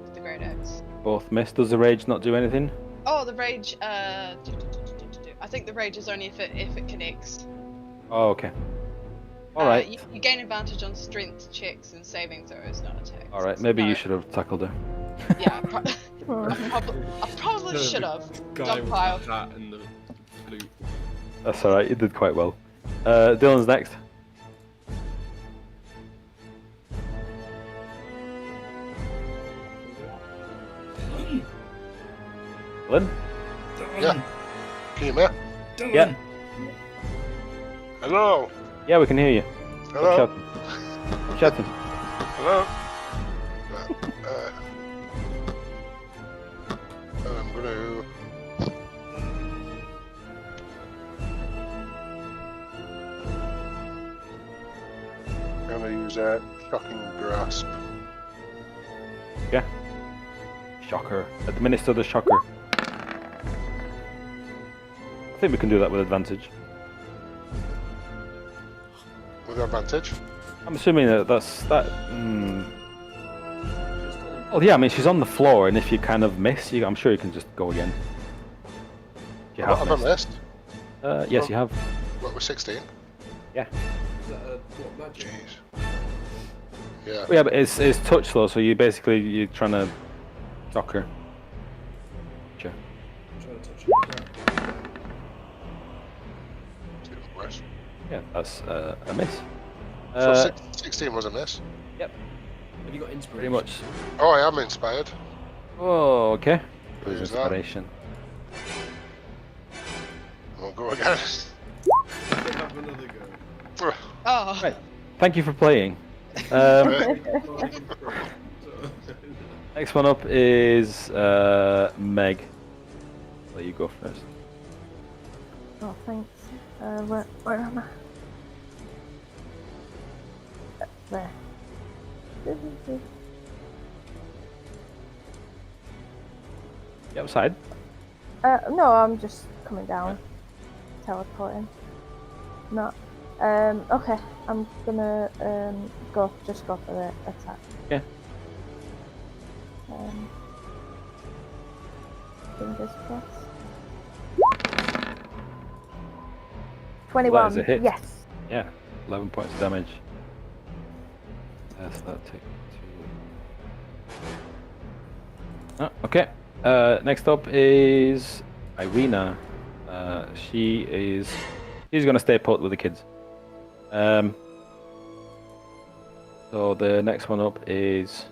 with the great axe. Both miss. Does the rage not do anything? Oh, the rage. I think the rage is only if it connects. Oh, okay. All right. You gain advantage on strength checks and saving throws, not attacks. All right. Maybe No, you should have tackled her. Yeah, I probably should have. Guy Dog with pile. the hat and the flute. That's all right. You did quite well. Dylan's next. Dylan. Yeah. Can you hear me? Dylan. Yeah. Hello? Yeah, we can hear you. Hello? Shouting. Shouting. Hello? Right, I'm gonna... I'm gonna use a shocking grasp. Yeah. Shocker. Administer the shocker. I think we can do that with advantage. With advantage? I'm assuming that's that. Well, yeah. I mean, she's on the floor, and if you kind of miss, I'm sure you can just go again. You Have I missed? Yes, you have. What, with 16? Yeah. Is that what magic? Jeez. Yeah. Yeah, but it's touch though, so you're trying to shock her. Sure. I'm trying to touch it. It's even worse. Yeah, that's a miss. So 16 was a miss. Yep. Have you got inspiration? Pretty much. Oh, I am inspired. Oh, okay. There's Who's that? inspiration. We'll go again. Have another go. Oh, Right. Thank you for playing. Next one up is Meg. Let you go first. Oh, thanks. Where am I? There. You outside? No, I'm just coming down. Teleporting. Not. Okay, I'm gonna go for the attack. Yeah. Fingers crossed. 21. Well, that is a hit. Yes. Yeah. 11 points of damage. So that takes 2. Okay. Next up is Irina. She's gonna stay put with the kids. So the next one up is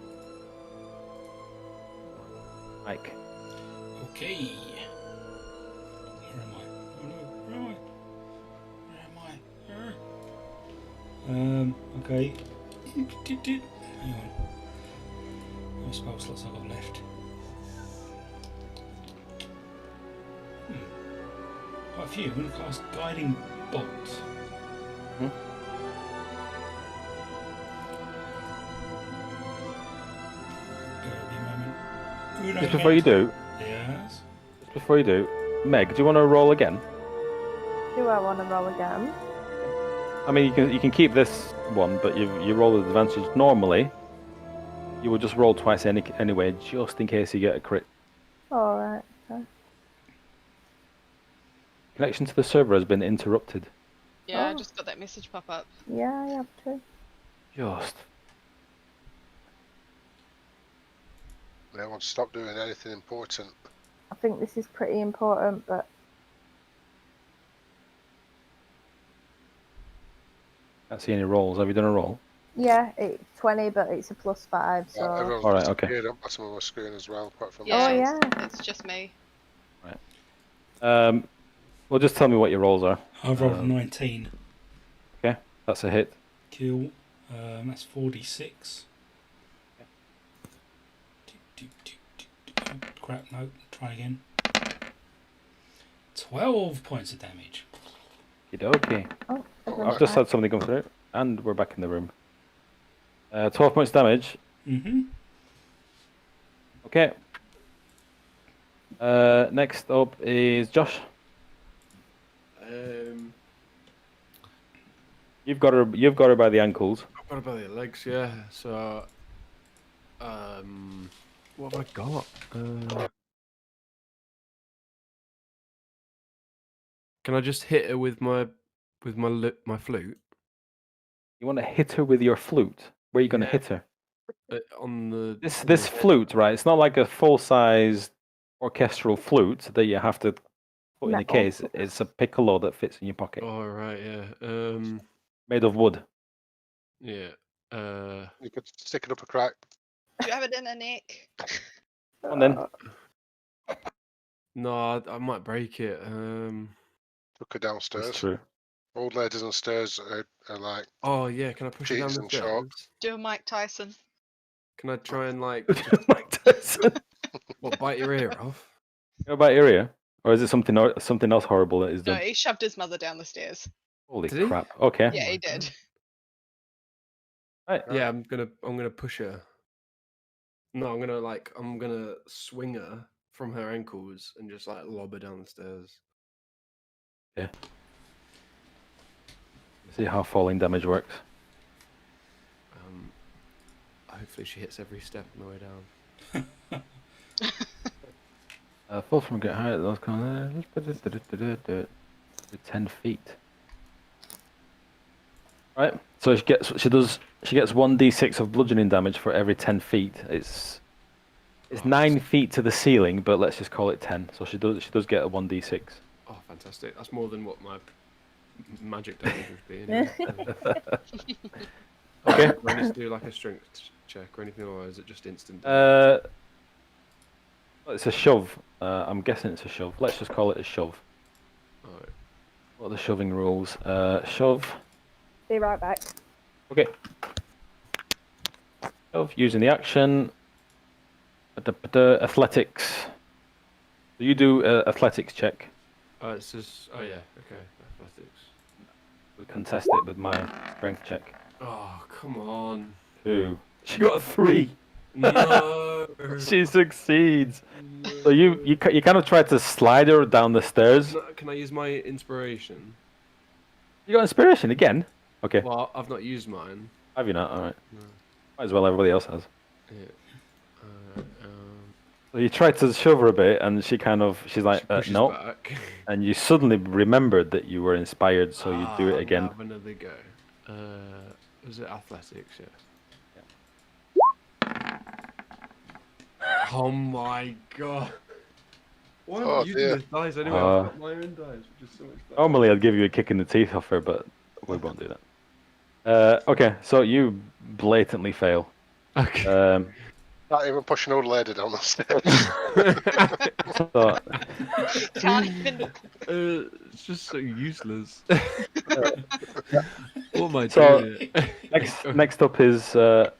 Mike. Okay. Where am I? Oh no, where am I? Where am I? Okay. Hang on. How many spell slots I've got left? Quite a few. I'm going to cast Guiding Bolt. Be a moment. Just before you do, Yes. Meg, do you want to roll again? Do I want to roll again? I mean, you can keep this one, but you roll with advantage. Normally, you would just roll twice anyway, just in case you get a crit. Alright. Okay. Connection to the server has been interrupted. Yeah, I Oh. just got that message pop up. Yeah, I have to. Just. They won't stop doing anything important. I think this is pretty important, but Can't see any rolls. Have you done a roll? yeah, it's 20, but it's a +5, so. Everyone's Alright, okay. disappeared up bottom of my screen as well, apart from Yeah, Oh, myself. yeah. It's just me. Well, just tell me what your rolls are. I've rolled 19. Okay, that's a hit. Cool. That's 4d6. Crap, no. Try again. 12 points of damage. Okay. Oh, I've just had something come through, and we're back in the room. 12 points damage. Mm-hmm. Okay. Next up is Josh. You've got her by the ankles. I've got about the legs, yeah. So, what have I got? Can I just hit her with my flute You want to hit her with your flute. Where are you going to Yeah. hit her? on the This flute, right? It's not like a full-size orchestral flute that you have to put in a Metal. case. It's a piccolo that fits in your pocket, Oh right, yeah. made of wood. Yeah. You could stick it up a crack. Do you have it in a neck? Come on then. No, I might break it. Took her That's downstairs. true. Old ladies on stairs are like, Oh yeah, can I push it down Cheese the and stairs? shorts. Do a Mike Tyson. Can I try and like Mike Tyson. what bite your ear off? What about your ear? Or is it something else horrible that is No, done? he shoved his mother down the stairs. Holy Did he? crap. Okay. Yeah, he my did. God. Right. Yeah, I'm gonna push her. No, I'm gonna swing her from her ankles and just like lob her down the stairs. See how falling damage works. Hopefully she hits every step on the way down. Fall from a great height. Those kind of 10 feet. Right. So she gets 1d6 of bludgeoning damage for every 10 feet. It's 9 feet to the ceiling, but let's just call it 10. So she does get a 1d6. Oh, fantastic! That's more than what my magic damage would be. Anyway. Okay. Do I need to do like a strength check or anything, or is it just instant? It's a shove. I'm guessing it's a shove. Let's just call it a shove. Alright. What are the shoving rules? Shove. Be right back. Okay. Shove using the action. Athletics. So you do athletics check. It's just. Oh yeah. Okay. Athletics. We contest it with my strength check. Oh come on. 2, She got a 3. No. She succeeds. So you kind of tried to slide her down the stairs. Can I use my inspiration? You got inspiration again? Okay. Well, I've not used mine. Have you not? All right. No. Might as well. Everybody else has. Yeah. So you tried to shove her a bit, and she's like, She pushes no. back. And you suddenly remembered that you were inspired, so you do it again. Have another go. Was it athletics? Yeah. Oh my god. Why am I using dear. this dice anyway? I've got my own dice, which is so much better. Normally, I'd give you a kick in the teeth off her, but we won't do that. Okay, so you blatantly fail. Okay. Not even push an old lady down the stairs. So, Can't even. It's just so useless. What am I So- doing? next up is her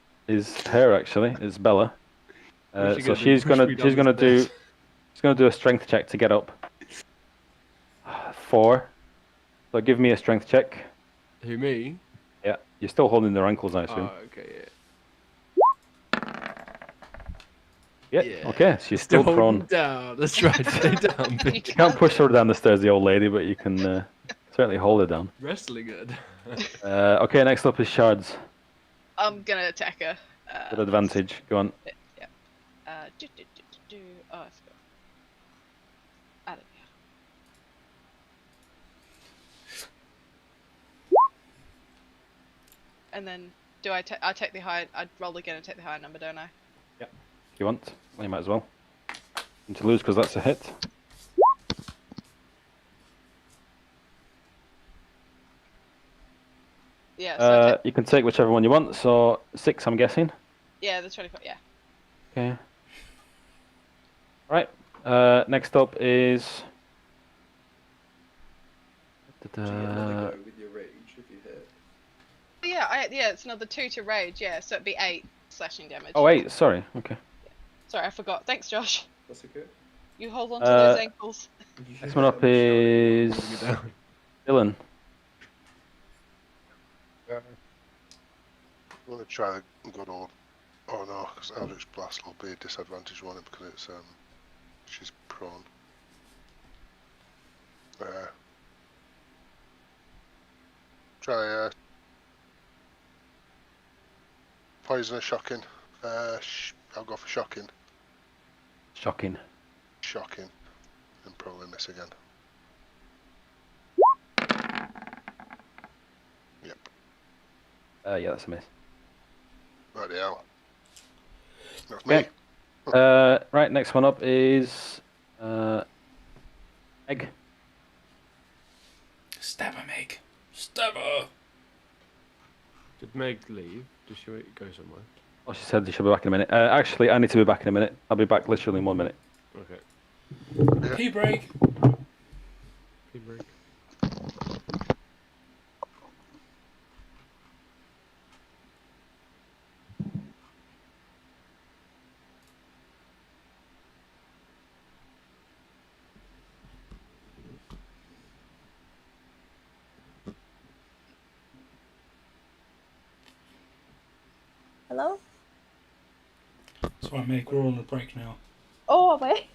actually. Is Bella. What's she So gonna do? she's Push me down the stairs? do a strength check to get up. 4. So give me a strength check. Who, me? Yeah, you're still holding their ankles, I assume. Oh, okay, yeah. Yeah. Yeah. Okay, she's still Hold prone. them down. That's right. Stay down, bitch. You can't push her down the stairs, the old lady, but you can certainly hold her down. Wrestling it. Okay, next up is Shards. I'm gonna attack her. With advantage. Go on. Yeah. Oh, I forgot. I don't know. And then, do I take the high? I'd roll again and take the higher number, don't I? If you want. Well, you might as well. And to lose because that's a hit. Yeah. So You can take whichever one you want. So 6, I'm guessing. yeah, the 24. Yeah. Okay. Right. Next up is. With your rage if you hit. Yeah, it's another 2 to rage. Yeah, so it'd be 8 slashing damage. Oh wait, sorry. Okay. Sorry, I forgot. Thanks, Josh. That's okay. You hold on to those ankles. Next one up is Dylan. I'm going to try the good old. Oh no, because Eldritch Blast will be a disadvantage on it because it's she's prone. Try poison or shocking. I'll go for shocking. Shocking. Shocking, and probably miss again. Yep. Yeah, that's a miss. Bloody hell. That's Okay. me. Right, next one up is Egg. Stab her, Meg. Stab her. Did Meg leave? Did she go somewhere? Oh, she said she'll be back in a minute. Actually, I need to be back in a minute. I'll be back literally in 1 minute. Okay. Pee break. Pee break. Hello? That's right, Meg. We're on the break now. Oh, wait.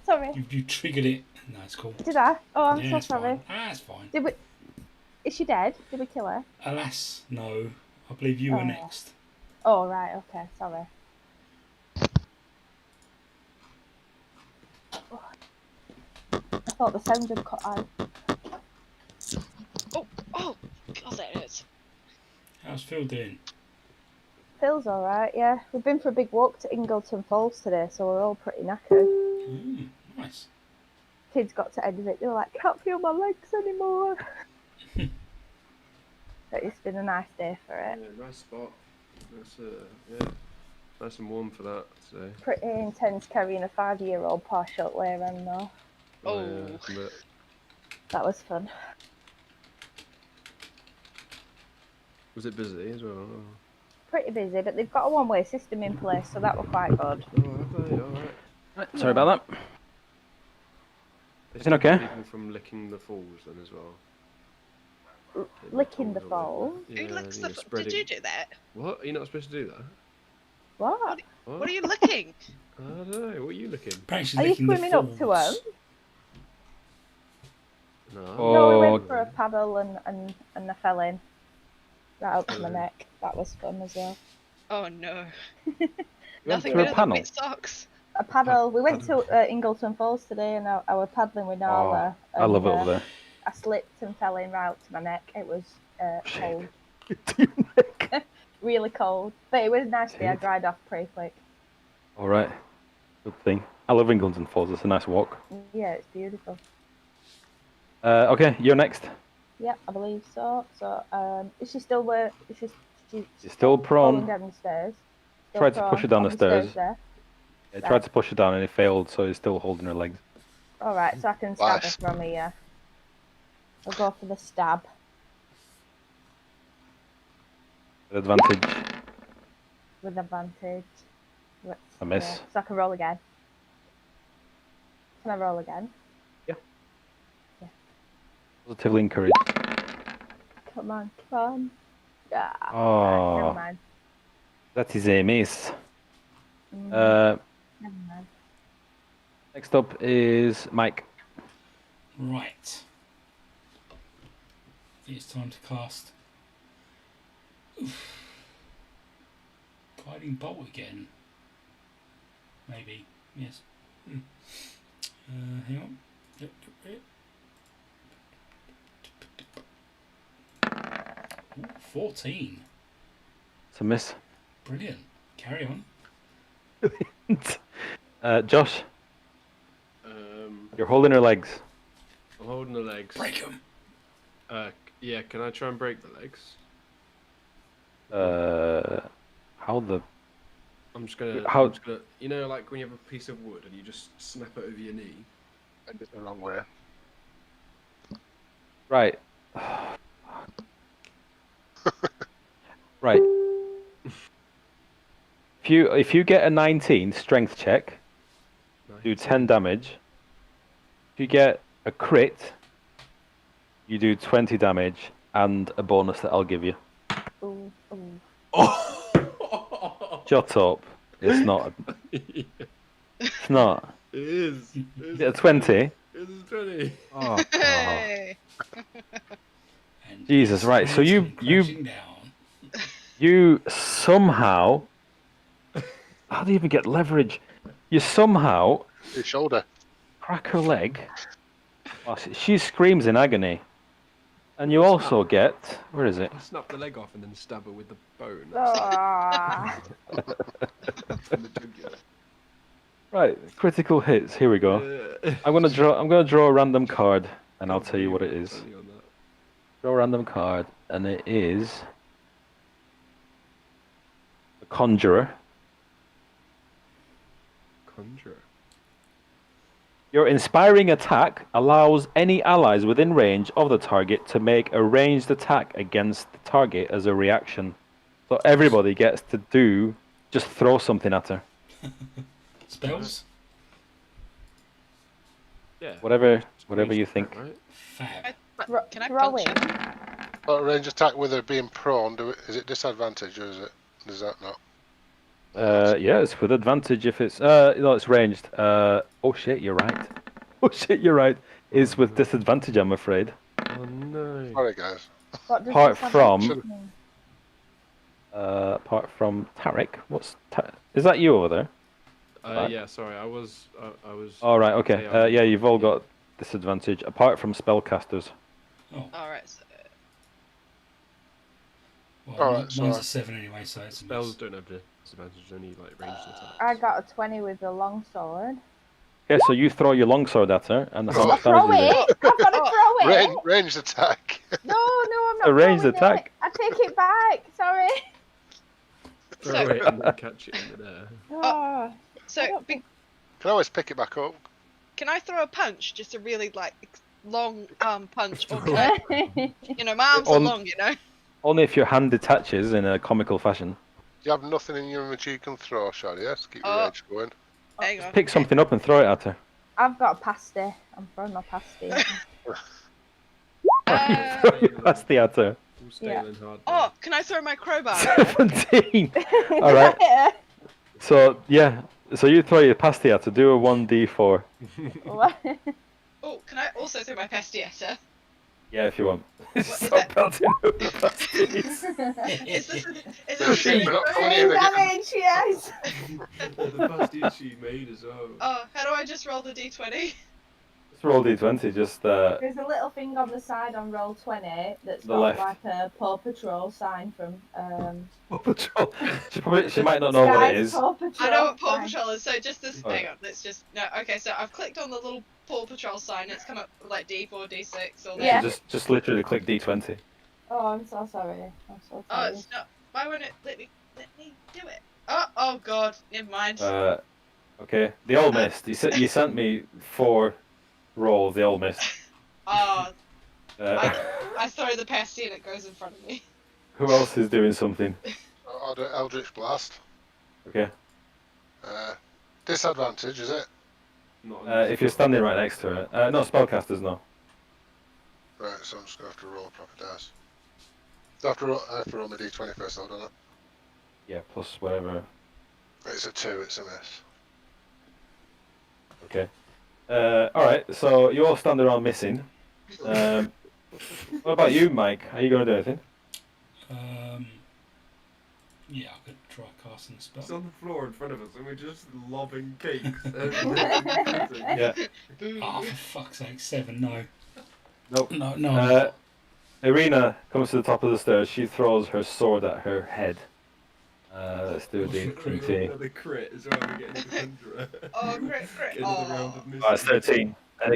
Sorry. You triggered it. No, it's cool. Did I? Oh, I'm Yeah, so it's sorry. fine. Ah, it's fine. Did we? Is she dead? Did we kill her? Alas, no. I believe you were Oh. next. Oh, right. Okay. Sorry. Oh. I thought the sound had cut out. Oh, God, that hurts. How's Phil doing? Phil's alright, yeah. We've been for a big walk to Ingleton Falls today, so we're all pretty knackered. Nice. Kids got to end of it, they were like, can't feel my legs anymore. But it's been a nice day for it. Yeah, nice spot. That's yeah, nice and warm for that today. Pretty intense carrying a 5-year-old partial way around though. Oh. Yeah, but That was fun. was it busy as well? Pretty busy, but they've got a one-way system in place, so that was quite good. Oh, have they? Alright. Right, sorry about that. They Is it stop okay? people from licking the falls then as well. Licking the Yeah, falls? Who licks you the know, Did spreading- you do that? What? Are you not supposed to do that? What? What are you licking? I don't know. What are you looking? Apparently she's Are you licking the swimming up to folds. him? No. No, we Oh, went for a paddle and I fell in. Right up to my neck. That was fun as well. Oh no. went Nothing through a better than panel? wet socks. A paddle. We went Paddle. to Ingleton Falls today and I was paddling with Nala. I love it and, over there. I slipped and fell in right up to my neck. It was cold. Really cold. But it was nice day. I dried off pretty quick. All right, good thing. I love Ingleton Falls. It's a nice walk. Yeah, it's beautiful. Okay, you're next. Yeah, I believe so. So, is she still where? She's She's still falling prone. down the stairs. Still Tried to push prone her down on the stairs. there. I tried to push her down and it failed, so he's still holding her legs. All right, so I can stab her Nice. from here. I'll go for the stab. With advantage. With advantage. Let's, A miss. so I can roll again. Can I roll again? Positively encouraged. Come on, come on. Ah, Oh. never mind. That is a miss. Mm, Uh, never mind. next up is Mike. Right. I think it's time to cast. Oof. Guiding bolt again. Maybe. Yes. Hang on. Yep. 14. It's a miss. Brilliant. Carry on. Josh, Um, you're holding her legs. I'm holding the legs. Break them. Yeah. Can I try and break the legs? How the... I'm just gonna. How- I'm just gonna. You know, like when you have a piece of wood and you just snap it over your knee. Bend it the wrong way. Right. Right. If you get a 19 strength check, do 10 damage. If you get a crit, you do 20 damage and a bonus that I'll give you. Ooh, ooh. Shut up. It's not. It's not. It is. Is it a 20? It is 20. Oh, Hey. And Jesus, right, so you- crashing down. You somehow. How do you even get leverage? You somehow Your shoulder. crack her leg. Oh, she screams in agony. And you also get. Where is it? I snap the leg off and then stab her with the bone. Ah. From the jugular. Right, critical hits. Here we go. I'm gonna draw a random card, and I'll tell you what it is. Funny on that. Draw a random card, and it is the Conjurer. Conjurer. Your inspiring attack allows any allies within range of the target to make a ranged attack against the target as a reaction. So everybody gets to just throw something at her. Spells? Yeah. Whatever Range you attack, think. Right? Fab. Can I punch Throwing. him? But range attack with her being prone, is it disadvantage or does that not? Yeah, it's with advantage if it's no, it's ranged. Oh shit, you're right. Oh shit, you're right. Is with disadvantage, I'm afraid. Oh no. Sorry guys. What does Apart this from- have to mean? Apart from Tarek, is that you over there? Right. Yeah. Sorry, I was. All right, okay. Say, Yeah, you've all got disadvantage apart from spellcasters. Oh, Alright, so well, Alright, mine's sorry. a 7 anyway, so it's a Spells miss. don't have disadvantage, only like ranged attacks. I got a 20 with the long sword. Okay, so you throw your longsword at her, and how much Throw damage is it? it! I've got to throw it! Ranged attack. No, I'm not A ranged throwing attack. It. I take it back. Sorry. Throw So- it and then catch it in midair. Oh, so Can always pick it back up. can I throw a punch? Just a really like long arm punch, or can I, you know, my arms are On- long, you know. Only if your hand detaches in a comical fashion. Do you have nothing in your inventory you can throw, Shadi? Yes, keep your Oh. rage going. Hang on. Pick something up and throw it at her. I've got a pasty. I'm throwing my pasty. Throw your pasty at her. All scaling hard. Oh, can I throw my crowbar? 17. All right. So yeah, so you throw your pastilla do a 1d4. Oh, can I also throw my pastietta? Yeah, if you want. is Stop that? pelting with the pasties. Is this a But sheep thing? not Right? coming here again. damage, yes. The pasties she made as well. Oh, how do I just roll the d20? Just roll d20. Just There's a little thing on the side on roll 20 that's The got left. like a Paw Patrol sign from Paw Patrol. She might not know what it Sky's is. Paw Patrol I know what Paw sign. Patrol is, so just this. Alright. Hang on, let's just. No, okay, so I've clicked on the little Paw Patrol sign, it's come up with like D4, D6, all that. Yeah. Just literally click d20. Oh, I'm so sorry. I'm so Oh, sorry. it's not. Why won't it let me do it? Oh god, never mind. Okay. They all missed. You sent me 4 rolls. They all missed. Oh, Uh, I throw the pasty and it goes in front of me. who else is doing something? Order Eldritch Blast. Okay. Disadvantage, is it? Not If you're standing right next to it. No, spellcasters, no. Right, so I'm just going to have to roll a proper dice. I have to roll my d20 first, though, don't I? Yeah, plus whatever. It's a 2, it's a miss. Okay. Alright, so you all stand around missing. What about you, Mike? Are you going to do anything? Yeah, I could try casting a It's spell. on the floor in front of us, and we're just lobbing cakes. Yeah. Boo. Oh, for fuck's sake, 7, no. Nope. No. Irina comes to the top of the stairs. She throws her sword at her head. Let's do What's the crit? d20. Another crit as well. We're getting to the conjurer. Oh, crit. Get another round Oh. of missing. Oh, it's 13. And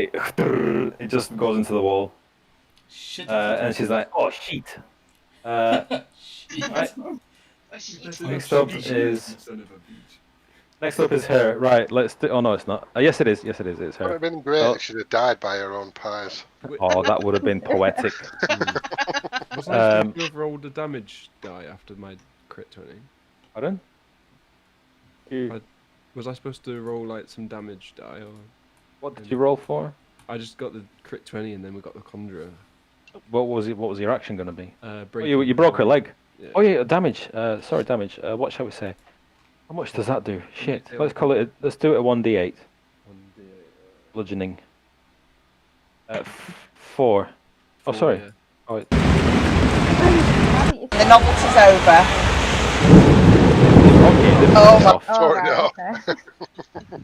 it just goes into the wall. Shit. And she's like, oh, shit. Right. Oh, You shit. better Next not up shoot is- you son of a bitch. Next up is her. Right, let's do... Oh, no, it's not. Yes, it is. Yes, it is. It's Would her. have been great Oh. if she'd have died by her own pies. Oh, that would have been poetic. Was I supposed to have rolled a damage die after my crit 20? Pardon? Was I supposed to roll like some damage die, or What did you roll for? I just got the crit 20 and then we got the conjurer? What was your action going to be? Oh, Breaking you broke her leg. Yeah. Oh yeah, damage. Sorry, damage. What shall we say? How much does that do? Shit. Let's call it. Let's do it a 1d8. 1d8, Bludgeoning. 4. Oh, sorry. yeah. Oh, wait. The novelty's over. Okay, this Oh is my- off. Oh, Sorry, right, no. okay. As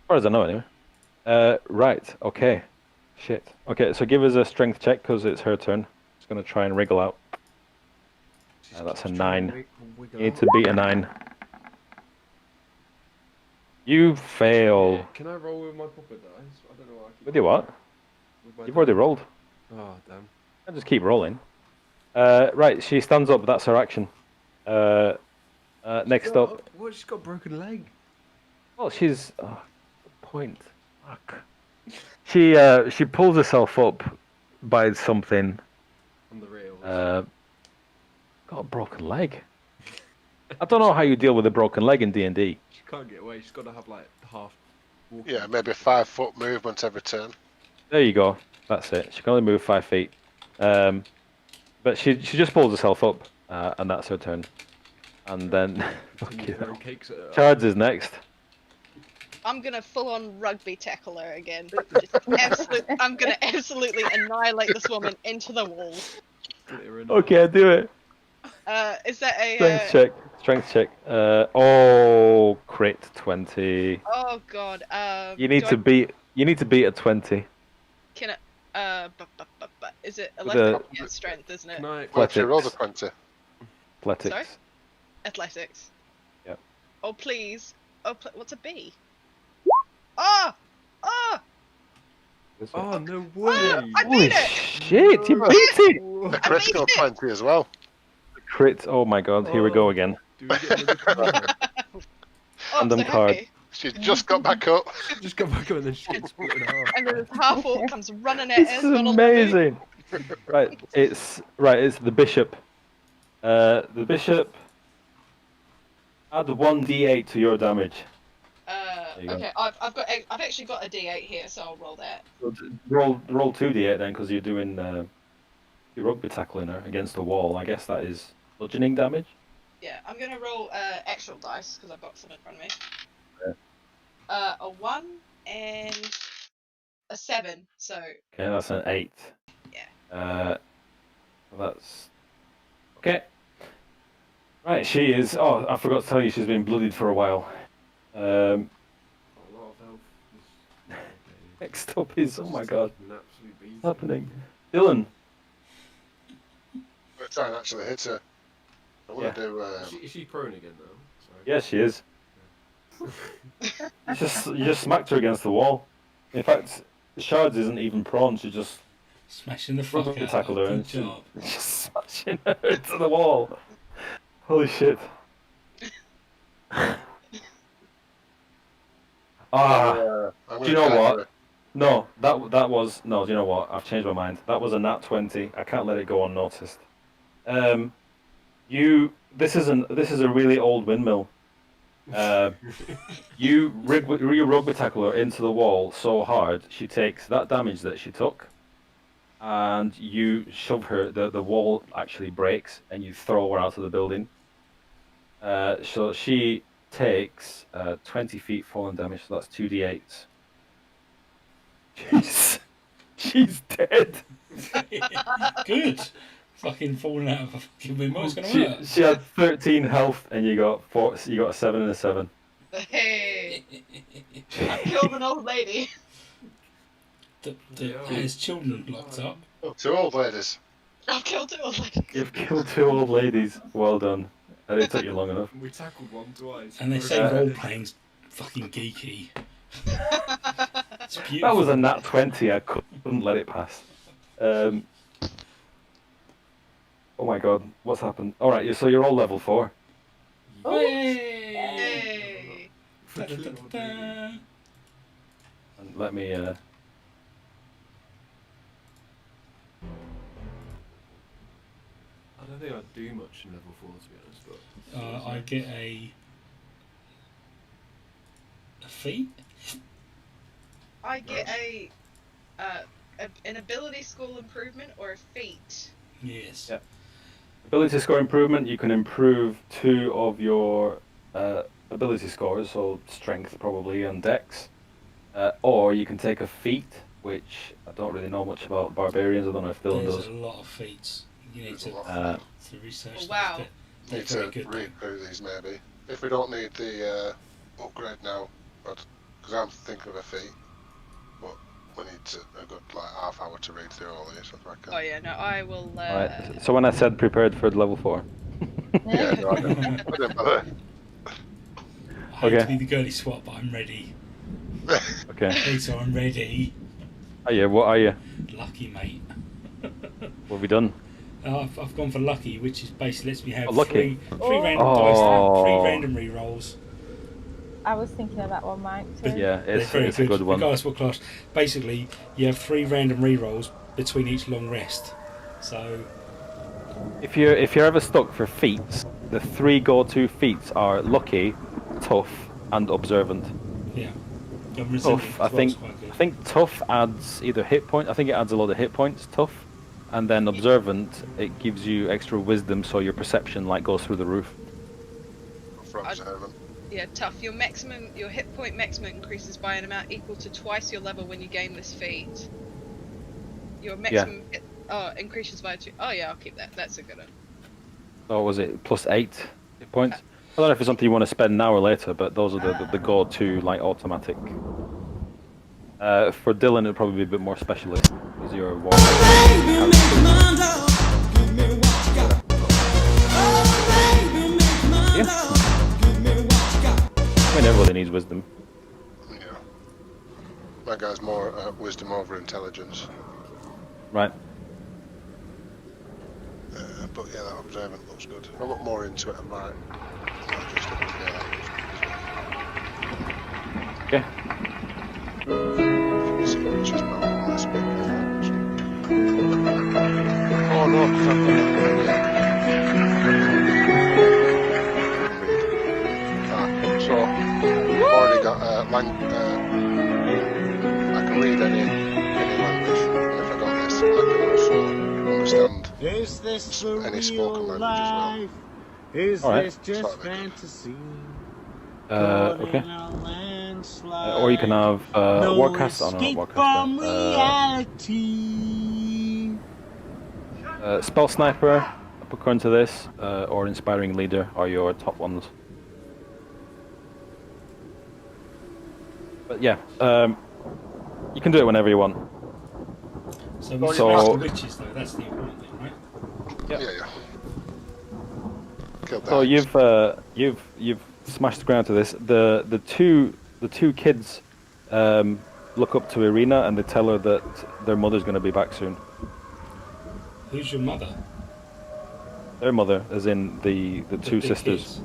far as I know, anyway. Right. Okay. Shit. Okay, so give us a strength check because it's her turn. She's gonna try and wriggle out. That's a 9. You need to beat a 9. You fail. Can I roll with my puppet dice? I don't know why I keep With your what? with my You've already rolled. Oh, damn. I'll just keep rolling. Right, she stands up. That's her action. Next up. What? She's got a broken leg. Well, she's. Oh, good point. Fuck. She pulls herself up by something. On the rails. Got a broken leg. I don't know how you deal with a broken leg in D&D. She can't get away. She's got to have like half. walking. Yeah, maybe a 5-foot movement every turn. There you go. That's it. She can only move 5 feet. But she just pulls herself up, and that's her turn. And then, fuck Continue you. throwing cakes at her. Charge is next. I'm gonna full on rugby tackle her again. I'm gonna absolutely annihilate this woman into the wall. Split her in Okay, do it. Is that a Strength check. Strength check. Oh, crit 20. Oh god. You need do to I- beat. You need to beat a 20. Can it? Is it With 11 a- yeah, strength, isn't it? Can I? Well, if she rolls a Athletics. 20. Athletics. Sorry? Athletics. Yep. Oh please. Oh, what's a B? Oh! Oh! Oh no way! I Holy beat it! shit! You beat it. A critical 20 as well. Crit. Oh my god! Here we go again. Do we get another card? Oh, I'm Random so card. happy. She just got back up. Just go back up and then she gets split in half. And then this half orc comes running at This us. is amazing. Right. It's the bishop. The bishop. Add 1d8 to your damage. There you go. Okay, I've actually got a D8 here, so I'll roll that. So roll 2d8 then, because you're doing you're rugby tackling her against the wall. I guess that is bludgeoning damage. Yeah, I'm gonna roll actual dice because I've got some in front of me. Yeah. A 1 and a 7. So Okay, that's an 8. yeah. That's okay. Right, she is. Oh, I forgot to tell you, she's been bloodied for a while. A lot of health. Next up is, oh my god, An absolute beating. what's happening? Dylan. We're trying to actually hit her. I want to do. Is she prone again now? Sorry. Yes, she is. You just smacked her against the wall. In fact, Shards isn't even prone. She just Smashing the fuck rugby out tackled her of her. and Good she job. just smashing her into the wall. Holy shit. Ah, I'm do you gonna know kite what? her. No, that was no. Do you know what? I've changed my mind. That was a nat 20. I can't let it go unnoticed. This is a really old windmill. You rugby tackle her into the wall so hard she takes that damage that she took, and you shove her. The wall actually breaks, and you throw her out of the building. So she takes 20 feet falling damage. So that's 2d8s. She's dead. Good. Fucking falling out of a fucking windmill. It's gonna work. She had 13 health, and you got 4. You got a 7 and a 7. Hey, I killed an old lady. His children locked up. Oh, 2 old ladies. I killed two old ladies. You've killed 2 old ladies. Well done. And it took you long enough. We tackled one twice. And they say role playing's fucking geeky. It's beautiful. That was a nat 20. I couldn't let it pass. Oh my god, what's happened? Alright, so you're all level 4. Hey! Hey. Da-da-da-da. And let me. I don't think I'd do much in level 4 to be honest, but I get a feat. I get an ability school improvement or a feat. Yes. Yeah. Ability score improvement, you can improve 2 of your ability scores, so strength probably and dex. Or you can take a feat, which I don't really know much about barbarians. I don't know if Dylan There's does. a lot of feats. You need to research. Oh, wow. those. They're Need very to good. read through these maybe. If we don't need the upgrade now, because I'm thinking of a feat, but we need a good like half hour to read through all these. If I can. Oh yeah, no, I will. Alright, so when I said prepared for level 4. Yeah, no, I didn't bother. I hate to Okay. be the girly swap, but I'm ready. Okay. Hey, so I'm ready. Oh yeah, what are you? Lucky, mate. What have we done? I've gone for lucky, which is basically lets me have Oh, lucky. three random Oh. dice, 3 random re-rolls. I was thinking of that one, Mike. Too. Yeah, They're it's very a good one. Regardless of what class. Basically, you have 3 random re-rolls between each long rest. So, If you're ever stuck for feats, the 3 go-to feats are lucky, tough, and observant. yeah. And resilient Tough, as I well think. is quite good. I think tough adds either hit point. I think it adds a lot of hit points. Tough, and then observant, it gives you extra wisdom, so your perception like goes through the roof. For observant. Yeah, tough. Your hit point maximum increases by an amount equal to twice your level when you gain this feat. Your maximum increases by 2. Oh yeah, I'll keep that. That's a good one. Or was it plus 8 hit points? I don't know if it's something you want to spend now or later, but those are the go-to like automatic. For Dylan, it'd probably be a bit more specialist because you're a warrior. Yeah. I mean, everybody needs wisdom. Yeah. My guy's more wisdom over intelligence. Right. But yeah, that observant looks good. I'll look more into it. I might just Okay. see which is more or less big. Oh no, because I've got so I've already got I can read any language, and if I got this, I can also understand Is this the any spoken real language as well. life? Is All right. this just fantasy? Okay. Or you can have no Warcast. Oh, no, not escape Warcast. from reality. Spell Sniper, according to this, or Inspiring Leader are your top ones. But yeah, you can do it whenever you want. So we So- smash the witches, though. That's the important thing, right? Yeah. Killed So that. you've smashed the ground to this. The two kids look up to Irina and they tell her that their mother's going to be back soon. Who's your mother? Their mother, as in the two big sisters. Kids.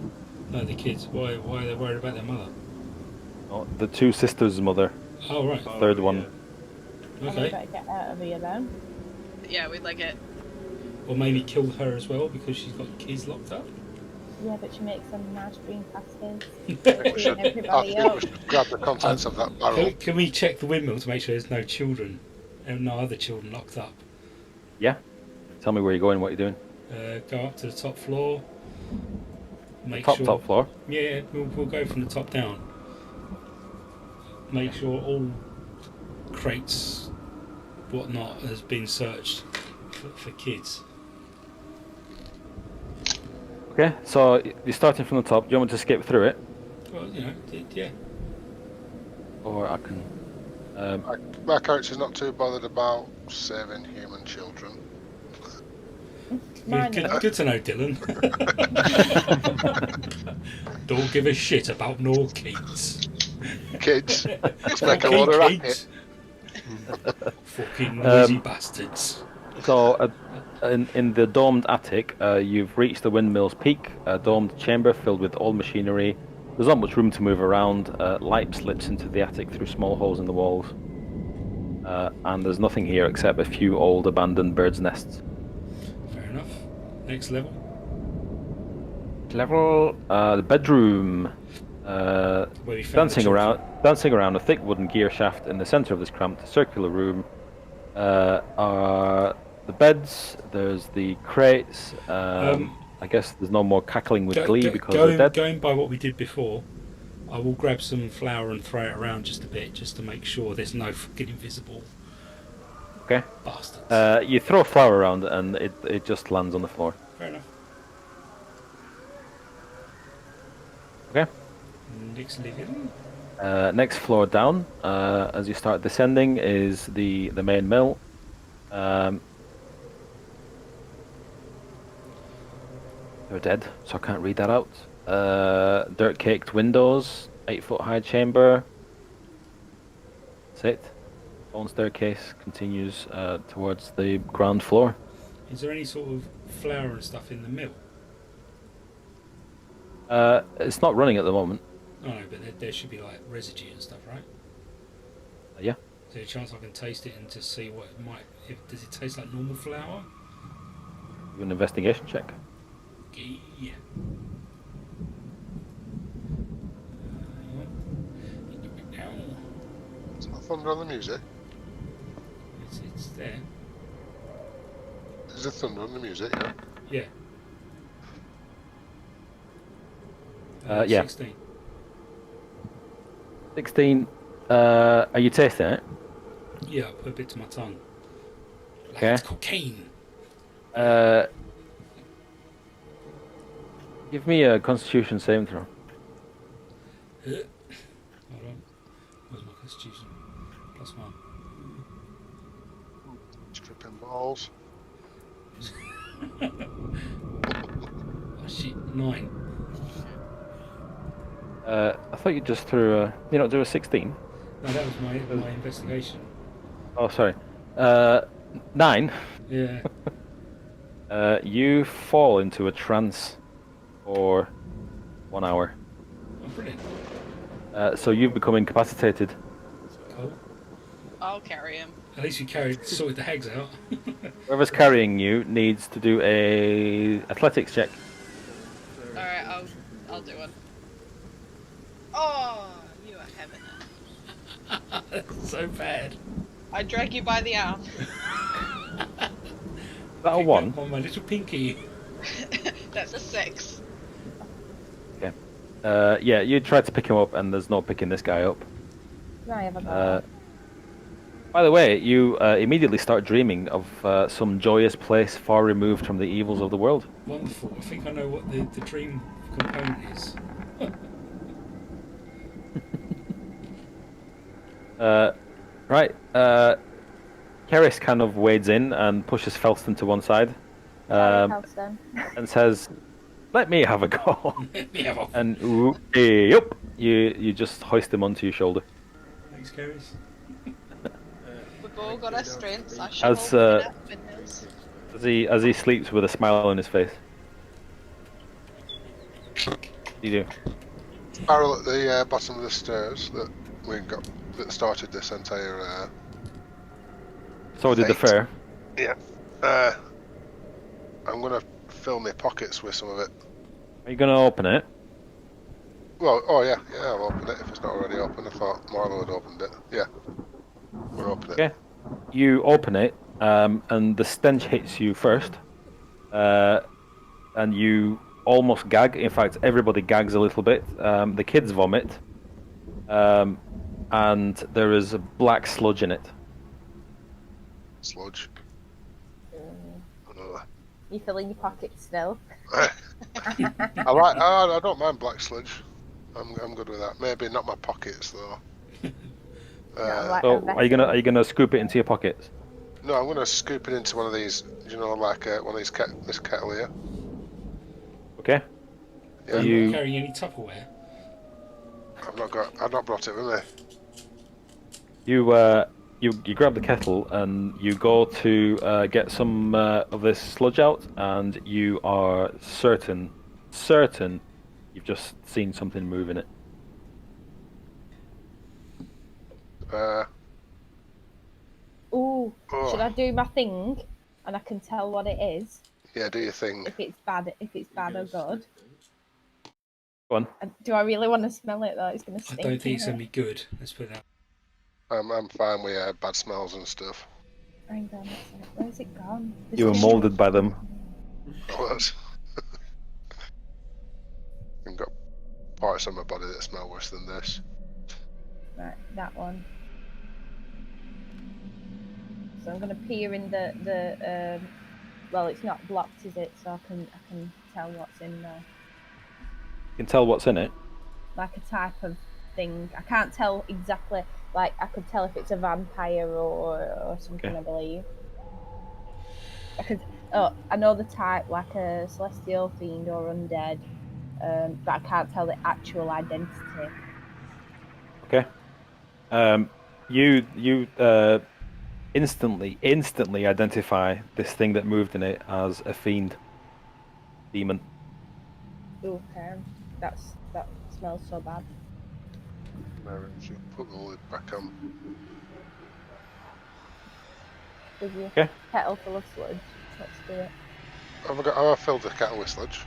No, the kids. Why are they worried about their mother? Oh, the two sisters' mother. Oh, right. Third one. I Okay. better get out of here then. Yeah, we'd like it. Or maybe kill her as well because she's got kids locked up. Yeah, but she makes some nice green pasties. I think we should, I Everybody think we else. should grab the contents of that barrel. Can we check the windmill to make sure there's no children and no other children locked up? Yeah. Tell me where you're going, what you're doing. Go up to the top floor. Make Top sure. floor. Yeah, we'll go from the top down. Make sure all crates, whatnot, has been searched for kids. Okay, so you're starting from the top. Do you want me to skip through it, Well, you know, yeah. or I can? My character's not too bothered about saving human children. Mine Good, is. good to know, Dylan. Don't give a shit about no kids. Kids, let's make a Okay, lot of racket. kids. Fucking noisy bastards. So, in the domed attic, you've reached the windmill's peak, a domed chamber filled with old machinery. There's not much room to move around. Light slips into the attic through small holes in the walls. And there's nothing here except a few old abandoned birds' nests. Fair enough. Next level. The bedroom. Where we found Dancing around a thick wooden gear shaft in the center of this cramped circular room are the beds. There's the crates. I guess there's no more cackling with glee because they're dead. Going by what we did before, I will grab some flour and throw it around just a bit, just to make sure there's no fucking invisible Okay. bastards. You throw flour around and it just lands on the floor. Fair enough. Okay. Next living. Next floor down, as you start descending, is the main mill. They're dead, so I can't read that out. Dirt-caked windows, 8-foot high chamber. That's it. Stone staircase continues towards the ground floor. Is there any sort of flour and stuff in the mill? It's not running at the moment. Oh no, but there should be like residue and stuff, right? Yeah. Is there a chance I can taste it and to see what it might? Does it taste like normal flour? Do an investigation check. Yeah. It's not thunder on the music. It's there. Is there thunder on the music? Yeah. Yeah. Yeah. 16. 16. Are you tasting it? Yeah, I put a bit to my tongue. Like Okay. it's cocaine. Give me a Constitution saving throw. Hold on. Where's my constitution? +1. Stripping balls. Oh shit, 9. I thought you just threw a. You not do a 16? No, that was my investigation. Oh, sorry. 9. Yeah. You fall into a trance for 1 hour. Oh, brilliant. So you've become incapacitated. Cool. I'll carry him. At least you sorted the hags out. Whoever's carrying you needs to do a athletics check. Alright, I'll do one. Oh, you are having it. So bad. I drag you by the arm. Is that a 1? On my little pinky. That's a 6. Yeah, you try to pick him up, and there's no picking this guy up. Can I have a go? By the way, you immediately start dreaming of some joyous place far removed from the evils of the world. Wonderful. I think I know what the dream component is. Right. Keris kind of wades in and pushes Felston to one side, Helston. and says, "Let me have a go." Yeah. And yep, you just hoist him onto your shoulder. Thanks, Keris. We've all got our strengths. I should As, all look at windows. As he sleeps with a smile on his face. You do. Barrel at the bottom of the stairs that we got that started this entire. So did the Fate. fair. Yeah. I'm gonna fill my pockets with some of it. Are you gonna open it? Well, oh yeah, I'll open it if it's not already open. I thought Marlo had opened it. Yeah. We'll open it. Okay. You open it, and the stench hits you first, and you almost gag. In fact, everybody gags a little bit. The kids vomit, and there is a black sludge in it. Sludge. You filling your pockets still? I don't mind black sludge. I'm good with that. Maybe not my pockets though. So are you gonna scoop it into your pockets? No, I'm gonna scoop it into one of these. You know, like one of these this kettle here. Okay. Yeah. Are You- you carrying any Tupperware? I've not brought it with me. You grab the kettle and you go to get some of this sludge out, and you are certain you've just seen something move in it. Ooh, Oh. should I do my thing, and I can tell what it is? Yeah, do your thing. If it's bad or good. Go on. Do I really want to smell it though? It's gonna I stink. don't think it's isn't going to be good. Let's put that. I'm fine with bad smells and stuff. Hang on, where's it gone? You were molded by them. Oh, that's. I've got parts of my body that smell worse than this. Right, that one. So I'm gonna peer in the well, it's not blocked, is it? So I can tell what's in there. You can tell what's in it. Like a type of thing. I can't tell exactly. Like I could tell if it's a vampire or something. Okay. I believe. I know the type, like a celestial fiend or undead, but I can't tell the actual identity. Okay. You instantly identify this thing that moved in it as a fiend, demon. Okay, that smells so bad. Should put the lid back on. With your Okay. kettle full of sludge. Let's do it. Have I filled the kettle with sludge?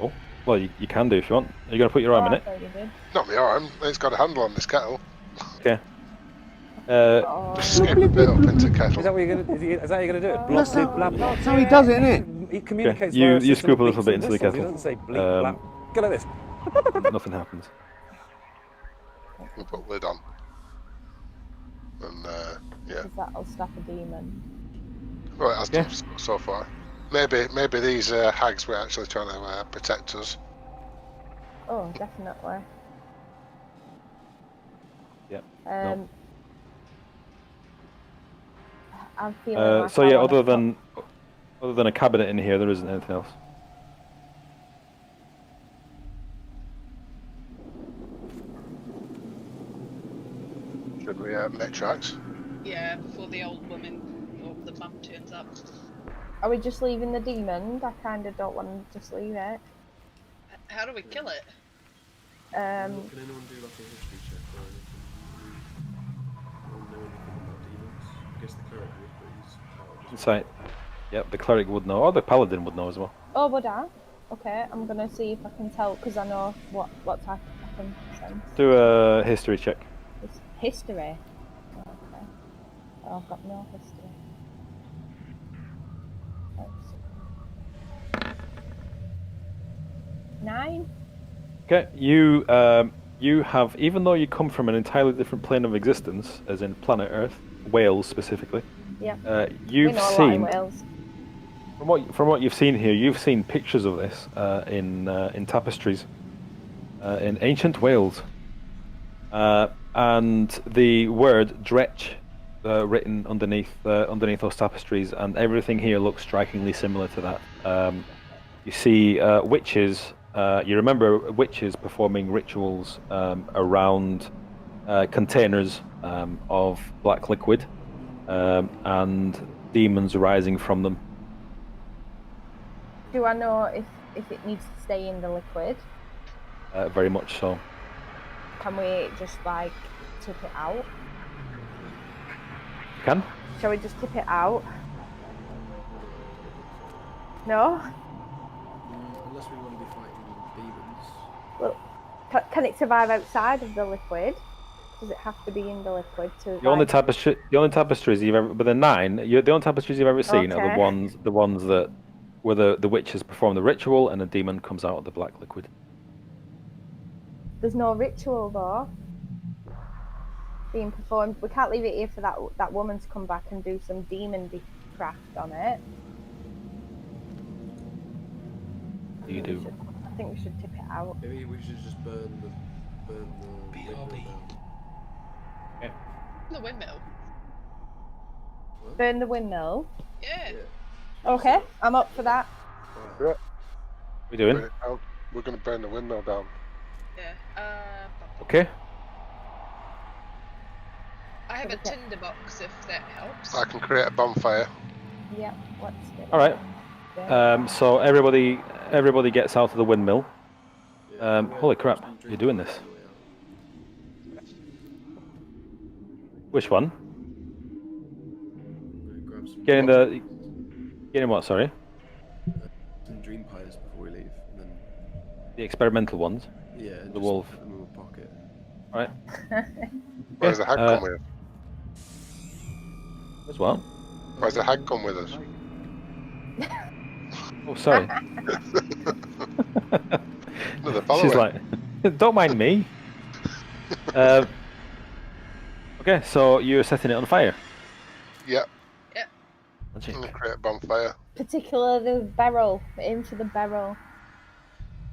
Oh, well, you can do if you want. Are you gonna put your arm in I it? thought you did. Not my arm. It's got a handle on this kettle. Okay. Oh, Just scoop a bit up into the kettle. Is that what you're gonna? Is that how you're gonna do it? Blop, blip, blap. That's how he does it, innit? He communicates. Okay, you- via a you system scoop a of little beeps bit and into the whistles. He kettle. doesn't say bleep, blap. Go like this. Nothing happens. We'll put lid on. And yeah. because that'll stop a demon. Well, it has Yeah. done so far. Maybe these hags were actually trying to protect us. Oh, definitely. Yep. I'm feeling like So I yeah, wanna other than a cabinet in here, there isn't anything else. Should we make tracks? Yeah, before the old woman or the mum turns up. Are we just leaving the demon? I kind of don't want to just leave it. How do we kill it? Can anyone do like a history check or anything? Anyone know anything about demons? I guess the cleric would, but he's part of this. Insight. Yep, the cleric would know, or the paladin would know as well. Oh, would I? Okay, I'm gonna see if I can tell because I know what type I can sense. Do a history check. It's history. Okay. Oh, I've got no history. Let's see. 9. Okay, you have, even though you come from an entirely different plane of existence, as in planet Earth, Wales specifically. Yep. We You've know a lot in seen Wales. from what you've seen here. You've seen pictures of this in tapestries in ancient Wales, and the word Dretch written underneath those tapestries, and everything here looks strikingly similar to that. You see witches. You remember witches performing rituals around containers of black liquid, and demons rising from them. Do I know if it needs to stay in the liquid? Very much so. Can we just like tip it out? You can? Shall we just tip it out? No? Unless we want to be fighting demons. Well, can it survive outside of the liquid? Does it have to be in the liquid to? The only tapestries you've ever, but the nine, the only tapestries you've ever seen are Okay. the ones that where the witches perform the ritual and a demon comes out of the black liquid. There's no ritual though being performed. We can't leave it here for that woman to come back and do some demon craft on it. You do. I think we should tip it out. Maybe we should just burn the windmill down. The windmill. Burn the windmill. Yeah. Okay, I'm up for that. Yeah, What are we doing? burn it down. We're going to burn the windmill down. Yeah. Okay. I have a tinderbox if that helps. I can create a bonfire. Yeah. Let's get All right. it. So everybody gets out of the windmill. Holy crap! You're doing this. Which one? Grab some, Getting what? Sorry. some dream pies before we leave, and then The experimental ones. yeah, The just wolf. put them in my pocket. All right. Why does the hag come with us? As well. Why does the hag come with us? Oh, sorry. No, they're following. She's like, don't mind me. Okay, so you're setting it on fire. Yeah, Magic. I'm going to create a bonfire. Particularly the barrel. Aim for the barrel.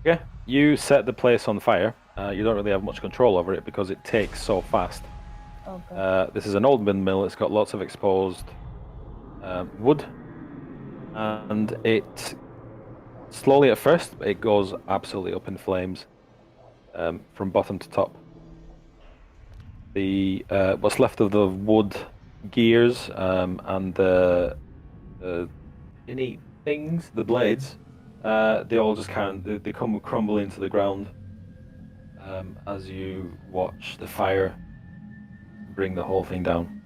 Okay, you set the place on fire. You don't really have much control over it because it takes so fast. Oh god. This is an old windmill. It's got lots of exposed wood, and it slowly at first it goes absolutely up in flames from bottom to top. The what's left of the wood gears and the any things, the blades, they all just they come crumble into the ground as you watch the fire bring the whole thing down.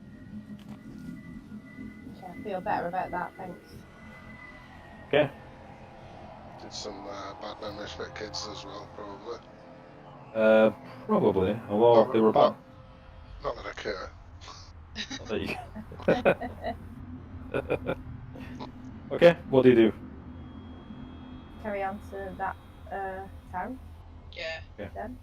Okay, I feel better about that, thanks. Okay. Did some bad memories for kids as well, probably. Probably. Although they were bad. Not that I care. There you go. Okay, what do you do? Carry on to that town Yeah. then.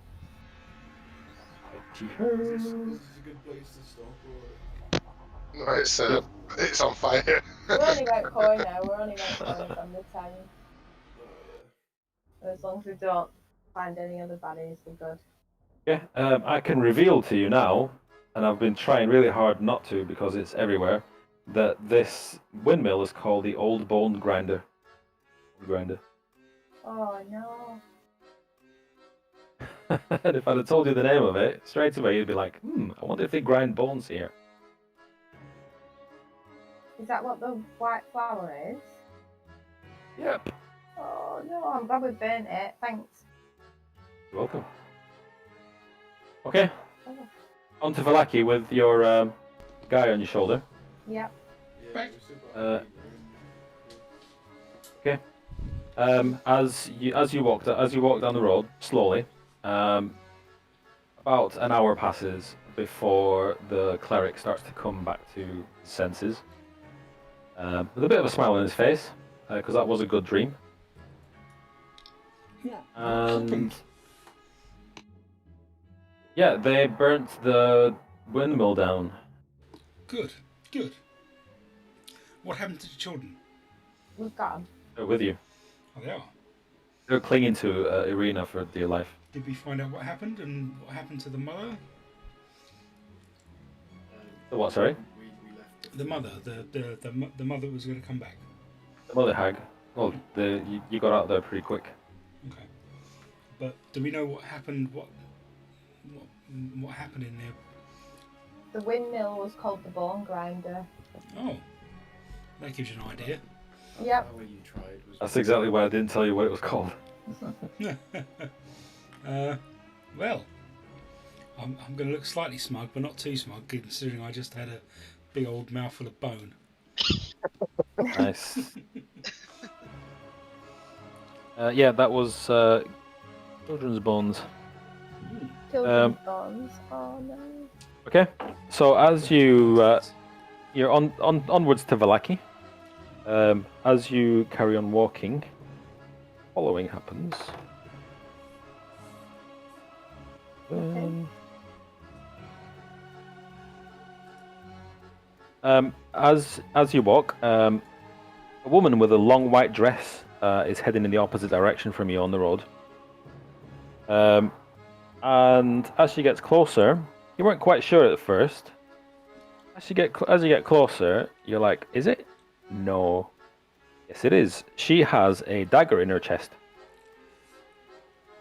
Is this a good place to stop, or? No, it's on fire. We're only about corner now. We're only about corner from the town. As long as we don't find any other baddies, we're good. Yeah, I can reveal to you now, and I've been trying really hard not to because it's everywhere, that this windmill is called the Old Bone Grinder. Oh no. And if I'd have told you the name of it, straight away you'd be like, I wonder if they grind bones here. Is that what the white flower is? Yep. Oh no, I'm glad we burnt it. Thanks. You're welcome. Okay. On to Valaki with your guy on your shoulder. Yep. Okay. As you walk down the road slowly, about an hour passes before the cleric starts to come back to his senses, with a bit of a smile on his face, because that was a good dream. Yeah. And Yeah, they burnt the windmill down. Good, good. What happened to the children? We've got 'em. They're with you. Oh, they are. They're clinging to Irina for dear life. Did we find out what happened and what happened to the mother? The what, sorry? We left. The mother, the mother was going to come back. The mother hag. Well, you got out there pretty quick. Okay. But do we know what happened? What happened in there? The windmill was called the Bone Grinder. Oh, that gives you an idea. Yep. How you tried was That's exactly why I didn't tell you what it was called. Well, I'm going to look slightly smug, but not too smug, considering I just had a big old mouthful of bone. Nice. Yeah, that was children's bones. Children's bones. Oh no. Okay, so as you you're onwards to Vallaki. As you carry on walking, following happens. As you walk, a woman with a long white dress is heading in the opposite direction from you on the road. And as she gets closer, you weren't quite sure at first. As you get closer, you're like, "Is it?" No. Yes, it is. She has a dagger in her chest,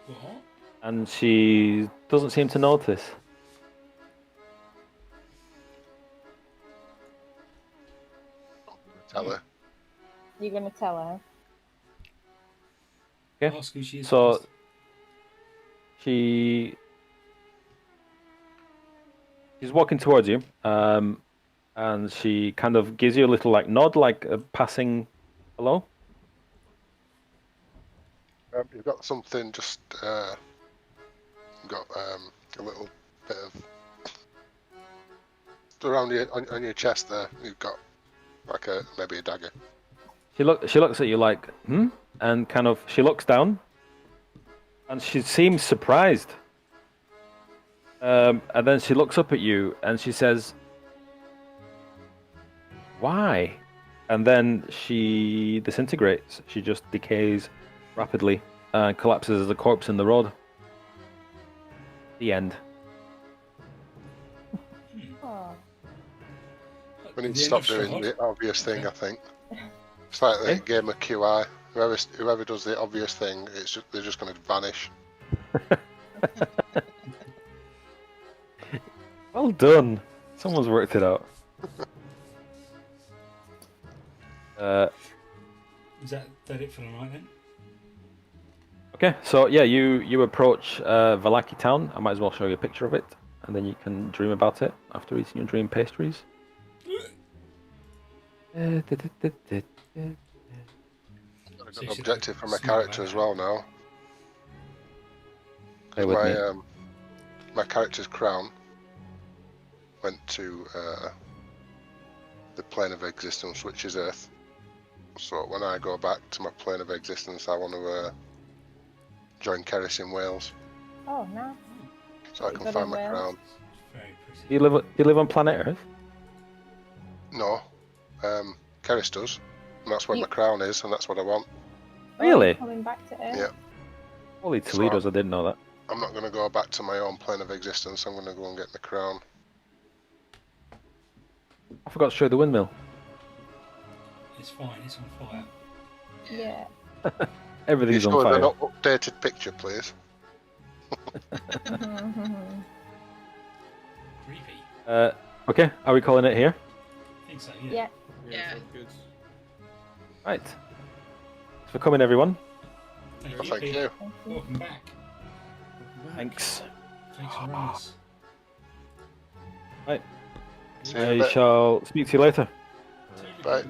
What? and she doesn't seem to notice. Tell her. You're gonna tell her. Okay. Ask who she is. So first. she's walking towards you, and she kind of gives you a little like nod, like a passing hello. You've got something just got a little bit of around on your chest there. You've got like maybe a dagger. She looks at you like, and kind of she looks down, and she seems surprised. And then she looks up at you and she says, "Why?" And then she disintegrates. She just decays rapidly and collapses as a corpse in the road. The end. Oh. We need The to end stop of doing Shard? the obvious thing, I think. It's like the game of QI. Whoever does the obvious thing, they're just going to vanish. Well done. Someone's worked it out. Is that it for the night then? Okay, so yeah, you approach Vallaki town. I might as well show you a picture of it, and then you can dream about it after eating your dream pastries. Got a good objective for my character as well now. Stay with me. My character's crown went to the plane of existence, which is Earth. So when I go back to my plane of existence, I want to join Keris in Wales, Oh, nice. so I You can got find in my Wales? crown. Very pretty. Do you live on planet Earth? No, Keris does, and that's where You- my crown is, and that's what I want. Oh, you're Really? coming back to Earth? Yeah. Holy Toledo's, I didn't know that. I'm not going to go back to my own plane of existence. I'm going to go and get my crown. I forgot to show you the windmill. It's fine. It's on fire. Yeah. Everything's Can on you show fire. an updated picture, please? Creepy. Okay, are we calling it here? I think so. Yeah. Yeah. Yeah. sounds good. Right. Thanks for coming, everyone. Thank Well, you. thank Pete. you. Thank you. Welcome back. Thanks. Thanks for running us. Right. See you in a bit. I shall speak to you later. Bye.